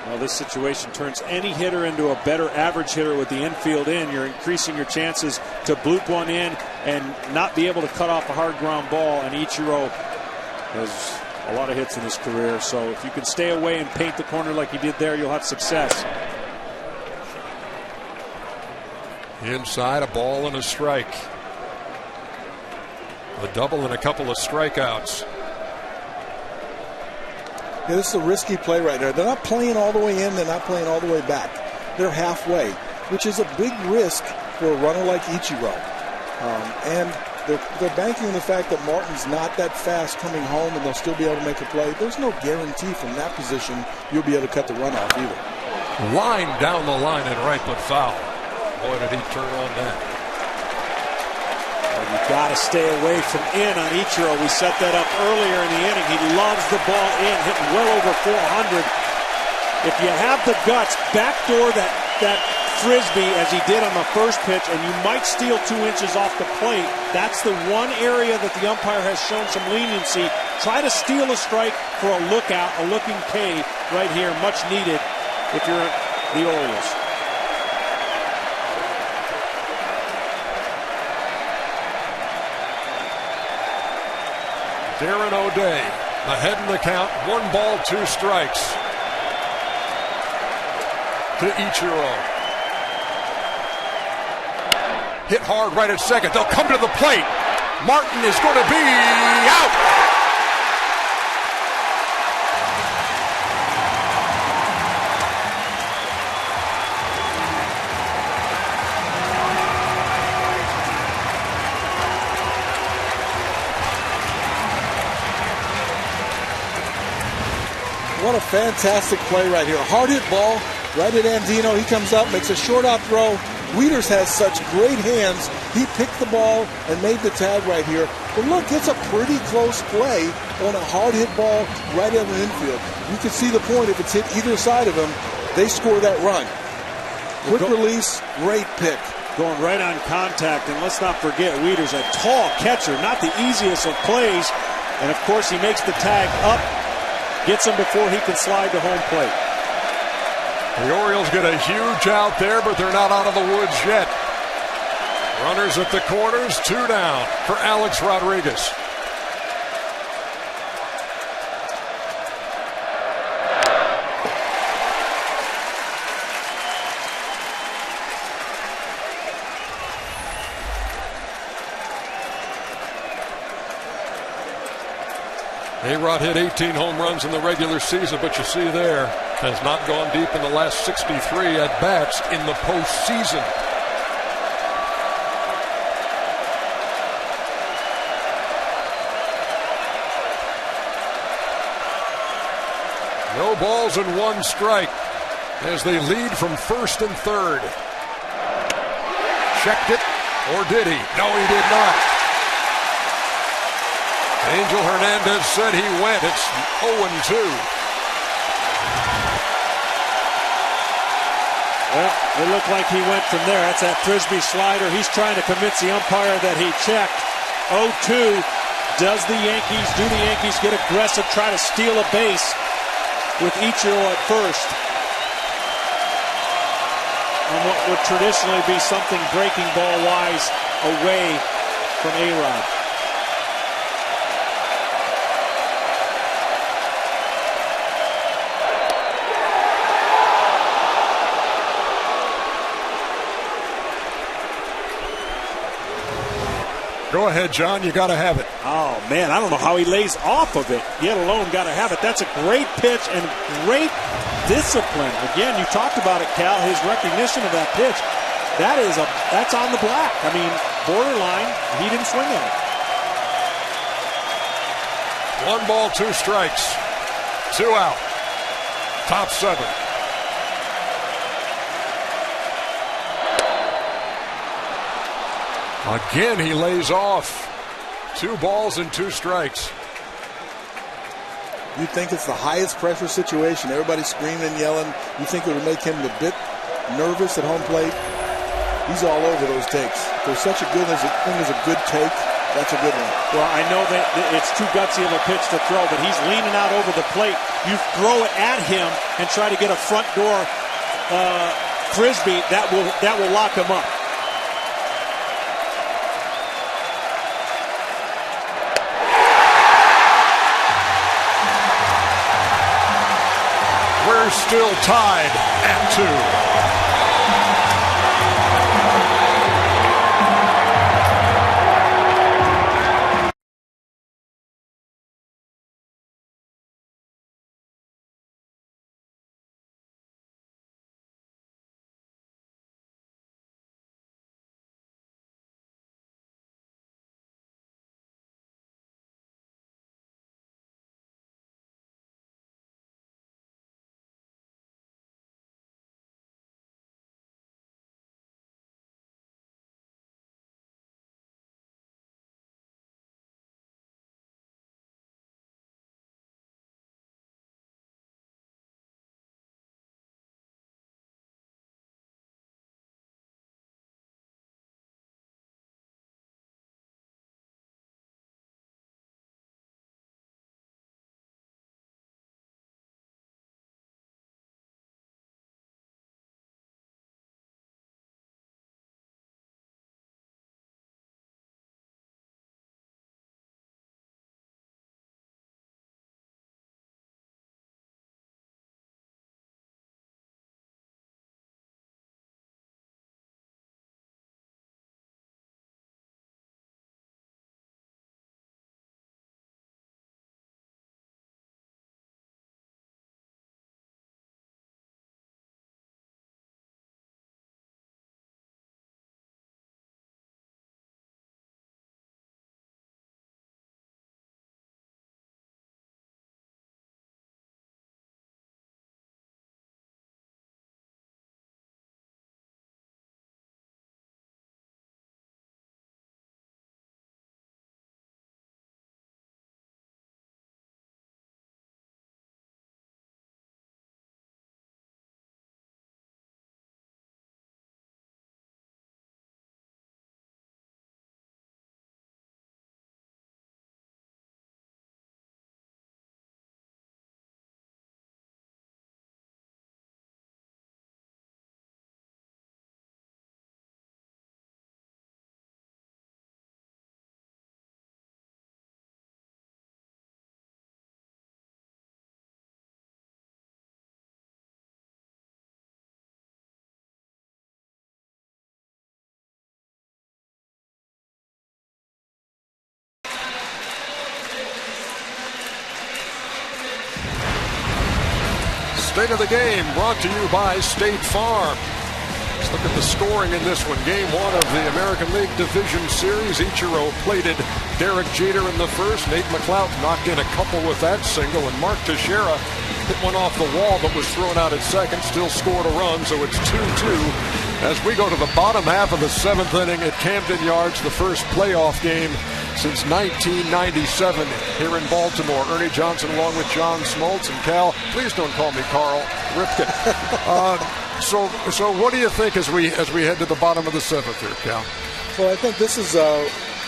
Well, this situation turns any hitter into a better average hitter with the infield in. You're increasing your chances to bloop one in and not be able to cut off a hard ground ball. And Ichiro has a lot of hits in his career. So if you can stay away and paint the corner like he did there, you'll have success. Inside, a ball and a strike. A double and a couple of strikeouts. Yeah, this is a risky play right there. They're not playing all the way in. They're not playing all the way back. They're halfway, which is a big risk for a runner like Ichiro. And they're banking on the fact that Martin's not that fast coming home, and they'll still be able to make a play. There's no guarantee from that position you'll be able to cut the run off either. Line down the line and right, but foul. Boy, did he turn on that. You got to stay away from in on Ichiro. We set that up earlier in the inning. He loves the ball in, hitting well over 400. If you have the guts, backdoor that frisbee as he did on the first pitch, and you might steal 2 inches off the plate. That's the one area that the umpire has shown some leniency. Try to steal a strike for a lookout, a looking K right here, much needed if you're the Orioles. Darren O'Day ahead in the count. 1 ball, 2 strikes to Ichiro. Hit hard right at second. They'll come to the plate. Martin is going to be out. What a fantastic play right here. Hard hit ball right at Andino. He comes up, makes a short out throw. Wieters has such great hands. He picked the ball and made the tag right here. But look, it's a pretty close play on a hard hit ball right in the infield. You can see the point. If it's hit either side of him, they score that run. Quick release, great pick. Going right on contact, and let's not forget Wieters, a tall catcher, not the easiest of plays. And of course he makes the tag up. Gets him before he can slide to home plate. The Orioles get a huge out there, but they're not out of the woods yet. Runners at the corners, 2 down for Alex Rodriguez. A-Rod hit 18 home runs in the regular season, but you see there, has not gone deep in the last 63 at-bats in the postseason. No balls and 1 strike as they lead from first and third. Checked it, or did he? No, he did not. Angel Hernandez said he went. It's 0-2. Well, it looked like he went from there. That's that frisbee slider. He's trying to convince the umpire that he checked. 0-2. Do the Yankees get aggressive, try to steal a base with Ichiro at first on what would traditionally be something breaking ball-wise away from A-Rod? Go ahead, John. You got to have it. Oh, man, I don't know how he lays off of it, yet alone got to have it. That's a great pitch and great discipline. Again, you talked about it, Cal, his recognition of that pitch. That's on the black. I mean, borderline, he didn't swing at it. 1 ball, 2 strikes. 2 out. Top 7. Again, he lays off. 2 balls and 2 strikes. You think it's the highest pressure situation. Everybody's screaming and yelling. You think it would make him a bit nervous at home plate. He's all over those takes. If there's such a good thing as a good take, that's a good one. Well, I know that it's too gutsy of a pitch to throw, but he's leaning out over the plate. You throw it at him and try to get a front door frisbee, that will lock him up. We're still tied at 2. State of the game brought to you by State Farm. Let's look at the scoring in this one. Game 1 of the American League Division Series. Ichiro plated Derek Jeter in the first. Nate McLeod knocked in a couple with that single. And Mark Teixeira hit one off the wall but was thrown out at second. Still scored a run, so it's 2-2. As we go to the bottom half of the 7th inning at Camden Yards, the first playoff game since 1997 here in Baltimore. Ernie Johnson along with John Smoltz and Cal. Please don't call me Carl Ripken. So what do you think as we head to the bottom of the 7th here, Cal? Well, I think this is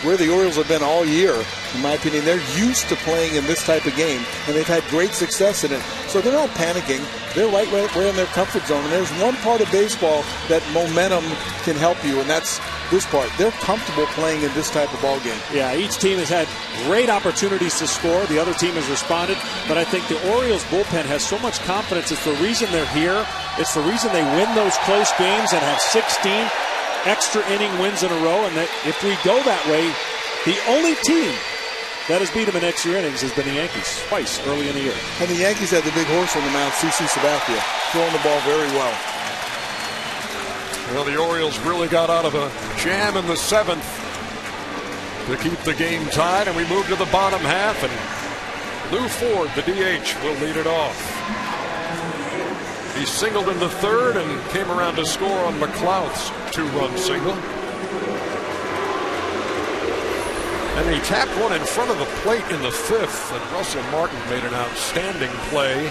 where the Orioles have been all year. In my opinion, they're used to playing in this type of game, and they've had great success in it. So they're not panicking. They're right where in their comfort zone. And there's one part of baseball that momentum can help you, and that's this part. They're comfortable playing in this type of ball game. Yeah, each team has had great opportunities to score. The other team has responded. But I think the Orioles bullpen has so much confidence. It's the reason they're here. It's the reason they win those close games and have 16 extra inning wins in a row. And that if we go that way, the only team that has beat them in extra innings has been the Yankees twice early in the year. And the Yankees had the big horse on the mound, CC Sabathia, throwing the ball very well. Well, the Orioles really got out of a jam in the 7th to keep the game tied, and we move to the bottom half, and Lou Ford, the DH, will lead it off. He singled in the 3rd and came around to score on McLeod's 2-run single. And he tapped one in front of the plate in the 5th, and Russell Martin made an outstanding play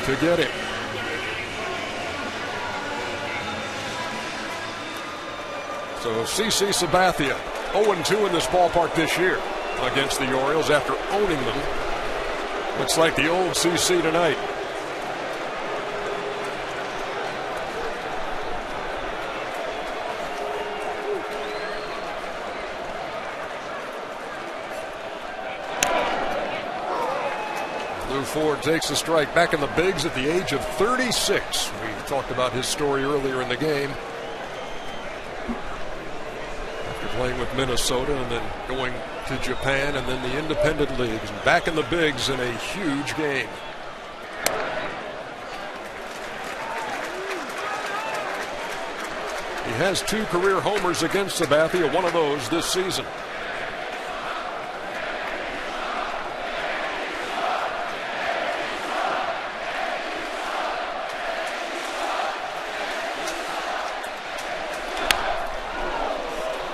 to get him. So CC Sabathia, 0-2 in this ballpark this year against the Orioles after owning them. Looks like the old CC tonight. Lou Ford takes a strike, back in the bigs at the age of 36. We talked about his story earlier in the game. After playing with Minnesota and then going to Japan and then the independent leagues. Back in the bigs in a huge game. He has 2 career homers against Sabathia, one of those this season.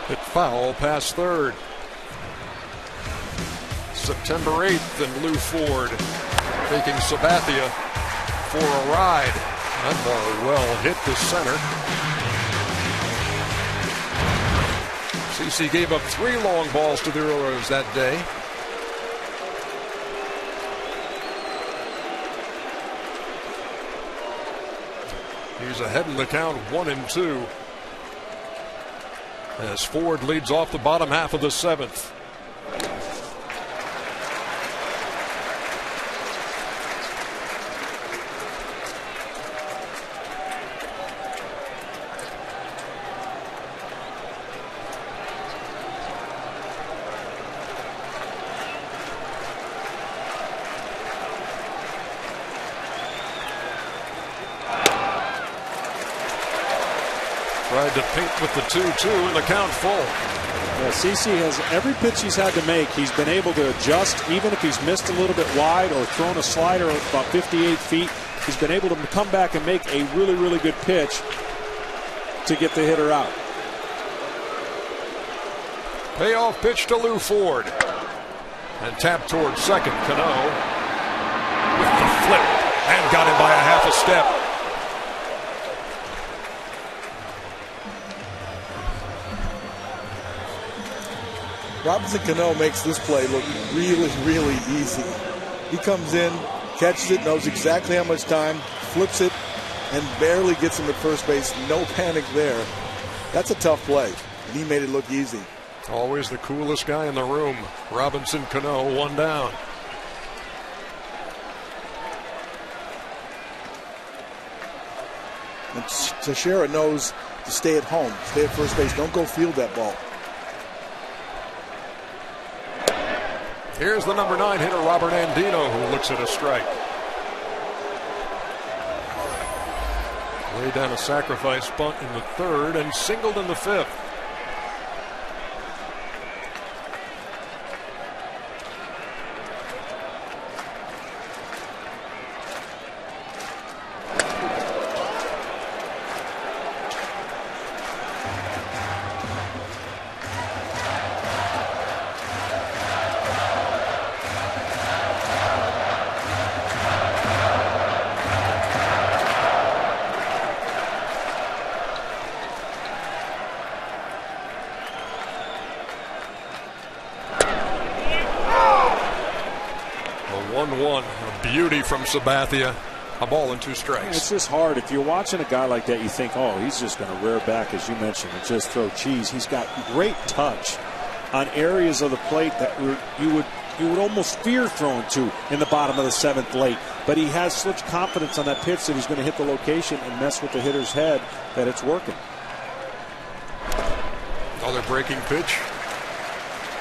Hit foul past 3rd. September 8th, and Lou Ford taking Sabathia for a ride. That ball well hit the center. CC gave up 3 long balls to the Orioles that day. He's ahead in the count, 1-2. As Ford leads off the bottom half of the 7th. Tried to paint with the 2-2 and the count full. Yeah, CC has every pitch he's had to make. He's been able to adjust, even if he's missed a little bit wide or thrown a slider about 58 feet. He's been able to come back and make a really, really good pitch to get the hitter out. Payoff pitch to Lou Ford. And tapped towards second. Cano with the flip and got him by a half a step. Robinson Cano makes this play look really, really easy. He comes in, catches it, knows exactly how much time, flips it, and barely gets him at first base. No panic there. That's a tough play, and he made it look easy. Always the coolest guy in the room. Robinson Cano, 1 down. And Teixeira knows to stay at home, stay at first base. Don't go field that ball. Here's the number 9 hitter, Robert Andino, who looks at a strike. Laid down a sacrifice bunt in the 3rd and singled in the 5th. A beauty from Sabathia. A ball and 2 strikes. It's just hard. If you're watching a guy like that, you think, oh, he's just going to rear back, as you mentioned, and just throw cheese. He's got great touch on areas of the plate that you would almost fear throwing to in the bottom of the 7th late. But he has such confidence on that pitch that he's going to hit the location and mess with the hitter's head that it's working. Another breaking pitch.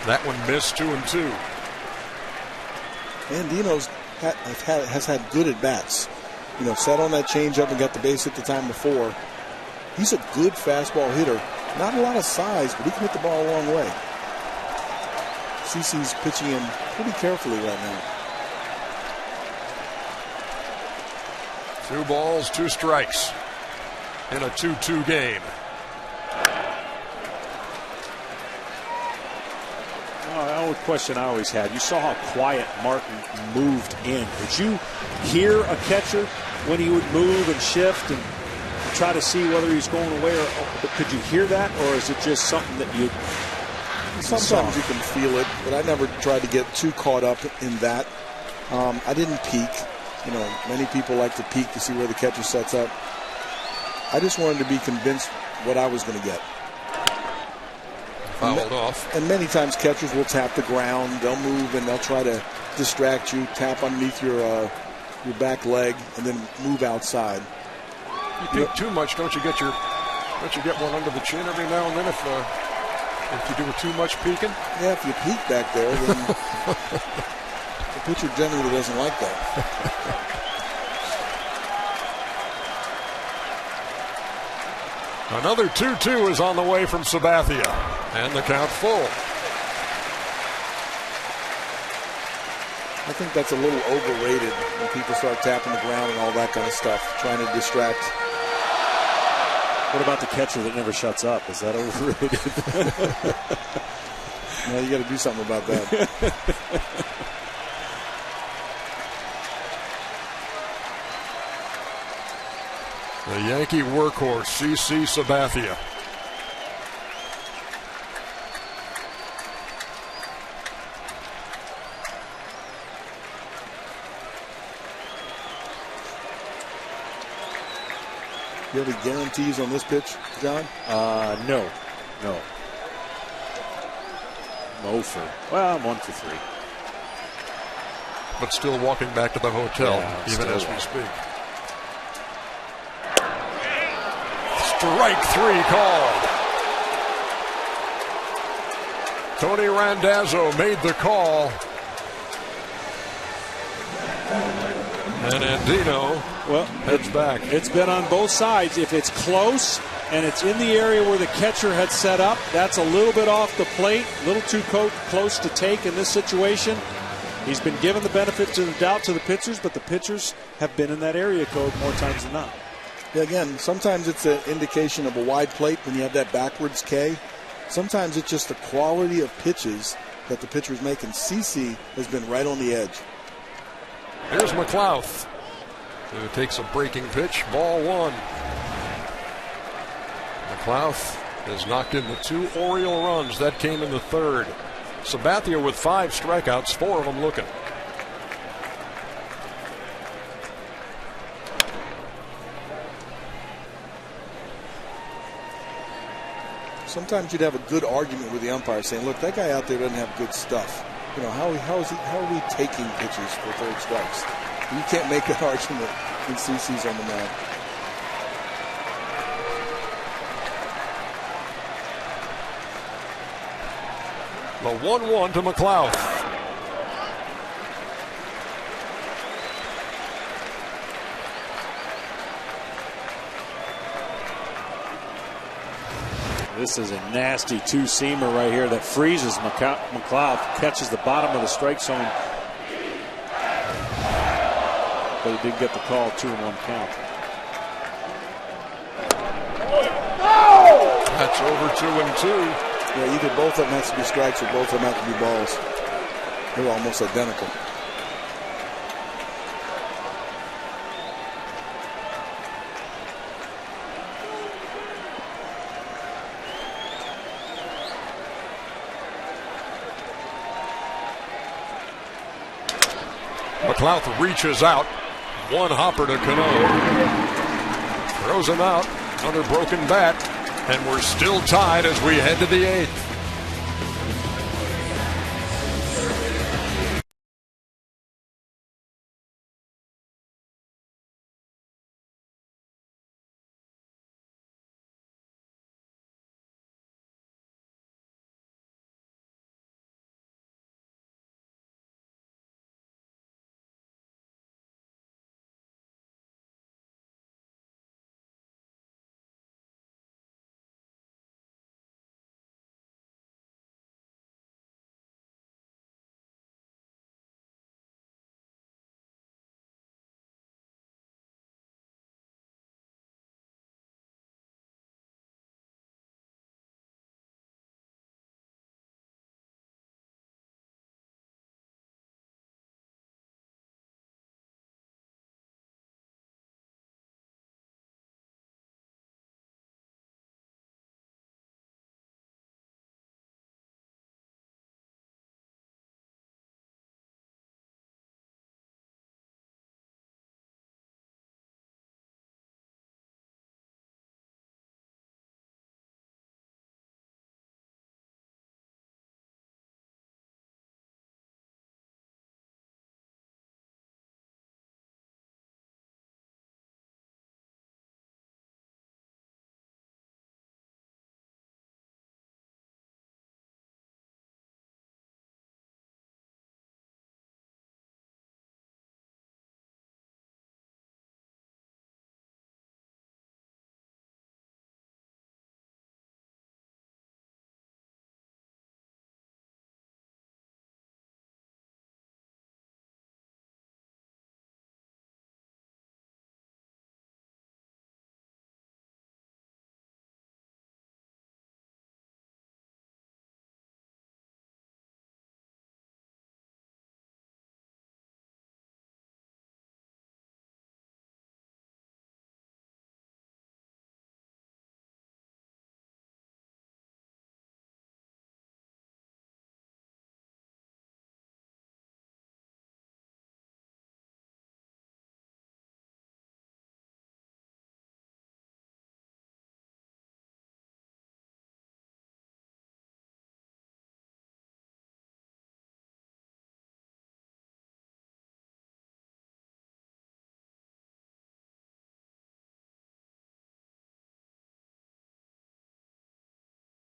That one missed, 2-2. Andino's has had good at-bats. You know, sat on that changeup and got the base hit the time before. He's a good fastball hitter. Not a lot of size, but he can hit the ball a long way. CeCe's pitching him pretty carefully right now. 2 balls, 2 strikes in a 2-2 game. The only question I always had, you saw how quiet Martin moved in. Did you hear a catcher when he would move and shift and try to see whether he's going away, or could you hear that, or is it just something that you Sometimes you can feel it, but I never tried to get too caught up in that. I didn't peek. You know, many people like to peek to see where the catcher sets up. I just wanted to be convinced what I was going to get. Fouled off. And many times catchers will tap the ground. They'll move and they'll try to distract you, tap underneath your back leg, and then move outside. You peek too much, don't you get one under the chin every now and then if you do too much peeking? Yeah, if you peek back there, then the pitcher generally doesn't like that. Another 2-2 is on the way from Sabathia, and the count full. I think that's a little overrated when people start tapping the ground and all that kind of stuff, trying to distract. What about the catcher that never shuts up? Is that overrated? No, you got to do something about that. The Yankee workhorse, CC Sabathia. You have any guarantees on this pitch, John? No. I'm 1 for 3. But still walking back to the hotel, even as we speak. Strike 3 called. Tony Randazzo made the call. And Andino heads back. It's been on both sides. If it's close and it's in the area where the catcher had set up, that's a little bit off the plate, a little too close to take in this situation. He's been given the benefit of the doubt to the pitchers, but the pitchers have been in that area code more times than not. Yeah, again, sometimes it's an indication of a wide plate when you have that backwards K. Sometimes it's just the quality of pitches that the pitcher's making. CC has been right on the edge. Here's McLouth, who takes a breaking pitch, ball 1. McLouth has knocked in the 2 Oriole runs. That came in the 3rd. Sabathia with 5 strikeouts, 4 of them looking. Sometimes you'd have a good argument with the umpire saying, look, that guy out there doesn't have good stuff. You know, how are we taking pitches for 3rd strikes? You can't make that argument when CC's on the mound. The 1-1 to McLouth. This is a nasty 2-seamer right here that freezes McLouth, catches the bottom of the strike zone. But he did get the call, 2-1 count. That's over 2-2. Yeah, either both of them has to be strikes or both of them have to be balls. They're almost identical. McLouth reaches out. One hopper to Cano. Throws him out. Another broken bat. And we're still tied as we head to the 8th.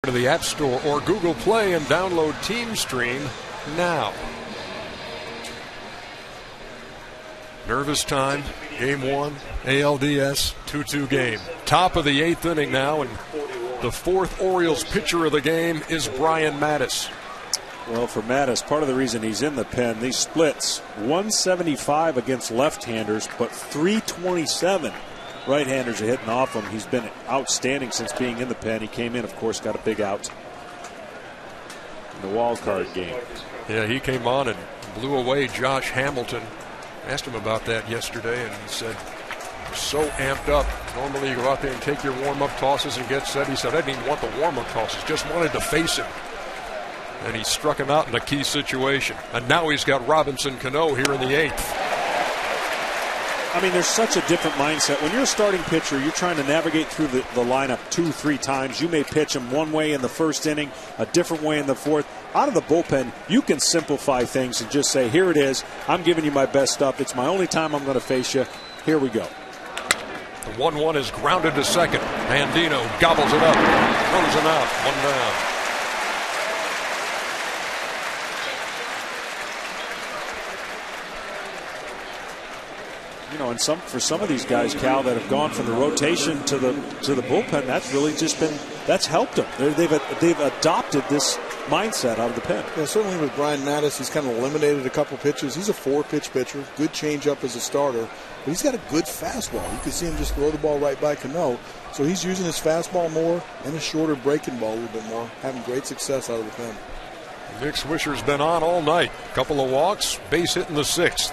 To the App Store or Google Play and download Team Stream now. Nervous time, game 1, ALDS, 2-2 game. Top of the 8th inning now, and the 4th Orioles pitcher of the game is Brian Mattis. Well, for Mattis, part of the reason he's in the pen, these splits, 175 against left-handers, but 327 right-handers are hitting off him. He's been outstanding since being in the pen. He came in, of course, got a big out in the wild card game. Yeah, he came on and blew away Josh Hamilton. Asked him about that yesterday, and he said, so amped up. Normally you go out there and take your warm-up tosses and get set. He said, I didn't even want the warm-up tosses, just wanted to face him. And he struck him out in a key situation. And now he's got Robinson Cano here in the 8th. I mean, there's such a different mindset. When you're a starting pitcher, you're trying to navigate through the lineup 2-3 times. You may pitch him one way in the first inning, a different way in the 4th. Out of the bullpen, you can simplify things and just say, here it is. I'm giving you my best stuff. It's my only time I'm going to face you. Here we go. The 1-1 is grounded to second. Mandino gobbles it up. Throws him out. 1 down. You know, and for some of these guys, Cal, that have gone from the rotation to the bullpen, that's really just that's helped them. They've adopted this mindset out of the pen. Yeah, certainly with Brian Mattis, he's kind of eliminated a couple pitches. He's a 4-pitch pitcher, good changeup as a starter, but he's got a good fastball. You can see him just throw the ball right by Cano. So he's using his fastball more and his shorter breaking ball a little bit more, having great success out of the pen. Nick Swisher's been on all night. Couple of walks, base hit in the 6th.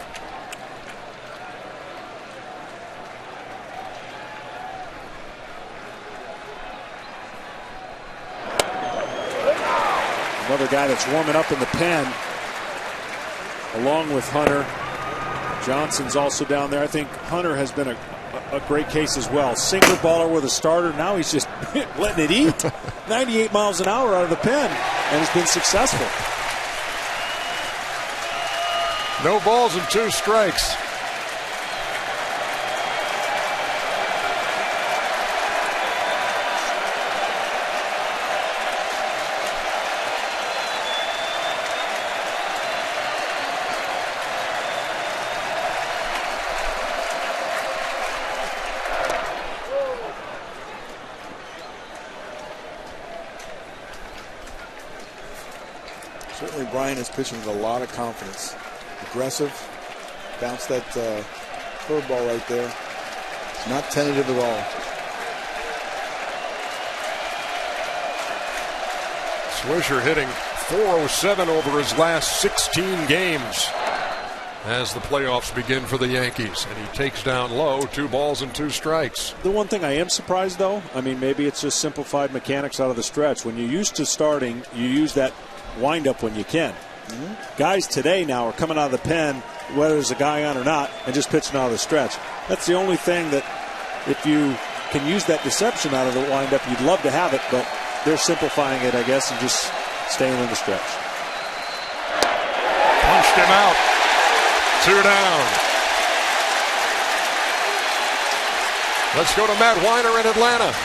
Another guy that's warming up in the pen, along with Hunter Johnson's also down there. I think Hunter has been a great case as well. Single baller with a starter. Now he's just letting it eat. 98 miles an hour out of the pen, and has been successful. No balls and 2 strikes. Certainly Brian is pitching with a lot of confidence. Aggressive. Bounced that curveball right there. Not tentative at all. Swisher hitting .407 over his last 16 games as the playoffs begin for the Yankees. And he takes down low, 2 balls and 2 strikes. The one thing I am surprised, though, I mean, maybe it's just simplified mechanics out of the stretch. When you're used to starting, you use that wind up when you can. Guys today now are coming out of the pen, whether there's a guy on or not, and just pitching out of the stretch. That's the only thing that, if you can use that deception out of the wind up, you'd love to have it, but they're simplifying it, I guess, and just staying in the stretch. Punched him out. 2 down. Let's go to Matt Weiner in Atlanta.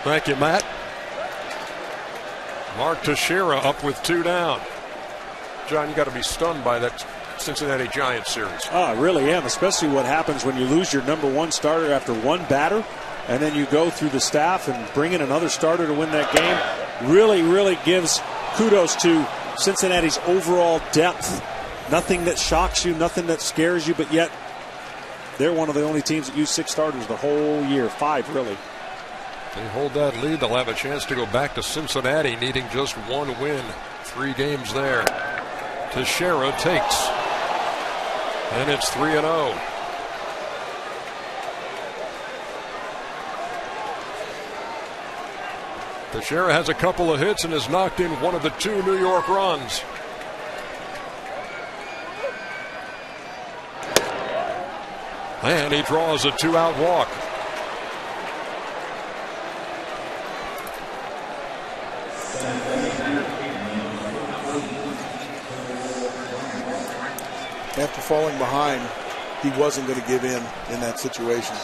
Thank you, Matt. Mark Teixeira up with 2 down. John, you got to be stunned by that Cincinnati Giants series. Oh, I really am, especially what happens when you lose your number 1 starter after 1 batter, and then you go through the staff and bring in another starter to win that game. Really, really gives kudos to Cincinnati's overall depth. Nothing that shocks you, nothing that scares you, but yet they're one of the only teams that use 6 starters the whole year. 5, really. They hold that lead. They'll have a chance to go back to Cincinnati, needing just 1 win. 3 games there. Teixeira takes. And it's 3-0. Teixeira has a couple of hits and has knocked in one of the 2 New York runs. And he draws a 2-out walk. After falling behind, he wasn't going to give in that situation.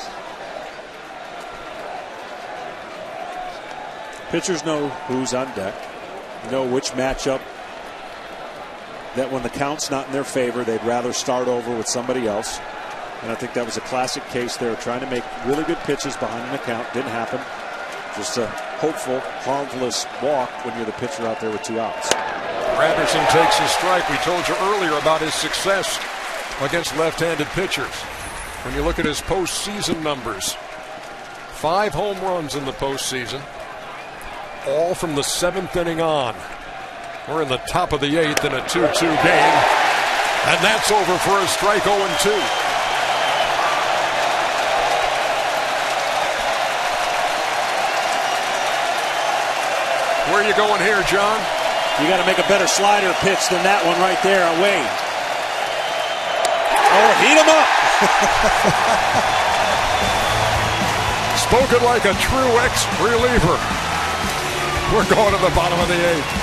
Pitchers know who's on deck, know which matchup that when the count's not in their favor, they'd rather start over with somebody else. And I think that was a classic case. They were trying to make really good pitches behind the count. Didn't happen. Just a hopeful, harmless walk when you're the pitcher out there with 2 outs. Anderson takes a strike. We told you earlier about his success against left-handed pitchers. When you look at his postseason numbers, 5 home runs in the postseason, all from the 7th inning on. We're in the top of the 8th in a 2-2 game, and that's over for a strike 0-2. Where are you going here, John? You got to make a better slider pitch than that one right there away. Oh, heat him up. Spoken like a true ex-reliever. We're going to the bottom of the 8th.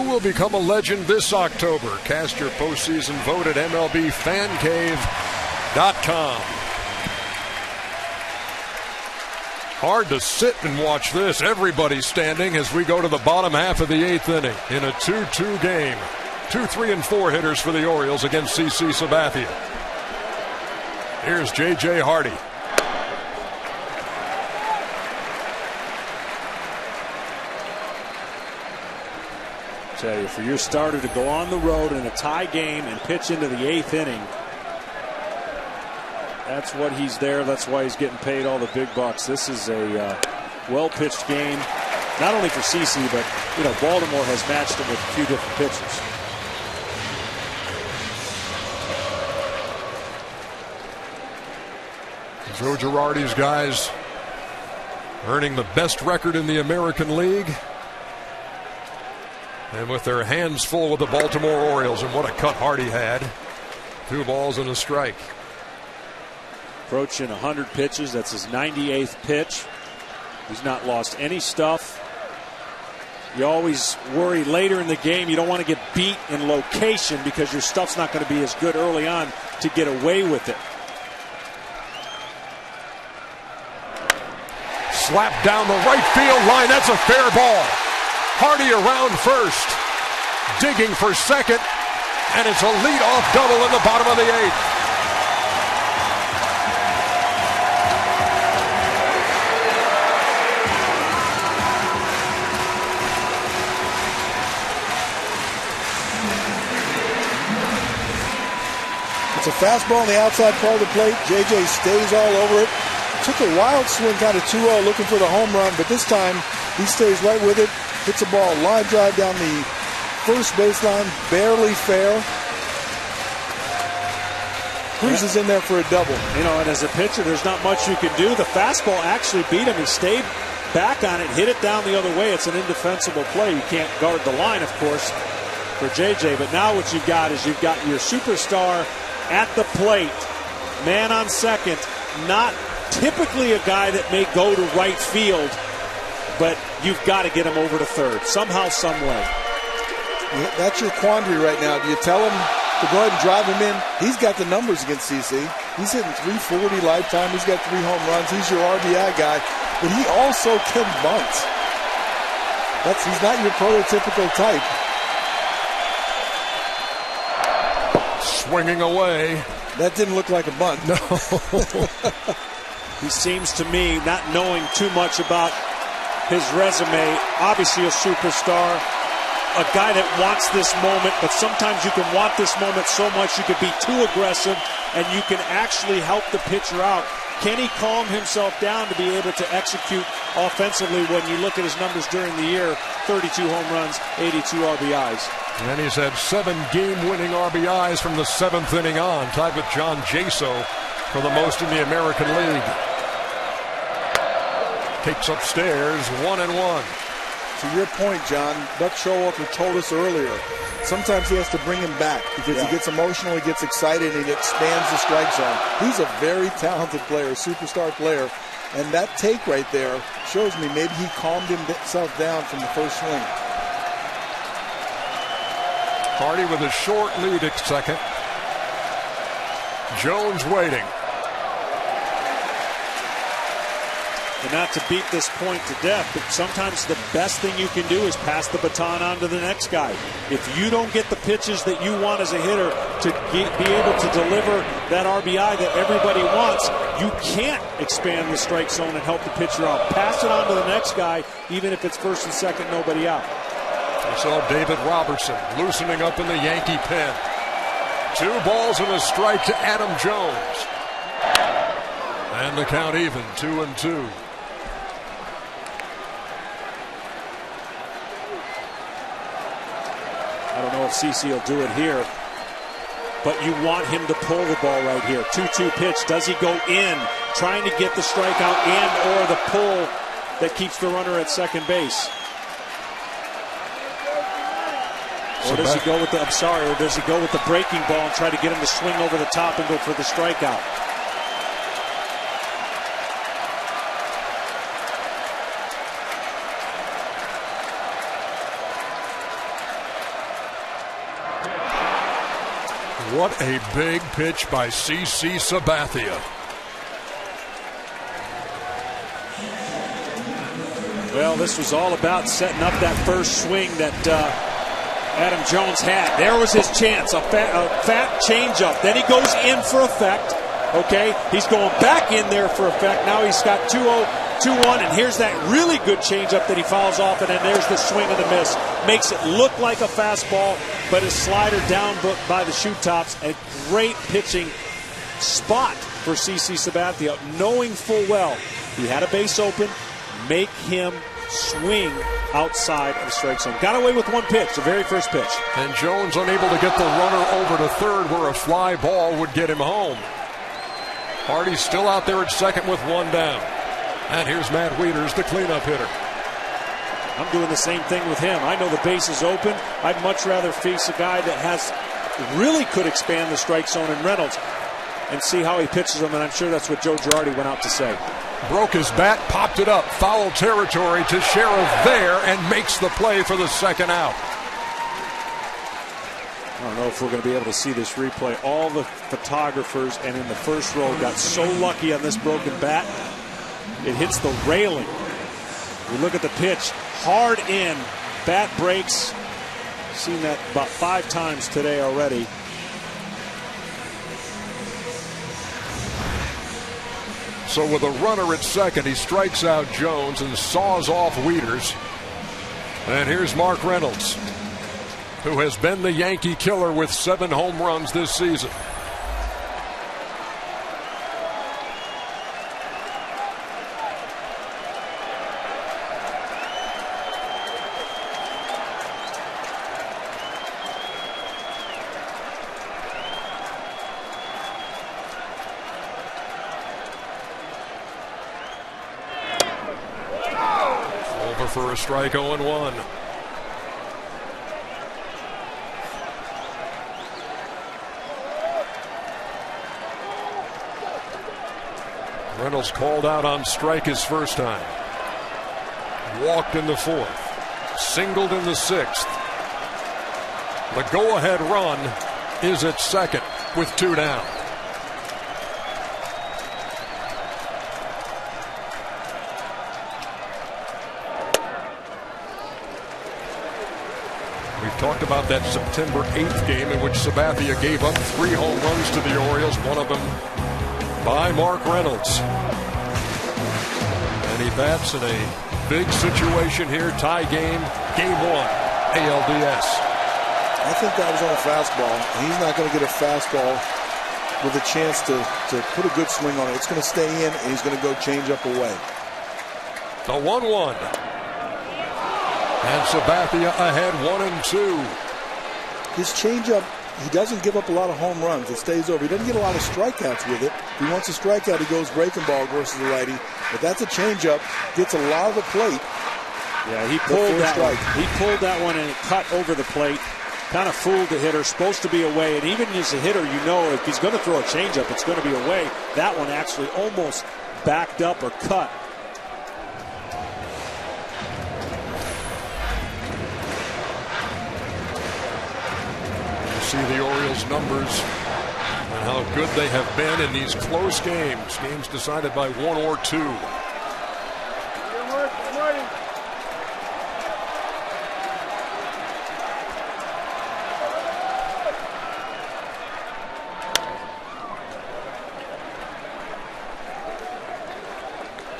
Who will become a legend this October? Cast your postseason vote at MLBFancave.com. Hard to sit and watch this. Everybody's standing as we go to the bottom half of the 8th inning in a 2-2 game. 2, 3, and 4 hitters for the Orioles against CC Sabathia. Here's J.J. Hardy. Tell you, for your starter to go on the road in a tie game and pitch into the 8th inning, that's what he's there. That's why he's getting paid all the big bucks. This is a well-pitched game, not only for CC, but Baltimore has matched him with a few different pitchers. Joe Girardi's guys earning the best record in the American League. And with their hands full with the Baltimore Orioles, and what a cut Hardy had. 2 balls and a strike. Approaching 100 pitches. That's his 98th pitch. He's not lost any stuff. You always worry later in the game. You don't want to get beat in location because your stuff's not going to be as good early on to get away with it. Slap down the right field line. That's a fair ball. Hardy around first. Digging for second. And it's a leadoff double in the bottom of the 8th. It's a fastball on the outside part of the plate. JJ stays all over it. Took a wild swing, kind of 2-0, looking for the home run, but this time he stays right with it. Hits a ball, line drive down the first baseline, barely fair. Cruises in there for a double. And as a pitcher, there's not much you can do. The fastball actually beat him. He stayed back on it, hit it down the other way. It's an indefensible play. You can't guard the line, of course, for JJ. But now what you've got is you've got your superstar at the plate, man on second, not typically a guy that may go to right field, but you've got to get him over to third somehow, some way. That's your quandary right now. Do you tell him to go ahead and drive him in? He's got the numbers against CC. He's hitting 340 lifetime. He's got 3 home runs. He's your RBI guy, but he also can bunt. He's not your prototypical type. Swinging away. That didn't look like a bunt. No. He seems to me, not knowing too much about his resume, obviously a superstar, a guy that wants this moment, but sometimes you can want this moment so much you can be too aggressive and you can actually help the pitcher out. Can he calm himself down to be able to execute offensively when you look at his numbers during the year? 32 home runs, 82 RBIs. And he's had 7 game-winning RBIs from the 7th inning on, tied with John Jaso for the most in the American League. Takes upstairs, 1-1. To your point, John, Buck Showalter told us earlier, sometimes he has to bring him back because he gets emotional, he gets excited, and he expands the strike zone. He's a very talented player, a superstar player, and that take right there shows me maybe he calmed himself down from the first swing. Hardy with a short lead at second. Jones waiting. And not to beat this point to death, but sometimes the best thing you can do is pass the baton on to the next guy. If you don't get the pitches that you want as a hitter to be able to deliver that RBI that everybody wants, you can't expand the strike zone and help the pitcher out. Pass it on to the next guy, even if it's first and second, nobody out. We saw David Robertson loosening up in the Yankee pen. 2 balls and a strike to Adam Jones. And the count even, 2-2. I don't know if CC will do it here, but you want him to pull the ball right here. 2-2 pitch. Does he go in, trying to get the strikeout and or the pull that keeps the runner at second base? Or does he go with the, or does he go with the breaking ball and try to get him to swing over the top and go for the strikeout? What a big pitch by C.C. Sabathia. Well, this was all about setting up that first swing that Adam Jones had. There was his chance, a fat changeup. Then he goes in for effect. Okay, he's going back in there for effect. Now he's got 2-0, 2-1, and here's that really good changeup that he fouls off, and then there's the swing and the miss. Makes it look like a fastball, but a slider down by the shoe tops. A great pitching spot for C.C. Sabathia, knowing full well he had a base open. Make him swing outside of the strike zone. Got away with one pitch, the very first pitch. And Jones unable to get the runner over to third where a fly ball would get him home. Hardy's still out there at second with one down. And here's Matt Wieters, the cleanup hitter. I'm doing the same thing with him. I know the base is open. I'd much rather face a guy that really could expand the strike zone in Reynolds and see how he pitches them, and I'm sure that's what Joe Girardi went out to say. Broke his bat, popped it up, foul territory to Sheriff there, and makes the play for the second out. I don't know if we're going to be able to see this replay. All the photographers and in the first row got so lucky on this broken bat. It hits the railing. We look at the pitch, hard in, bat breaks. Seen that about 5 times today already. So with a runner at second, he strikes out Jones and saws off Wieters. And here's Mark Reynolds, who has been the Yankee killer with 7 home runs this season. Over for a strike, 0-1. Reynolds called out on strike his first time. Walked in the 4th. Singled in the 6th. The go-ahead run is at second with 2 down. We've talked about that September 8th game in which Sabathia gave up 3 home runs to the Orioles, one of them by Mark Reynolds. And he bats in a big situation here. Tie game, game 1, ALDS. I think that was on a fastball. He's not going to get a fastball with a chance to put a good swing on it. It's going to stay in, and he's going to go change up away. The 1-1. And Sabathia ahead 1-2. His changeup, he doesn't give up a lot of home runs. It stays over. He doesn't get a lot of strikeouts with it. If he wants a strikeout, he goes breaking ball versus the righty. But that's a changeup. Gets a lot of the plate. Yeah, he pulled that one. He pulled that one and it cut over the plate. Kind of fooled the hitter. Supposed to be away. And even as a hitter, you know if he's going to throw a changeup, it's going to be away. That one actually almost backed up or cut. See the Orioles numbers and how good they have been in these close games. Games decided by 1 or 2.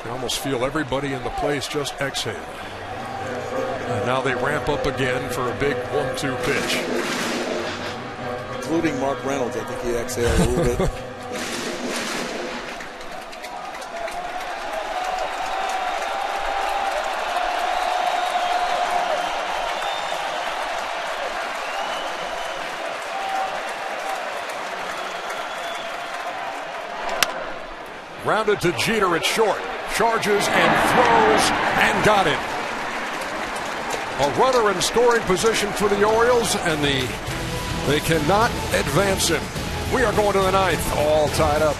You almost feel everybody in the place just exhale. And now they ramp up again for a big 1-2 pitch. Including Mark Reynolds. I think he exhaled a little bit. Rounded to Jeter at short. Charges and throws and got him. A runner in scoring position for the Orioles, and they cannot advance him. We are going to the 9th, all tied up.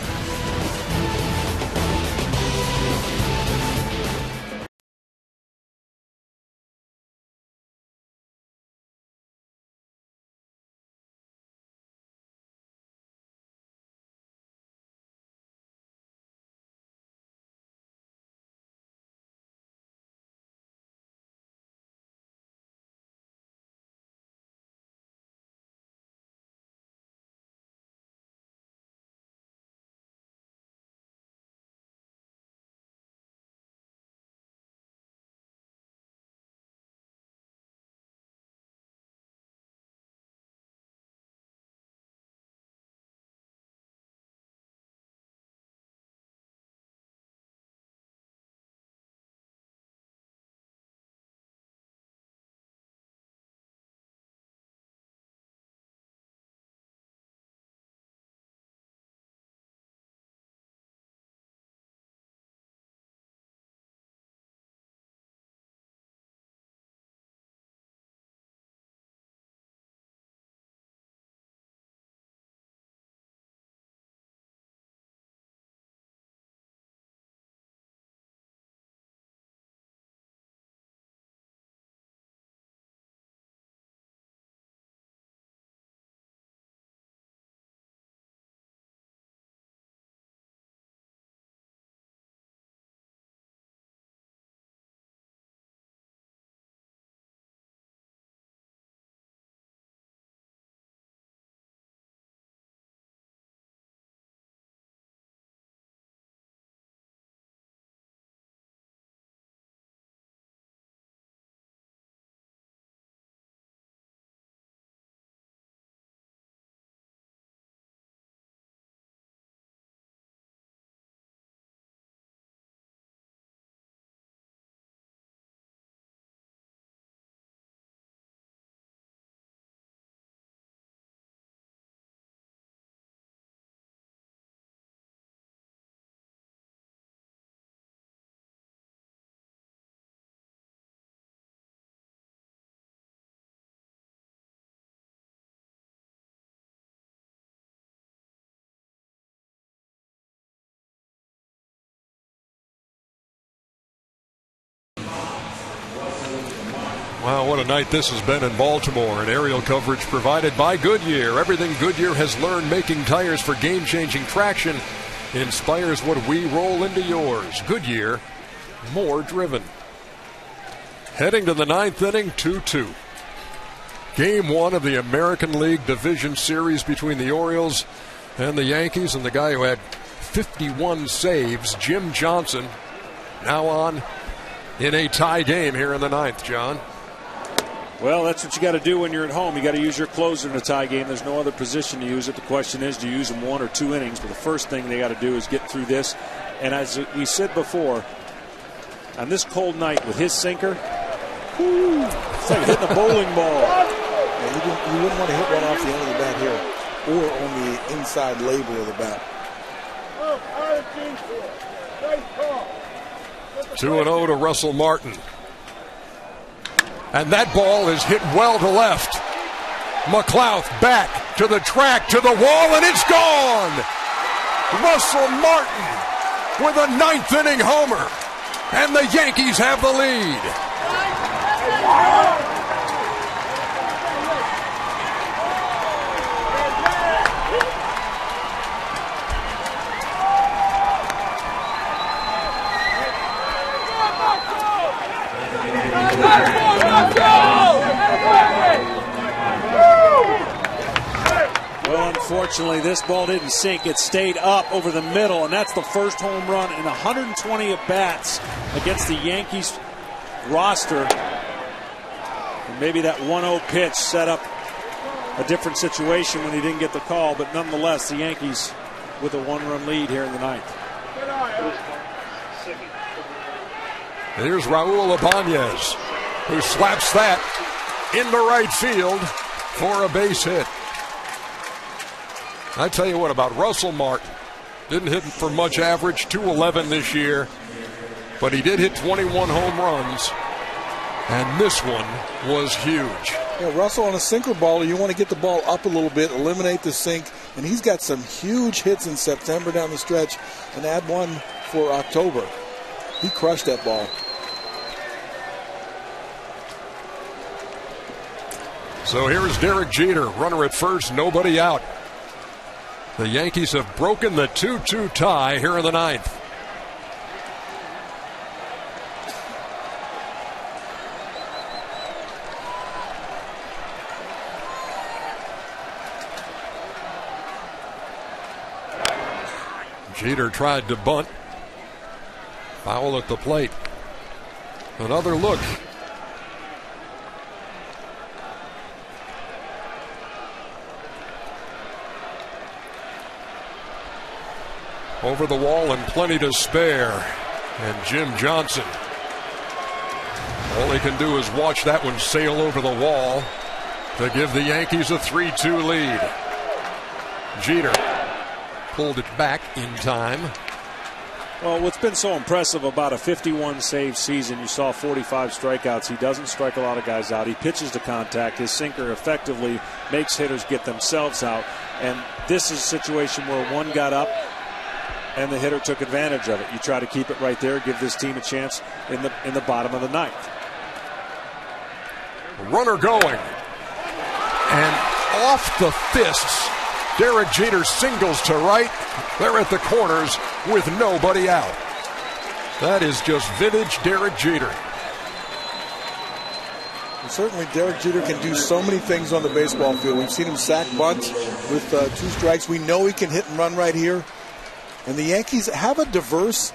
Wow, what a night this has been in Baltimore. And aerial coverage provided by Goodyear. Everything Goodyear has learned making tires for game-changing traction inspires what we roll into yours. Goodyear, more driven. Heading to the ninth inning, 2-2. Game one of the American League Division Series between the Orioles and the Yankees. And the guy who had 51 saves, Jim Johnson, now on in a tie game here in the ninth, John. Well, that's what you got to do when you're at home. You got to use your closer in a tie game. There's no other position to use it. The question is, do you use them 1 or 2 innings? But the first thing they got to do is get through this. And as we said before, on this cold night with his sinker, it's like hitting a bowling ball. Yeah, you wouldn't want to hit one off the end of the bat here or on the inside label of the bat. 2-0 to Russell Martin. And that ball is hit well to left. McLouth back to the track, to the wall, and it's gone! Russell Martin with a ninth inning homer. And the Yankees have the lead. Well, unfortunately, this ball didn't sink. It stayed up over the middle, and that's the first home run in 120 at-bats against the Yankees roster. And maybe that 1-0 pitch set up a different situation when he didn't get the call, but nonetheless, the Yankees with a 1-run lead here in the ninth. Here's Raul Ibanez, who slaps that into right field for a base hit. I tell you what about Russell Martin. Didn't hit for much average, 211 this year, but he did hit 21 home runs, and this one was huge. Yeah, Russell on a sinker baller, you want to get the ball up a little bit, eliminate the sink, and he's got some huge hits in September down the stretch, and add one for October. He crushed that ball. So here's Derek Jeter, runner at first, nobody out. The Yankees have broken the 2-2 tie here in the ninth. Jeter tried to bunt. Foul at the plate. Another look. Over the wall and plenty to spare. And Jim Johnson. All he can do is watch that one sail over the wall to give the Yankees a 3-2 lead. Jeter pulled it back in time. Well, what's been so impressive about a 51 save season, you saw 45 strikeouts. He doesn't strike a lot of guys out. He pitches to contact. His sinker effectively makes hitters get themselves out. And this is a situation where one got up and the hitter took advantage of it. You try to keep it right there, give this team a chance in the bottom of the ninth. Runner going. And off the fists, Derek Jeter singles to right. They're at the corners with nobody out. That is just vintage Derek Jeter. And certainly Derek Jeter can do so many things on the baseball field. We've seen him sack bunt with 2 strikes. We know he can hit and run right here. And the Yankees have a diverse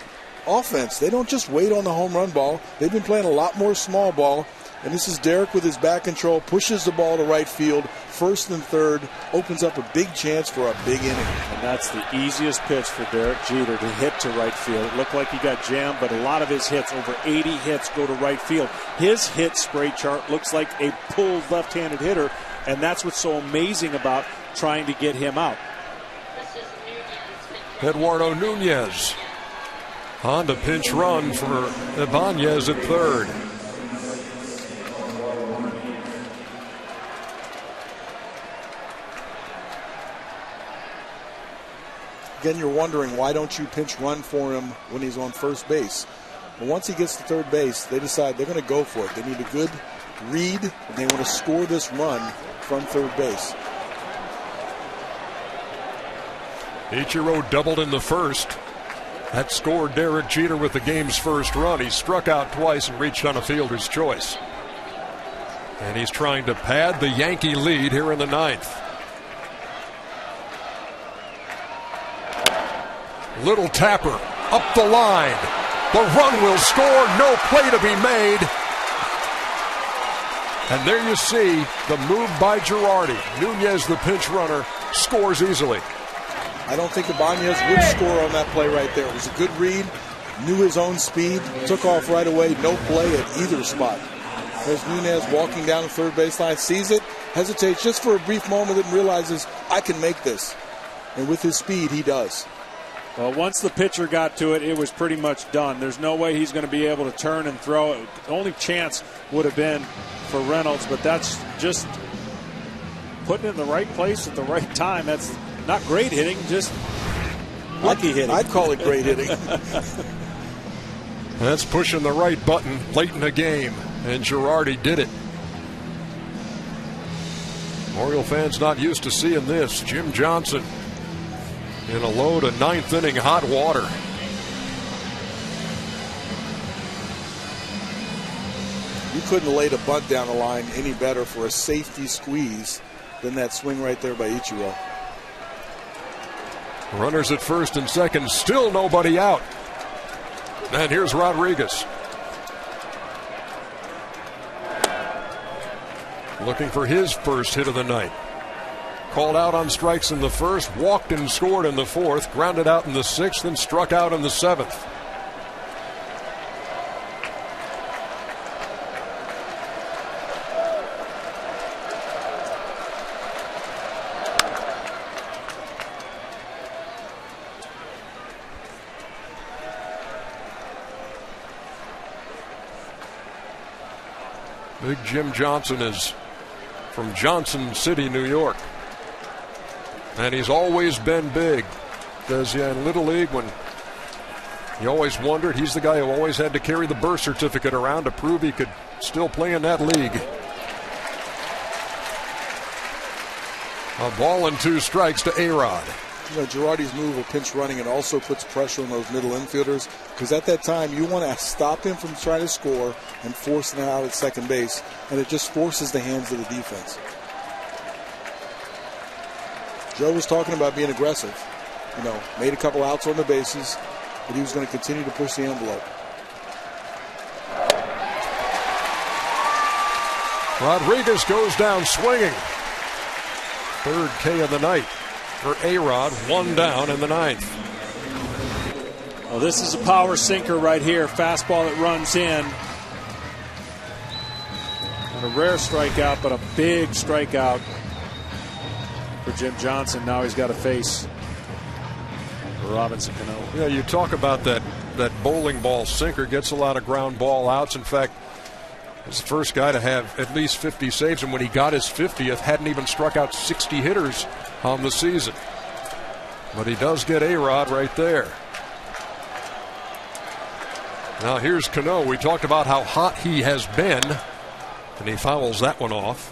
offense. They don't just wait on the home run ball. They've been playing a lot more small ball. And this is Derek with his back control, pushes the ball to right field, first and third, opens up a big chance for a big inning. And that's the easiest pitch for Derek Jeter to hit to right field. It looked like he got jammed, but a lot of his hits, over 80 hits, go to right field. His hit spray chart looks like a pulled left-handed hitter, and that's what's so amazing about trying to get him out. Eduardo Nunez on to pinch run for Ibanez at third. Again, you're wondering, why don't you pinch run for him when he's on first base? But once he gets to third base, they decide they're going to go for it. They need a good read, and they want to score this run from third base. Ichiro doubled in the first. That scored Derek Jeter with the game's first run. He struck out twice and reached on a fielder's choice. And he's trying to pad the Yankee lead here in the ninth. Little tapper up the line. The run will score. No play to be made. And there you see the move by Girardi. Nunez, the pinch runner, scores easily. I don't think Ibanez would score on that play right there. It was a good read, knew his own speed, took off right away, no play at either spot. There's Nunez walking down the third baseline, sees it, hesitates just for a brief moment and realizes, I can make this. And with his speed, he does. Well, once the pitcher got to it, it was pretty much done. There's no way he's going to be able to turn and throw it. The only chance would have been for Reynolds, but that's just putting it in the right place at the right time. That's not great hitting, just lucky hitting. I'd call it great hitting. That's pushing the right button late in the game, and Girardi did it. Oriole fans not used to seeing this. Jim Johnson in a low to ninth inning hot water. You couldn't have laid a bunt down the line any better for a safety squeeze than that swing right there by Ichiro. Runners at first and second, still nobody out. And here's Rodriguez. Looking for his first hit of the night. Called out on strikes in the first, walked and scored in the fourth, grounded out in the sixth, and struck out in the seventh. Big Jim Johnson is from Johnson City, New York. And he's always been big. Because in Little League, when you always wondered, he's the guy who always had to carry the birth certificate around to prove he could still play in that league. A ball and two strikes to A-Rod. You know, Girardi's move of pinch running, and also puts pressure on those middle infielders, because at that time you want to stop him from trying to score and force him out at second base, and it just forces the hands of the defense. Joe was talking about being aggressive. You know, made a couple outs on the bases, but he was going to continue to push the envelope. Rodriguez goes down swinging. Third K of the night for A-Rod, one down in the ninth. Well, this is a power sinker right here. Fastball that runs in. And a rare strikeout, but a big strikeout for Jim Johnson. Now he's got to face Robinson Cano. Yeah, you talk about that bowling ball sinker, gets a lot of ground ball outs. In fact, he's the first guy to have at least 50 saves, and when he got his 50th, hadn't even struck out 60 hitters on the season. But he does get A-Rod right there. Now here's Cano. We talked about how hot he has been, and he fouls that one off.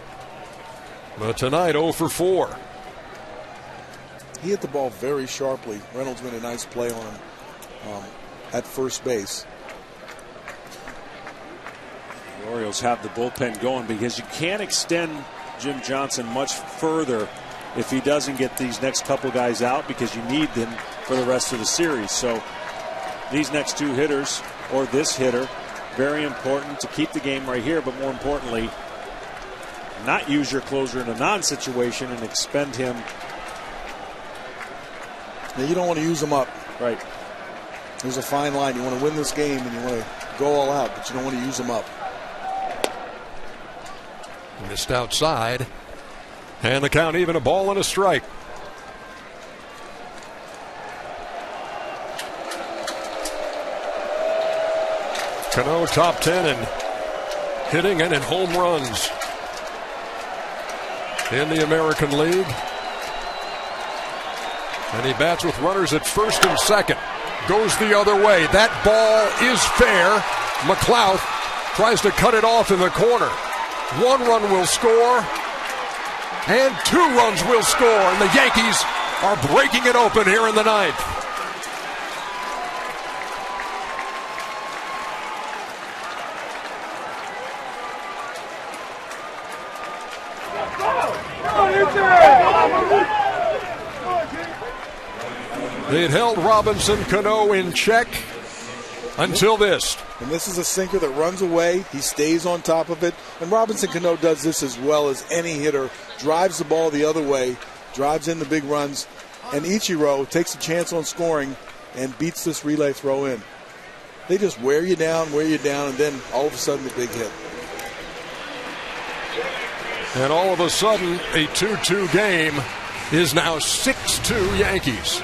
But tonight, 0 for 4. He hit the ball very sharply. Reynolds made a nice play on him at first base. The Orioles have the bullpen going because you can't extend Jim Johnson much further if he doesn't get these next couple guys out, because you need them for the rest of the series. So these next two hitters, or this hitter, very important to keep the game right here, but more importantly, not use your closer in a non-situation and expend him. Now, you don't want to use him up. Right. There's a fine line. You want to win this game and you want to go all out, but you don't want to use him up. Missed outside. And the count even, a ball and a strike. Cano top 10 in hitting and in home runs in the American League. And he bats with runners at first and second. Goes the other way. That ball is fair. McLeod tries to cut it off in the corner. 1 run will score, and 2 runs will score, and the Yankees are breaking it open here in the 9th. They'd held Robinson Cano in check until this. And this is a sinker that runs away. He stays on top of it. And Robinson Cano does this as well as any hitter. Drives the ball the other way, drives in the big runs. And Ichiro takes a chance on scoring and beats this relay throw in. They just wear you down, and then all of a sudden the big hit. And all of a sudden, a 2-2 game is now 6-2 Yankees.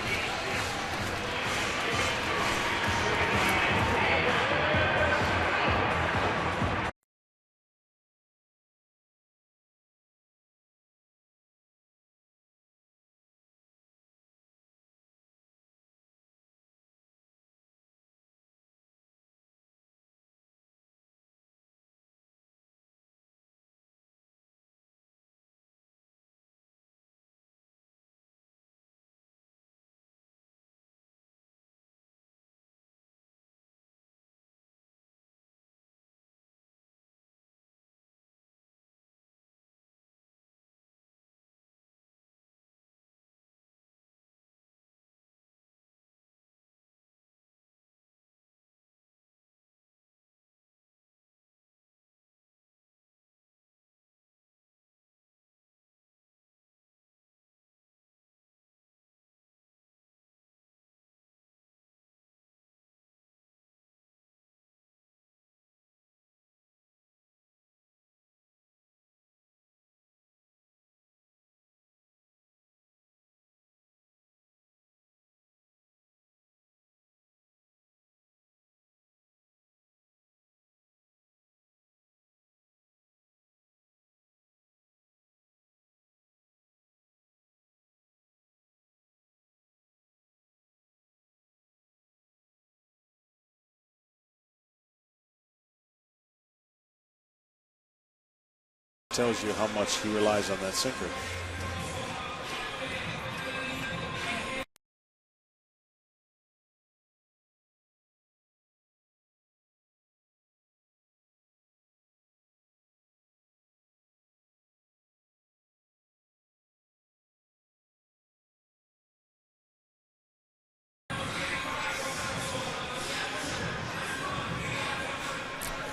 Tells you how much he relies on that sinker.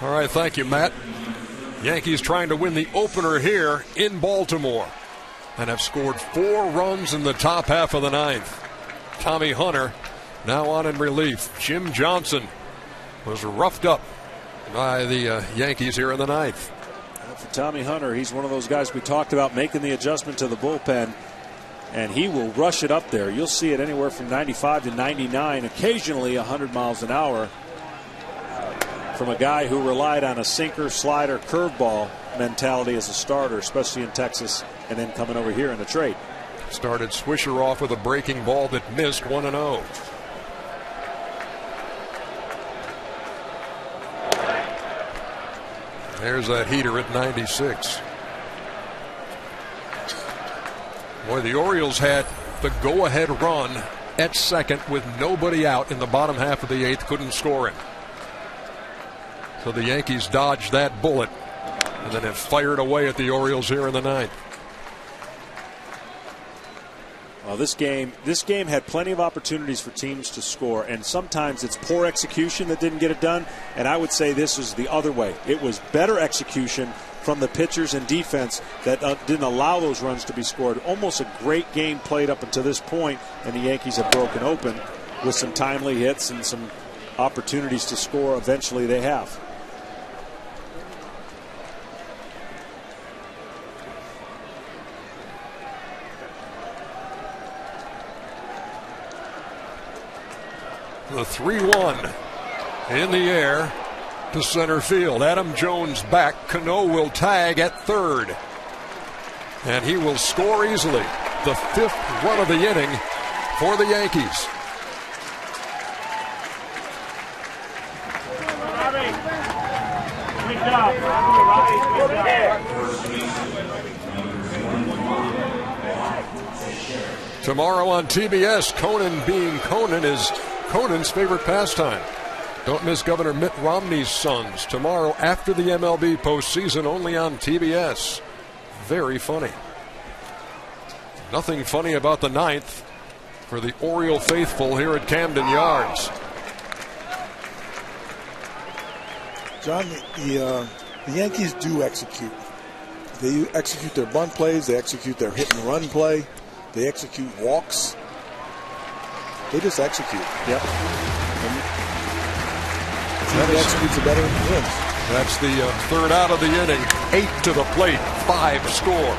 All right, thank you, Matt. Yankees trying to win the opener here in Baltimore and have scored 4 runs in the top half of the 9th. Tommy Hunter now on in relief. Jim Johnson was roughed up by the Yankees here in the 9th. For Tommy Hunter, he's one of those guys we talked about making the adjustment to the bullpen, and he will rush it up there. You'll see it anywhere from 95 to 99, occasionally 100 miles an hour, from a guy who relied on a sinker, slider, curveball mentality as a starter, especially in Texas, and then coming over here in the trade. Started Swisher off with a breaking ball that missed 1-0. There's that heater at 96. Boy, the Orioles had the go-ahead run at second with nobody out in the bottom half of the 8th, couldn't score it. So the Yankees dodged that bullet and then have fired away at the Orioles here in the 9th. Well, this game had plenty of opportunities for teams to score, and sometimes it's poor execution that didn't get it done, and I would say this is the other way. It was better execution from the pitchers and defense that didn't allow those runs to be scored. Almost a great game played up until this point, and the Yankees have broken open with some timely hits and some opportunities to score. Eventually they have. The 3-1 in the air to center field. Adam Jones back. Cano will tag at third. And he will score easily. The 5th run of the inning for the Yankees. Good job. Tomorrow on TBS, Conan being Conan is Conan's favorite pastime. Don't miss Governor Mitt Romney's sons tomorrow after the MLB postseason, only on TBS. Very funny. Nothing funny about the ninth for the Oriole faithful here at Camden Yards. John, the Yankees do execute. They execute their bunt plays. They execute their hit and run play. They execute walks. They just execute. Yep. Whoever executes it better wins. That's the third out of the inning. 8 to the plate, 5 score.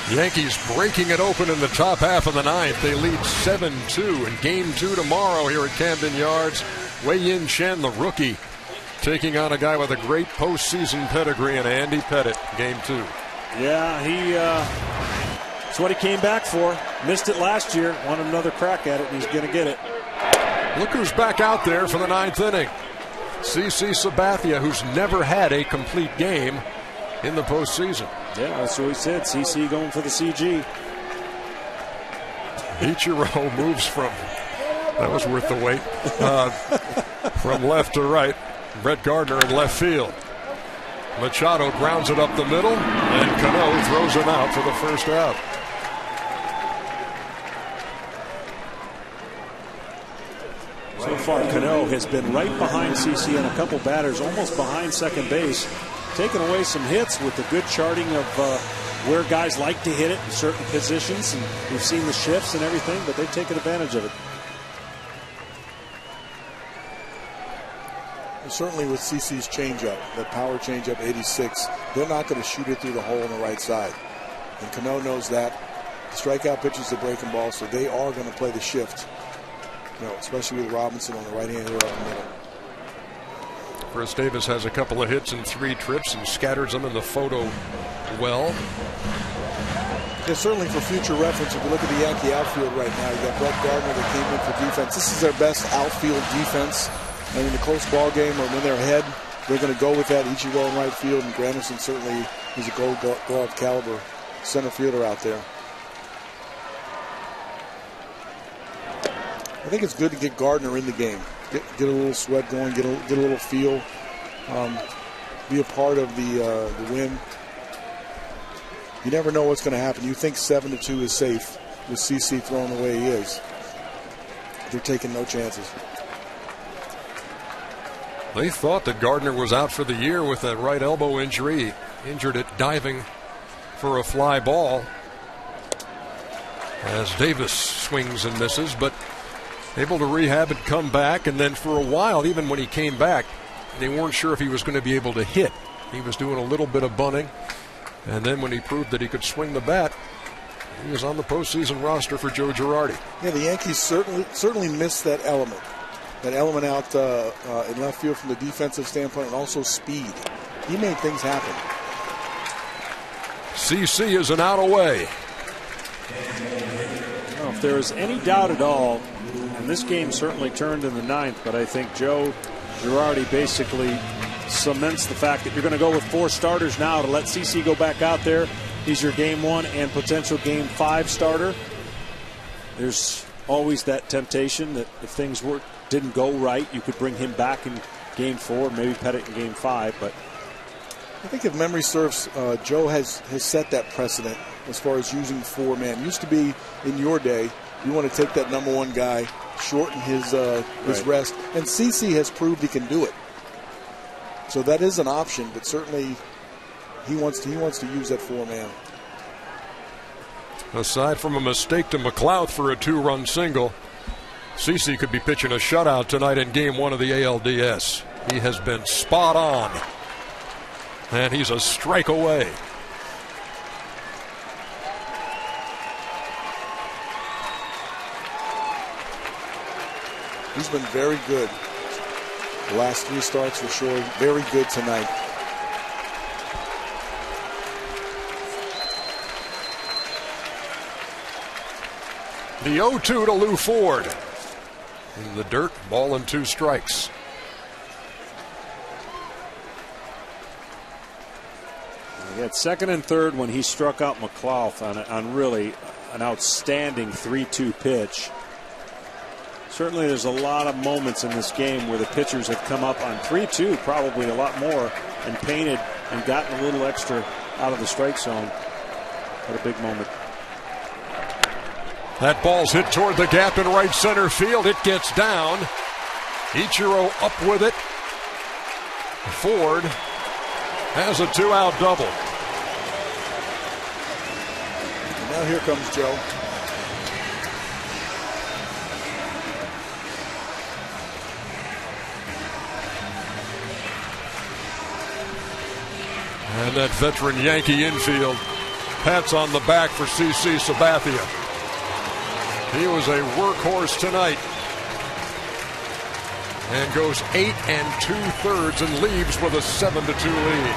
Yankees breaking it open in the top half of the ninth. They lead 7-2 in Game 2 tomorrow here at Camden Yards. Wei-Yin Chen, the rookie, taking on a guy with a great postseason pedigree in Andy Pettit. Game 2. Yeah, that's what he came back for. Missed it last year. Wanted another crack at it, and he's going to get it. Look who's back out there for the ninth inning. CC Sabathia, who's never had a complete game in the postseason. Yeah, that's what he said. CC going for the CG. Ichiro moves from, that was worth the wait, from left to right. Brett Gardner in left field. Machado grounds it up the middle, and Cano throws him out for the first out. So far, Cano has been right behind CC and a couple batters, almost behind second base, taking away some hits with the good charting of where guys like to hit it in certain positions, and we've seen the shifts and everything, but they've taken advantage of it. And certainly with CC's changeup, the power changeup 86, they're not going to shoot it through the hole on the right side. And Cano knows that. The strikeout pitches the breaking ball, so they are going to play the shift. You know, especially with Robinson on the right hand here up the middle. Chris Davis has a couple of hits in 3 trips and scatters them in the photo well. Yeah, certainly for future reference, if you look at the Yankee outfield right now, you got Brett Gardner that came in for defense. This is their best outfield defense. And in a close ball game or when they're ahead, they're going to go with that. Ichiro in right field, and Granderson certainly is a gold glove caliber center fielder out there. I think it's good to get Gardner in the game. Get a little sweat going, get a little feel, be a part of the win. You never know what's going to happen. You think 7-2 is safe with CC throwing the way he is. They're taking no chances. They thought that Gardner was out for the year with that right elbow injury. Injured it diving for a fly ball. As Davis swings and misses, but able to rehab and come back. And then for a while, even when he came back, they weren't sure if he was going to be able to hit. He was doing a little bit of bunting. And then when he proved that he could swing the bat, he was on the postseason roster for Joe Girardi. Yeah, the Yankees certainly missed that element. That element out in left field from the defensive standpoint, and also speed. He made things happen. CC is an out away. Well, if there is any doubt at all, and this game certainly turned in the 9th, but I think Joe Girardi basically cements the fact that you're going to go with 4 starters now to let CC go back out there. He's your game 1 and potential game 5 starter. There's always that temptation that if things didn't go right, you could bring him back in game 4, maybe Pettit in game 5. But I think if memory serves, Joe has set that precedent as far as using 4-man. Used to be in your day, you want to take that number 1 guy, shorten his rest, and CC has proved he can do it. So that is an option, but certainly he wants to use that 4-man. Aside from a mistake to McLeod for a 2-run single, CC could be pitching a shutout tonight in game 1 of the ALDS. He has been spot on, and he's a strike away. He's been very good. The last 3 starts for sure. Very good tonight. The 0-2 to Lou Ford. In the dirt, ball and 2 strikes. He had 2nd and 3rd when he struck out McLeod on really an outstanding 3-2 pitch. Certainly there's a lot of moments in this game where the pitchers have come up on 3-2, probably a lot more, and painted and gotten a little extra out of the strike zone. What a big moment. That ball's hit toward the gap in right center field. It gets down. Ichiro up with it. Ford has a 2-out double. And now here comes Joe. And that veteran Yankee infield pats on the back for CC Sabathia. He was a workhorse tonight and goes 8 2/3 and leaves with a 7-2 lead.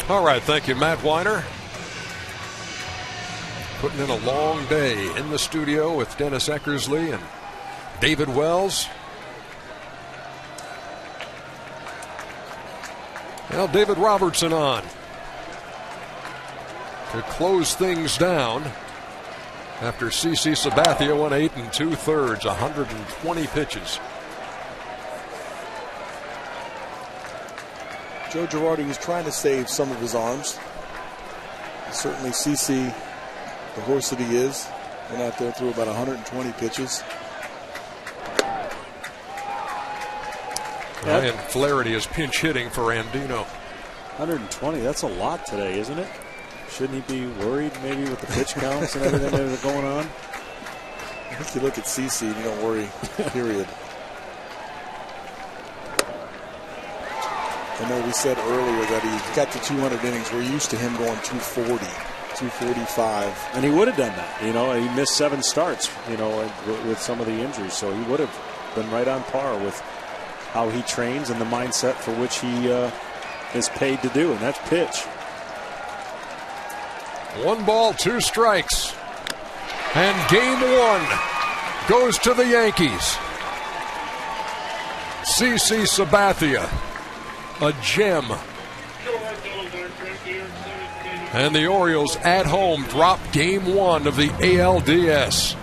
All right, thank you, Matt Weiner. Putting in a long day in the studio with Dennis Eckersley and David Wells. Now David Robertson on to close things down after CC Sabathia went 8 2/3, 120 pitches. Joe Girardi was trying to save some of his arms. Certainly CC, the horse that he is, went out there through about 120 pitches. Ryan Flaherty is pinch hitting for Andino. 120, that's a lot today, isn't it? Shouldn't he be worried maybe with the pitch counts and everything that are going on? I think you look at CC and you don't worry, period. I know we said earlier that he got to 200 innings. We're used to him going 240, 245. And he would have done that. You know, he missed 7 starts, you know, with some of the injuries. So he would have been right on par with how he trains and the mindset for which he is paid to do, and that's pitch. 1 ball, 2 strikes. And game 1 goes to the Yankees. CC Sabathia, a gem. And the Orioles at home drop game 1 of the ALDS.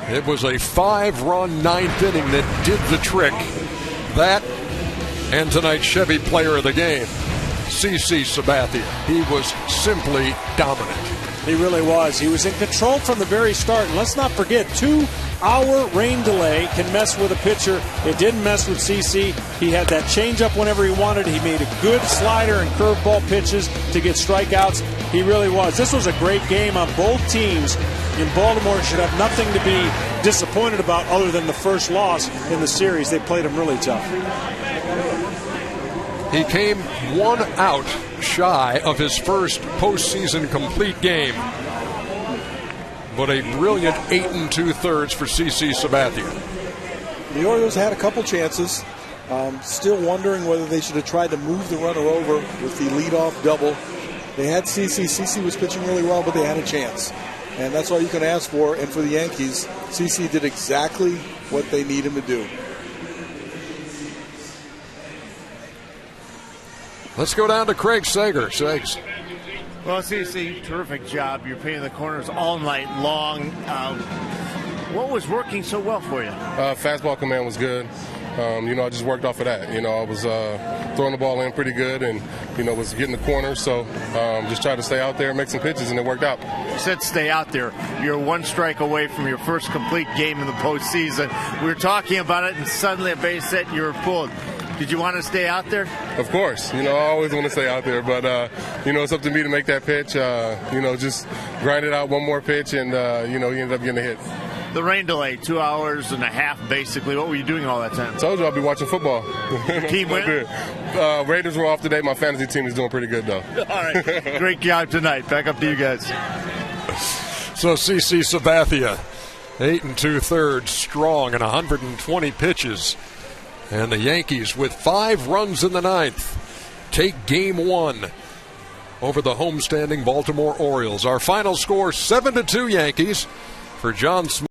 It was a 5-run 9th inning that did the trick. That and tonight's Chevy Player of the Game, CC Sabathia. He was simply dominant. He really was. He was in control from the very start. And let's not forget, 2-hour rain delay can mess with a pitcher. It didn't mess with CC. He had that changeup whenever he wanted. He made a good slider and curveball pitches to get strikeouts. He really was. This was a great game on both teams. In Baltimore should have nothing to be disappointed about other than the first loss in the series. They played him really tough. He came 1 out shy of his first postseason complete game. But a brilliant 8 2/3 for CC Sabathia. The Orioles had a couple chances. Still wondering whether they should have tried to move the runner over with the leadoff double. They had CC. CC was pitching really well, but they had a chance. And that's all you can ask for. And for the Yankees, CC did exactly what they need him to do. Let's go down to Craig Sager. Segs. Well, CC, terrific job. You're painting the corners all night long. What was working so well for you? Fastball command was good. I just worked off of that. I was throwing the ball in pretty good and, was getting the corners. So just tried to stay out there, make some pitches, and it worked out. You said stay out there. You're 1 strike away from your first complete game in the postseason. We were talking about it, and suddenly a base hit, you were pulled. Did you want to stay out there? Of course. I always want to stay out there. But, it's up to me to make that pitch. Just grind it out 1 more pitch, and, he ended up getting a hit. The rain delay, 2 hours and a half, basically. What were you doing all that time? Told you I'll be watching football. Team win? Raiders were off today. My fantasy team is doing pretty good, though. All right. Great job tonight. Back up to you guys. So CC Sabathia, 8 2/3, strong and 120 pitches. And the Yankees, with 5 runs in the 9th, take game 1 over the homestanding Baltimore Orioles. Our final score, 7-2 Yankees. For John Smith.